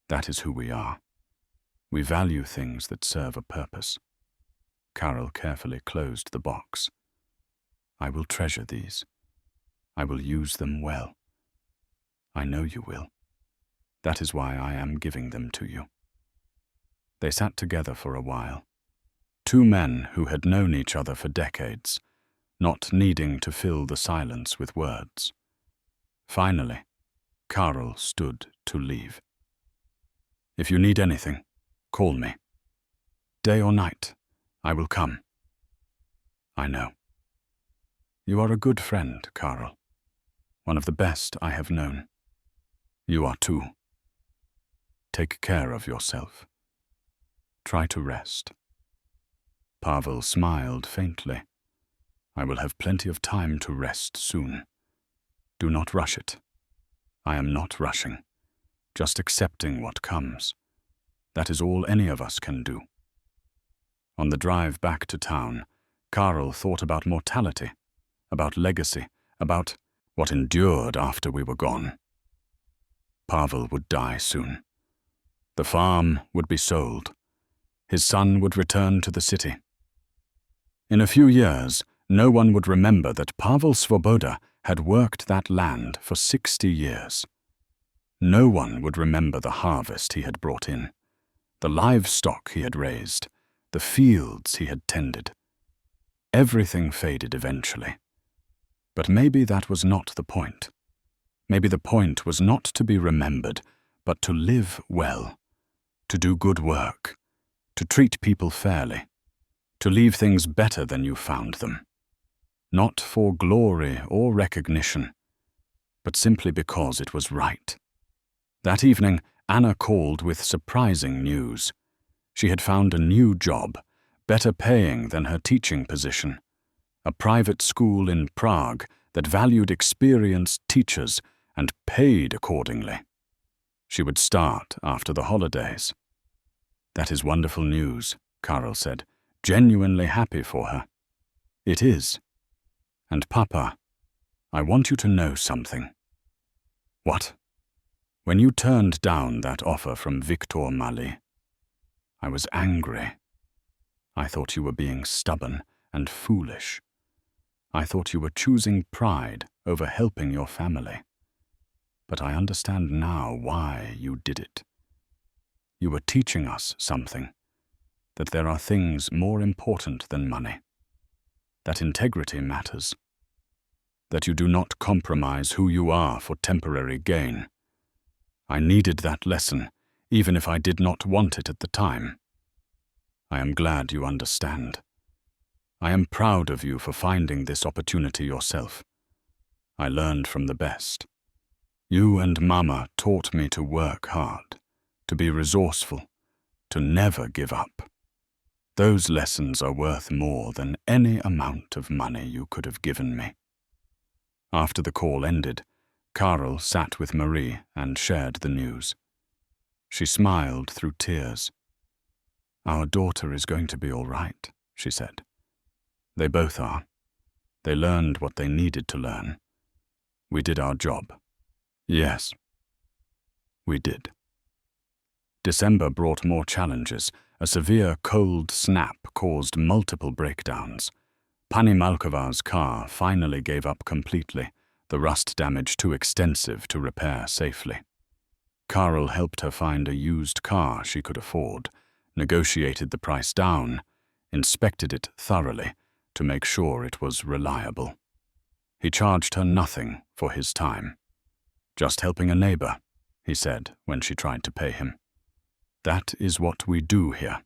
That is who we are. We value things that serve a purpose." Karl carefully closed the box. "I will treasure these. I will use them well. I know you will. That is why I am giving them to you." They sat together for a while. Two men who had known each other for decades, not needing to fill the silence with words. Finally, Karl stood to leave. "If you need anything, call me. Day or night, I will come." "I know. You are a good friend, Karl. One of the best I have known. You are too. Take care of yourself. Try to rest." Pavel smiled faintly. "I will have plenty of time to rest soon. Do not rush it. I am not rushing, just accepting what comes. That is all any of us can do." On the drive back to town, Karl thought about mortality, about legacy, about what endured after we were gone. Pavel would die soon. The farm would be sold. His son would return to the city. In a few years, no one would remember that Pavel Svoboda had worked that land for 60 years. No one would remember the harvest he had brought in, the livestock he had raised, the fields he had tended. Everything faded eventually. But maybe that was not the point. Maybe the point was not to be remembered, but to live well, to do good work, to treat people fairly, to leave things better than you found them. Not for glory or recognition, but simply because it was right. That evening, Anna called with surprising news. She had found a new job, better paying than her teaching position. A private school in Prague that valued experienced teachers and paid accordingly. She would start after the holidays. "That is wonderful news," Karl said, genuinely happy for her. "It is. And Papa, I want you to know something." "What?" "When you turned down that offer from Victor Mali, I was angry. I thought you were being stubborn and foolish. I thought you were choosing pride over helping your family. But I understand now why you did it. You were teaching us something, that there are things more important than money, that integrity matters, that you do not compromise who you are for temporary gain. I needed that lesson, even if I did not want it at the time. I am glad you understand. I am proud of you for finding this opportunity yourself. I learned from the best. You and Mama taught me to work hard, to be resourceful, to never give up. Those lessons are worth more than any amount of money you could have given me." After the call ended, Karl sat with Marie and shared the news. She smiled through tears. "Our daughter is going to be all right," she said. "They both are. They learned what they needed to learn. We did our job." Yes, we did. December brought more challenges. A severe cold snap caused multiple breakdowns. Pani Malkova's car finally gave up completely, the rust damage too extensive to repair safely. Karl helped her find a used car she could afford, negotiated the price down, inspected it thoroughly to make sure it was reliable. He charged her nothing for his time. "Just helping a neighbor," he said when she tried to pay him. "That is what we do here."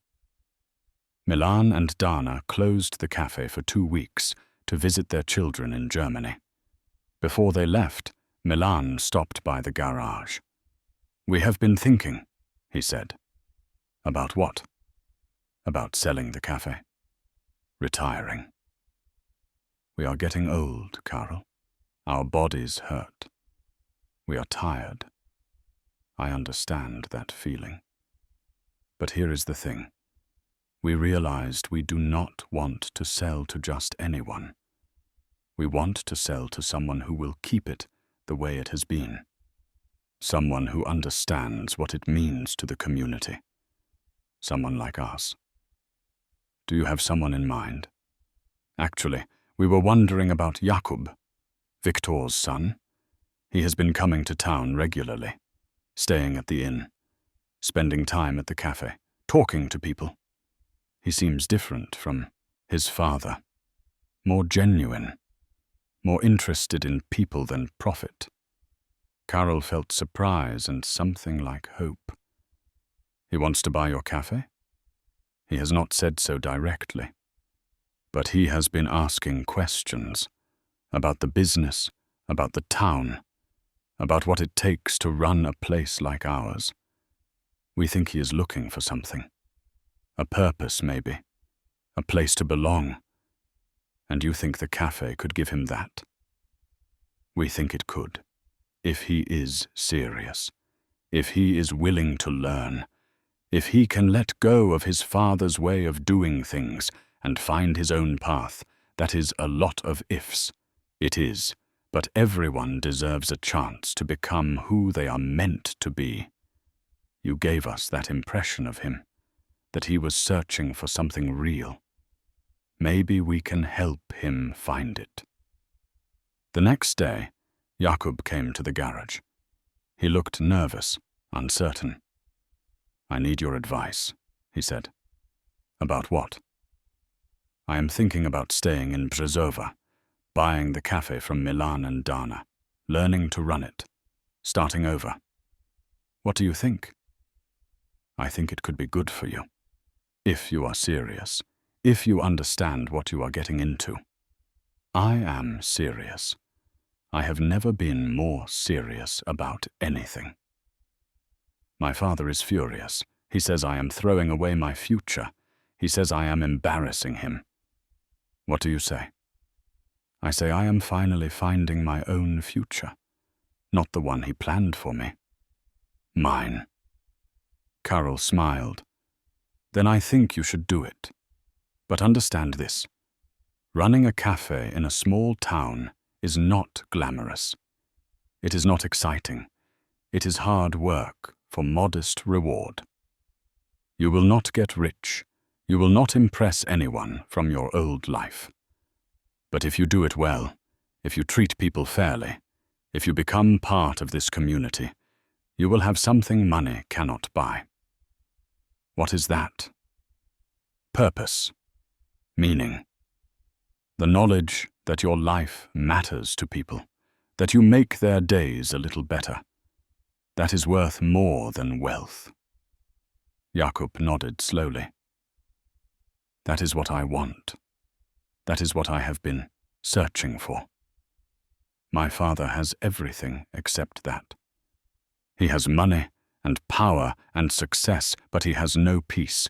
Milan and Dana closed the cafe for 2 weeks to visit their children in Germany. Before they left, Milan stopped by the garage. "We have been thinking," he said. "About what?" "About selling the cafe. Retiring. We are getting old, Karl. Our bodies hurt. We are tired. I understand that feeling. But here is the thing. We realized we do not want to sell to just anyone. We want to sell to someone who will keep it the way it has been. Someone who understands what it means to the community. Someone like us. Do you have someone in mind?" "Actually, we were wondering about Jakub, Viktor's son. He has been coming to town regularly, staying at the inn, spending time at the cafe, talking to people. He seems different from his father, more genuine, more interested in people than profit." Karl felt surprise and something like hope. "He wants to buy your cafe?" "He has not said so directly. But he has been asking questions about the business, about the town, about what it takes to run a place like ours. We think he is looking for something. A purpose, maybe. A place to belong. And you think the cafe could give him that?" "We think it could, if he is serious, if he is willing to learn, if he can let go of his father's way of doing things and find his own path. That is a lot of ifs. It is, but everyone deserves a chance to become who they are meant to be. You gave us that impression of him, that he was searching for something real. Maybe we can help him find it." The next day, Jakub came to the garage. He looked nervous, uncertain. "I need your advice," he said. "About what?" "I am thinking about staying in Brzezova, buying the cafe from Milan and Dana, learning to run it, starting over. What do you think?" "I think it could be good for you, if you are serious, if you understand what you are getting into." "I am serious. I have never been more serious about anything." "My father is furious. He says I am throwing away my future. He says I am embarrassing him." "What do you say?" "I say I am finally finding my own future, not the one he planned for me. Mine." Karl smiled. "Then I think you should do it. But understand this. Running a cafe in a small town is not glamorous. It is not exciting. It is hard work for modest reward. You will not get rich. You will not impress anyone from your old life. But if you do it well, if you treat people fairly, if you become part of this community, you will have something money cannot buy." "What is that?" "Purpose. Meaning. The knowledge that your life matters to people, that you make their days a little better. That is worth more than wealth." Jakub nodded slowly. "That is what I want. That is what I have been searching for. My father has everything except that. He has money and power and success, but he has no peace,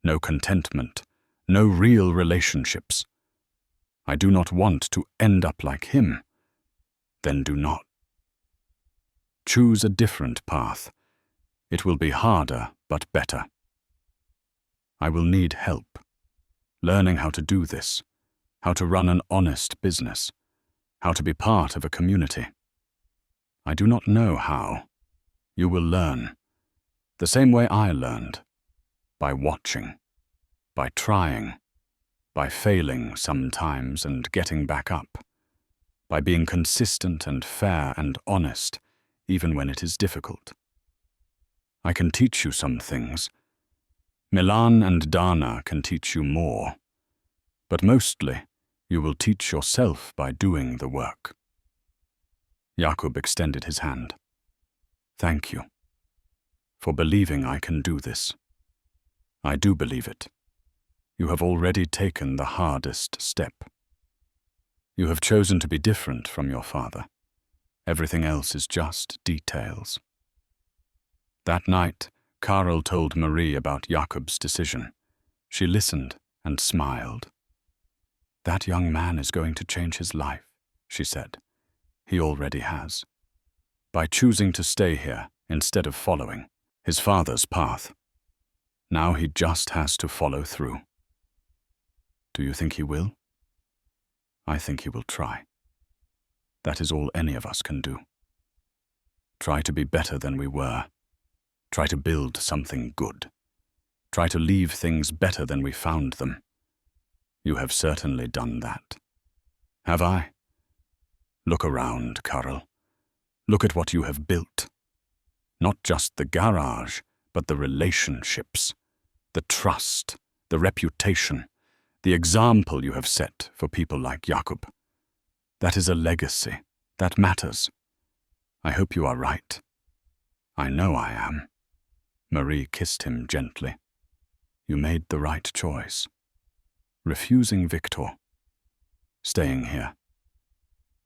no contentment, no real relationships. I do not want to end up like him. then do not. Choose a different path. It will be harder, but better. I will need help, learning how to do this, how to run an honest business, how to be part of a community. I do not know how. You will learn, the same way I learned, by watching, by trying, by failing sometimes and getting back up, by being consistent and fair and honest, even when it is difficult. I can teach you some things. Milan and Dana can teach you more, but mostly you will teach yourself by doing the work. Jakub extended his hand. Thank you for believing I can do this. I do believe it. You have already taken the hardest step. You have chosen to be different from your father. Everything else is just details. That night, Karel told Marie about Jakub's decision. She listened and smiled. That young man is going to change his life, she said. He already has. By choosing to stay here instead of following his father's path. Now he just has to follow through. Do you think he will? I think he will try. That is all any of us can do. Try to be better than we were. Try to build something good. Try to leave things better than we found them. You have certainly done that. Have I? Look around, Karel. Look at what you have built. Not just the garage, but the relationships, the trust, the reputation, the example you have set for people like Jakub. That is a legacy. That matters. I hope you are right. I know I am. Marie kissed him gently. You made the right choice. Refusing Victor. Staying here.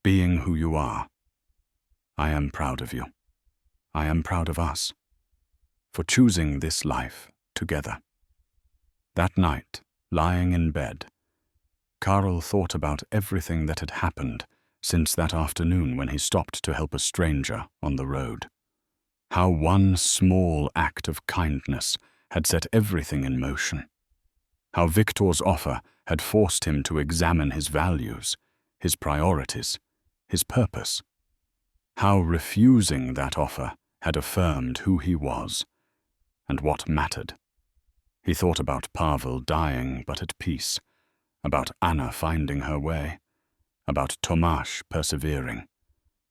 Being who you are. I am proud of you. I am proud of us. For choosing this life together. That night, lying in bed, Karel thought about everything that had happened since that afternoon when he stopped to help a stranger on the road. How one small act of kindness had set everything in motion. How Victor's offer had forced him to examine his values, his priorities, his purpose. How refusing that offer had affirmed who he was and what mattered. He thought about Pavel dying but at peace, about Anna finding her way, about Tomasz persevering,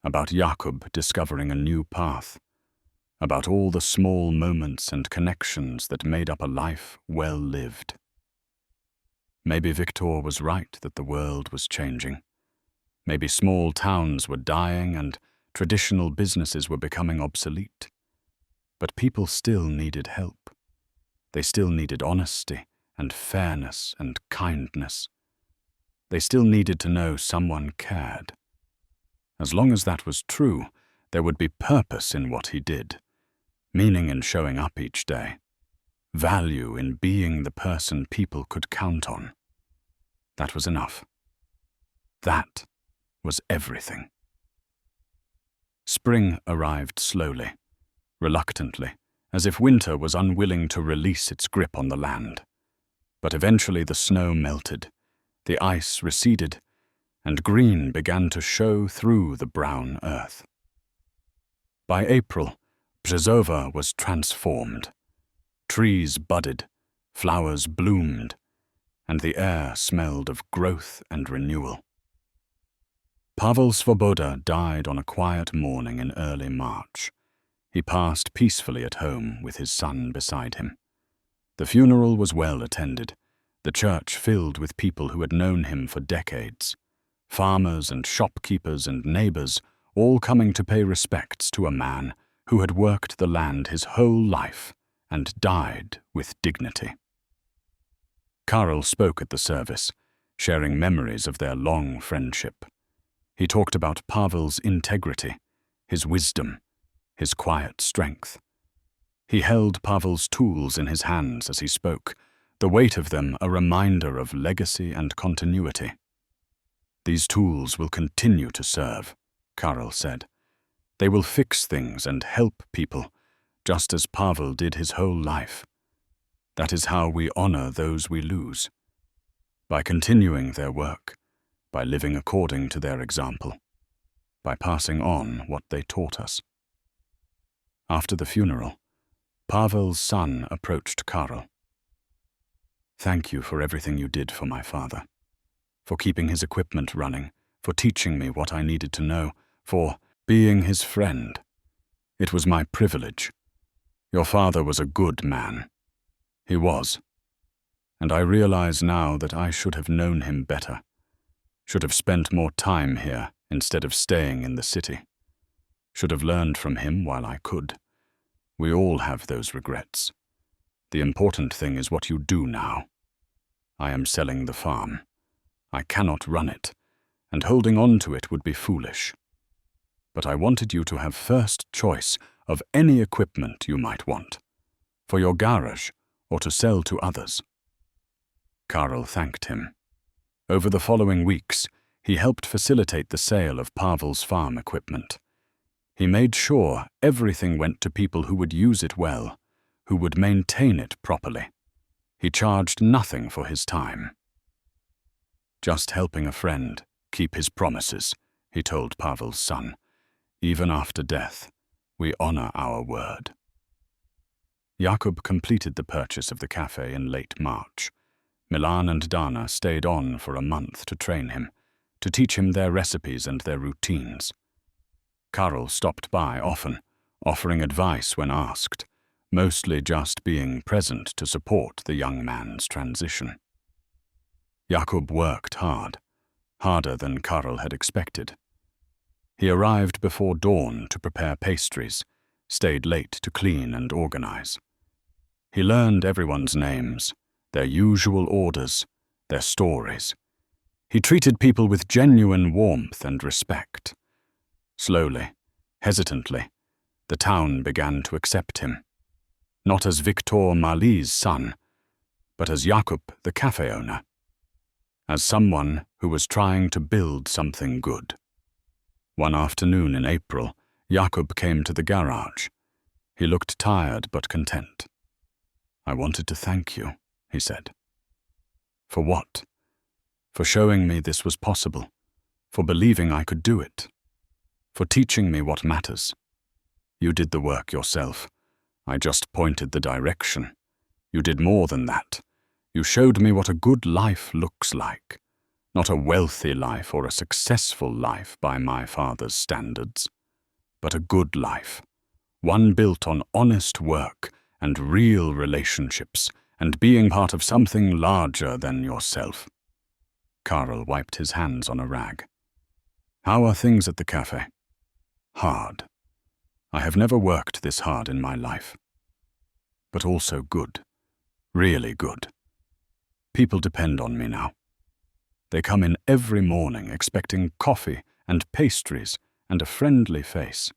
about Jakub discovering a new path, about all the small moments and connections that made up a life well lived. Maybe Victor was right that the world was changing. Maybe small towns were dying and traditional businesses were becoming obsolete. But people still needed help. They still needed honesty and fairness and kindness. They still needed to know someone cared. As long as that was true, there would be purpose in what he did, meaning in showing up each day, value in being the person people could count on. That was enough. That was everything. Spring arrived slowly, reluctantly, as if winter was unwilling to release its grip on the land. But eventually the snow melted, the ice receded, and green began to show through the brown earth. By April, Brzezova was transformed. Trees budded, flowers bloomed, and the air smelled of growth and renewal. Pavel Svoboda died on a quiet morning in early March. He passed peacefully at home with his son beside him. The funeral was well attended, the church filled with people who had known him for decades. Farmers and shopkeepers and neighbors, all coming to pay respects to a man who had worked the land his whole life and died with dignity. Karel spoke at the service, sharing memories of their long friendship. He talked about Pavel's integrity, his wisdom, his quiet strength. He held Pavel's tools in his hands as he spoke, the weight of them a reminder of legacy and continuity. These tools will continue to serve, Karel said. They will fix things and help people, just as Pavel did his whole life. That is how we honor those we lose. By continuing their work, by living according to their example, by passing on what they taught us. After the funeral, Pavel's son approached Karel. Thank you for everything you did for my father, for keeping his equipment running, for teaching me what I needed to know, for being his friend. It was my privilege. Your father was a good man. He was. And I realize now that I should have known him better, should have spent more time here instead of staying in the city, should have learned from him while I could. We all have those regrets. The important thing is what you do now. I am selling the farm. I cannot run it, and holding on to it would be foolish. But I wanted you to have first choice of any equipment you might want, for your garage or to sell to others. Karel thanked him. Over the following weeks, he helped facilitate the sale of Pavel's farm equipment. He made sure everything went to people who would use it well, who would maintain it properly. He charged nothing for his time. Just helping a friend keep his promises, he told Pavel's son. Even after death, we honor our word. Jakub completed the purchase of the cafe in late March. Milan and Dana stayed on for a month to train him, to teach him their recipes and their routines. Karel stopped by often, offering advice when asked, mostly just being present to support the young man's transition. Jakub worked hard, harder than Karel had expected. He arrived before dawn to prepare pastries, stayed late to clean and organize. He learned everyone's names, their usual orders, their stories. He treated people with genuine warmth and respect. Slowly, hesitantly, the town began to accept him. Not as Victor Mali's son, but as Jakub, the cafe owner. As someone who was trying to build something good. One afternoon in April, Jakub came to the garage. He looked tired but content. I wanted to thank you, he said. For what? For showing me this was possible, for believing I could do it, for teaching me what matters. You did the work yourself. I just pointed the direction. You did more than that. You showed me what a good life looks like. Not a wealthy life or a successful life by my father's standards, but a good life, one built on honest work and real relationships and being part of something larger than yourself. Karel wiped his hands on a rag. How are things at the cafe? Hard. I have never worked this hard in my life. But also good. Really good. People depend on me now. They come in every morning expecting coffee and pastries and a friendly face.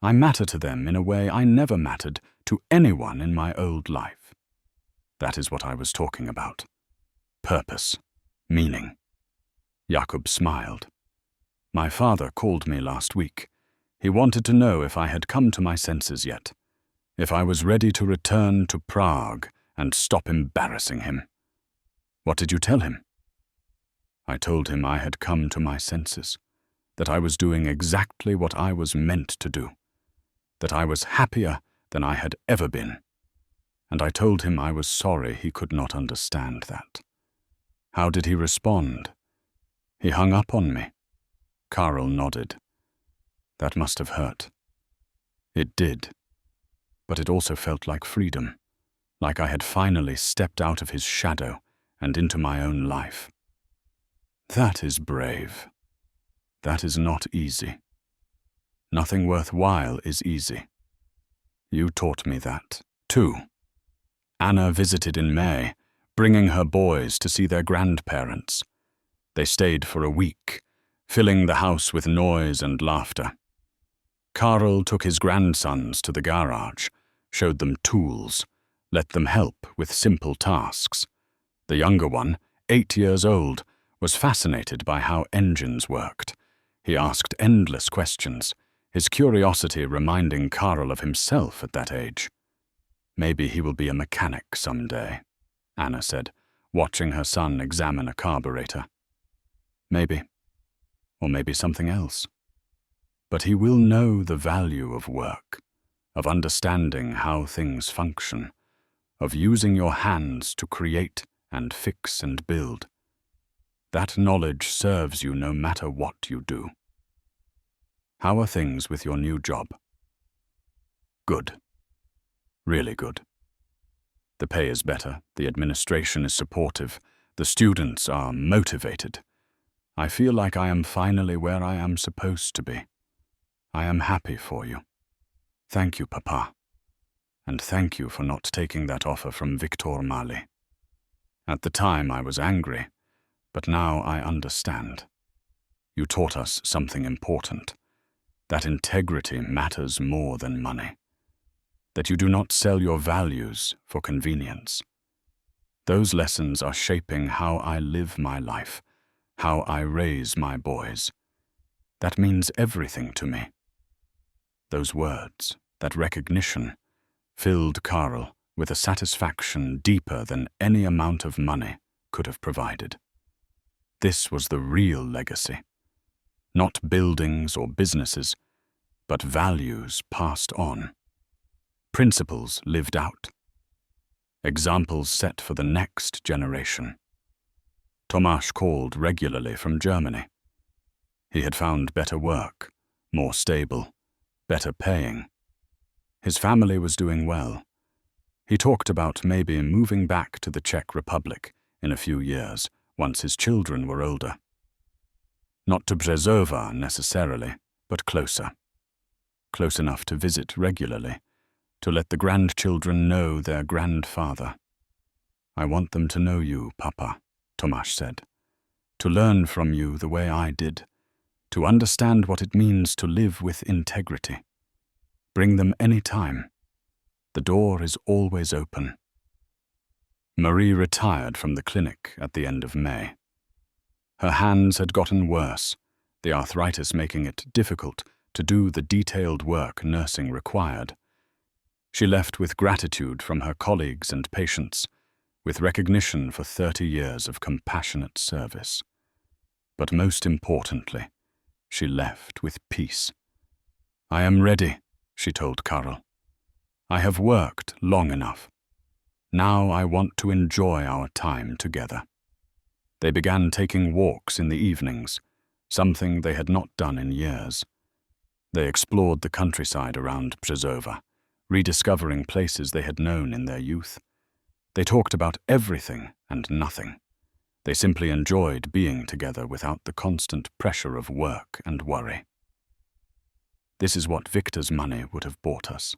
I matter to them in a way I never mattered to anyone in my old life. That is what I was talking about. Purpose. Meaning. Jakub smiled. My father called me last week. He wanted to know if I had come to my senses yet, if I was ready to return to Prague and stop embarrassing him. What did you tell him? I told him I had come to my senses, that I was doing exactly what I was meant to do, that I was happier than I had ever been, and I told him I was sorry he could not understand that. How did he respond? He hung up on me. Karel nodded. That must have hurt. It did, but it also felt like freedom, like I had finally stepped out of his shadow and into my own life. That is brave. That is not easy. Nothing worthwhile is easy. You taught me that, too. Anna visited in May, bringing her boys to see their grandparents. They stayed for a week, filling the house with noise and laughter. Karel took his grandsons to the garage, showed them tools, let them help with simple tasks. The younger one, 8 years old, was fascinated by how engines worked. He asked endless questions, his curiosity reminding Karl of himself at that age. "Maybe he will be a mechanic someday," Anna said, watching her son examine a carburetor. "Maybe. Or maybe something else. But he will know the value of work, of understanding how things function, of using your hands to create and fix and build. That knowledge serves you no matter what you do. How are things with your new job?" "Good. Really good. The pay is better, the administration is supportive, the students are motivated. I feel like I am finally where I am supposed to be. I am happy for you. Thank you, Papa. And thank you for not taking that offer from Victor Mali. At the time I was angry, but now I understand. You taught us something important, that integrity matters more than money, that you do not sell your values for convenience. Those lessons are shaping how I live my life, how I raise my boys. That means everything to me." Those words, that recognition, filled Karl with a satisfaction deeper than any amount of money could have provided. This was the real legacy. Not buildings or businesses, but values passed on. Principles lived out. Examples set for the next generation. Tomáš called regularly from Germany. He had found better work, more stable, better paying. His family was doing well. He talked about maybe moving back to the Czech Republic in a few years, once his children were older. Not to Březova necessarily, but closer. Close enough to visit regularly, to let the grandchildren know their grandfather. "I want them to know you, Papa," Tomáš said. "To learn from you the way I did, to understand what it means to live with integrity. Bring them any time. The door is always open." Marie retired from the clinic at the end of May. Her hands had gotten worse, the arthritis making it difficult to do the detailed work nursing required. She left with gratitude from her colleagues and patients, with recognition for 30 years of compassionate service. But most importantly, she left with peace. "I am ready," she told Karl. "I have worked long enough. Now I want to enjoy our time together." They began taking walks in the evenings, something they had not done in years. They explored the countryside around Březova, rediscovering places they had known in their youth. They talked about everything and nothing. They simply enjoyed being together without the constant pressure of work and worry. "This is what Victor's money would have bought us,"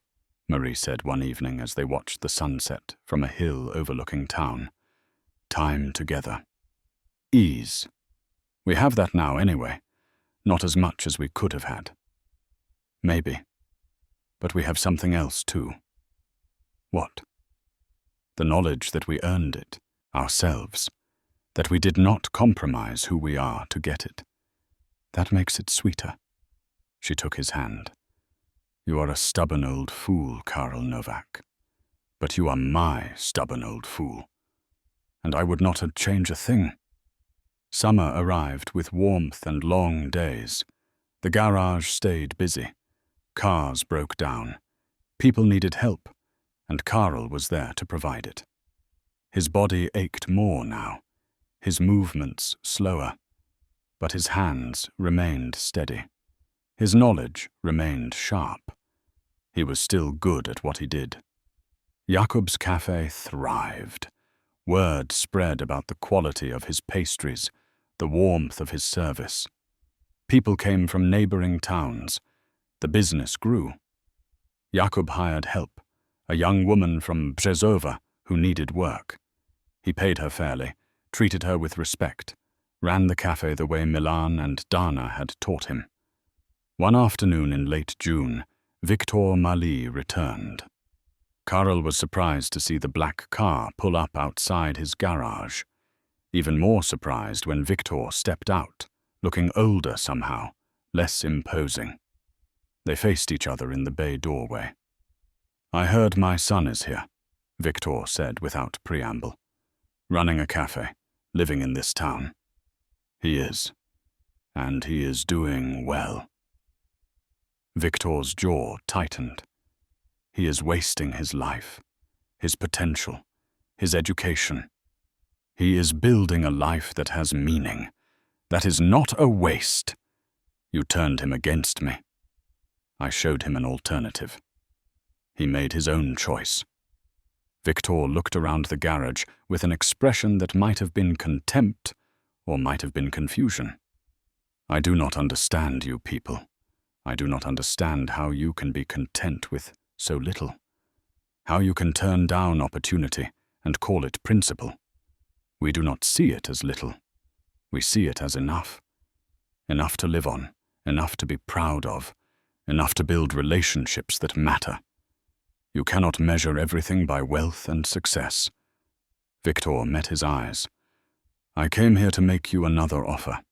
Marie said one evening as they watched the sunset from a hill overlooking town. "Time together. Ease. We have that now anyway, not as much as we could have had. Maybe. But we have something else too." "What?" "The knowledge that we earned it, ourselves, that we did not compromise who we are to get it. That makes it sweeter." She took his hand. "You are a stubborn old fool, Karl Novak. But you are my stubborn old fool. And I would not have changed a thing." Summer arrived with warmth and long days. The garage stayed busy. Cars broke down. People needed help, and Karl was there to provide it. His body ached more now, his movements slower, but his hands remained steady. His knowledge remained sharp. He was still good at what he did. Jakob's cafe thrived. Word spread about the quality of his pastries, the warmth of his service. People came from neighboring towns. The business grew. Jakob hired help, a young woman from Březova who needed work. He paid her fairly, treated her with respect, ran the cafe the way Milan and Dana had taught him. One afternoon in late June, Victor Mali returned. Karl was surprised to see the black car pull up outside his garage. Even more surprised when Victor stepped out, looking older somehow, less imposing. They faced each other in the bay doorway. "I heard my son is here," Victor said without preamble. "Running a cafe, living in this town." "He is. And he is doing well." Victor's jaw tightened. He is wasting his life, his potential, his education. He is building a life that has meaning, that is not a waste. You turned him against me. I showed him an alternative. He made his own choice. Victor looked around the garage with an expression that might have been contempt or might have been confusion. "I do not understand you people. I do not understand how you can be content with so little. How you can turn down opportunity and call it principle. We do not see it as little. We see it as enough. Enough to live on, enough to be proud of, enough to build relationships that matter. You cannot measure everything by wealth and success." Victor met his eyes. "I came here to make you another offer.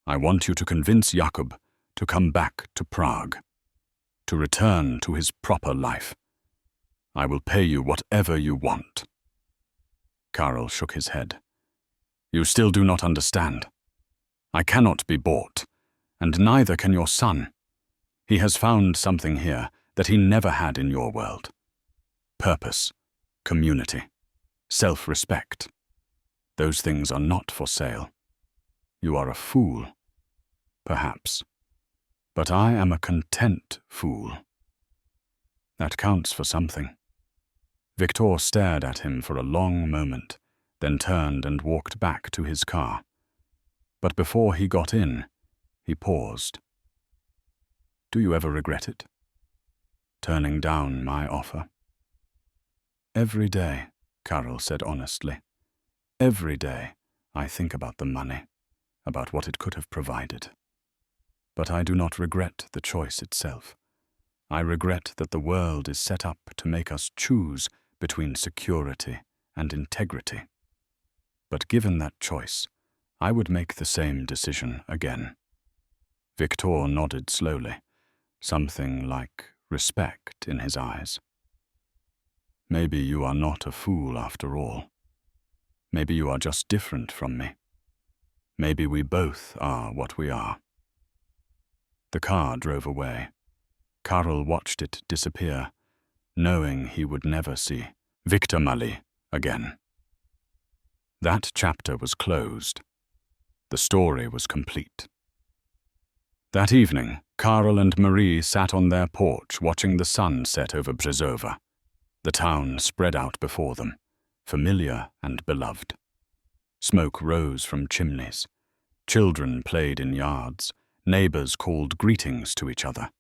I want you to convince Jakub to come back to Prague, to return to his proper life. I will pay you whatever you want." Karel shook his head. "You still do not understand. I cannot be bought, and neither can your son. He has found something here that he never had in your world. Purpose, community, self-respect. Those things are not for sale. You are a fool, perhaps, but I am a content fool. That counts for something." Victor stared at him for a long moment, then turned and walked back to his car. But before he got in, he paused. "Do you ever regret it? Turning down my offer?" "Every day," Karel said honestly. "Every day I think about the money, about what it could have provided. But I do not regret the choice itself. I regret that the world is set up to make us choose between security and integrity. But given that choice, I would make the same decision again." Victor nodded slowly, something like respect in his eyes. "Maybe you are not a fool after all. Maybe you are just different from me. Maybe we both are what we are." The car drove away. Karel watched it disappear, knowing he would never see Victor Mali again. That chapter was closed. The story was complete. That evening, Karel and Marie sat on their porch watching the sun set over Březova. The town spread out before them, familiar and beloved. Smoke rose from chimneys. Children played in yards. Neighbors called greetings to each other.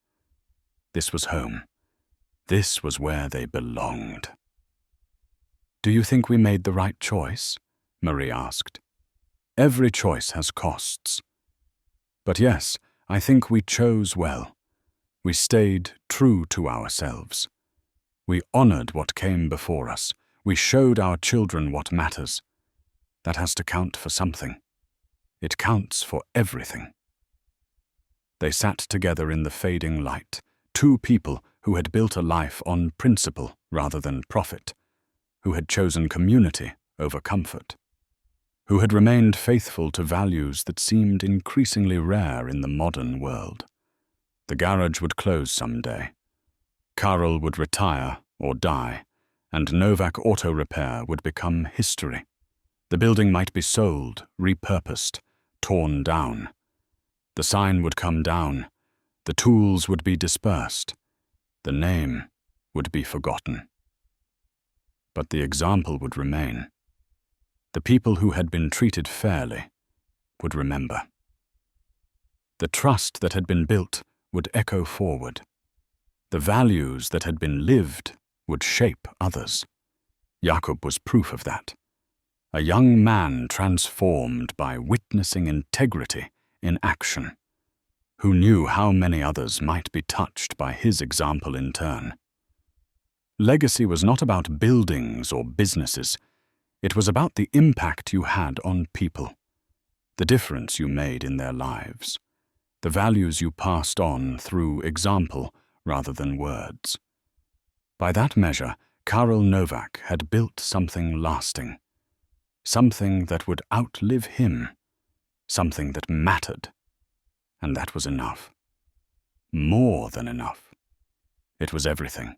This was home. This was where they belonged. "Do you think we made the right choice?" Marie asked. "Every choice has costs. But yes, I think we chose well. We stayed true to ourselves. We honored what came before us. We showed our children what matters. That has to count for something. It counts for everything." They sat together in the fading light, two people who had built a life on principle rather than profit, who had chosen community over comfort, who had remained faithful to values that seemed increasingly rare in the modern world. The garage would close someday. Karel would retire or die, and Novak Auto Repair would become history. The building might be sold, repurposed, torn down. The sign would come down. The tools would be dispersed. The name would be forgotten. But the example would remain. The people who had been treated fairly would remember. The trust that had been built would echo forward. The values that had been lived would shape others. Jakub was proof of that. A young man transformed by witnessing integrity in action, who knew how many others might be touched by his example in turn. Legacy was not about buildings or businesses. It was about the impact you had on people, the difference you made in their lives. the values you passed on through example rather than words. By that measure, Karel Novak had built something lasting, something that would outlive him, something that mattered, and that was enough. More than enough. It was everything.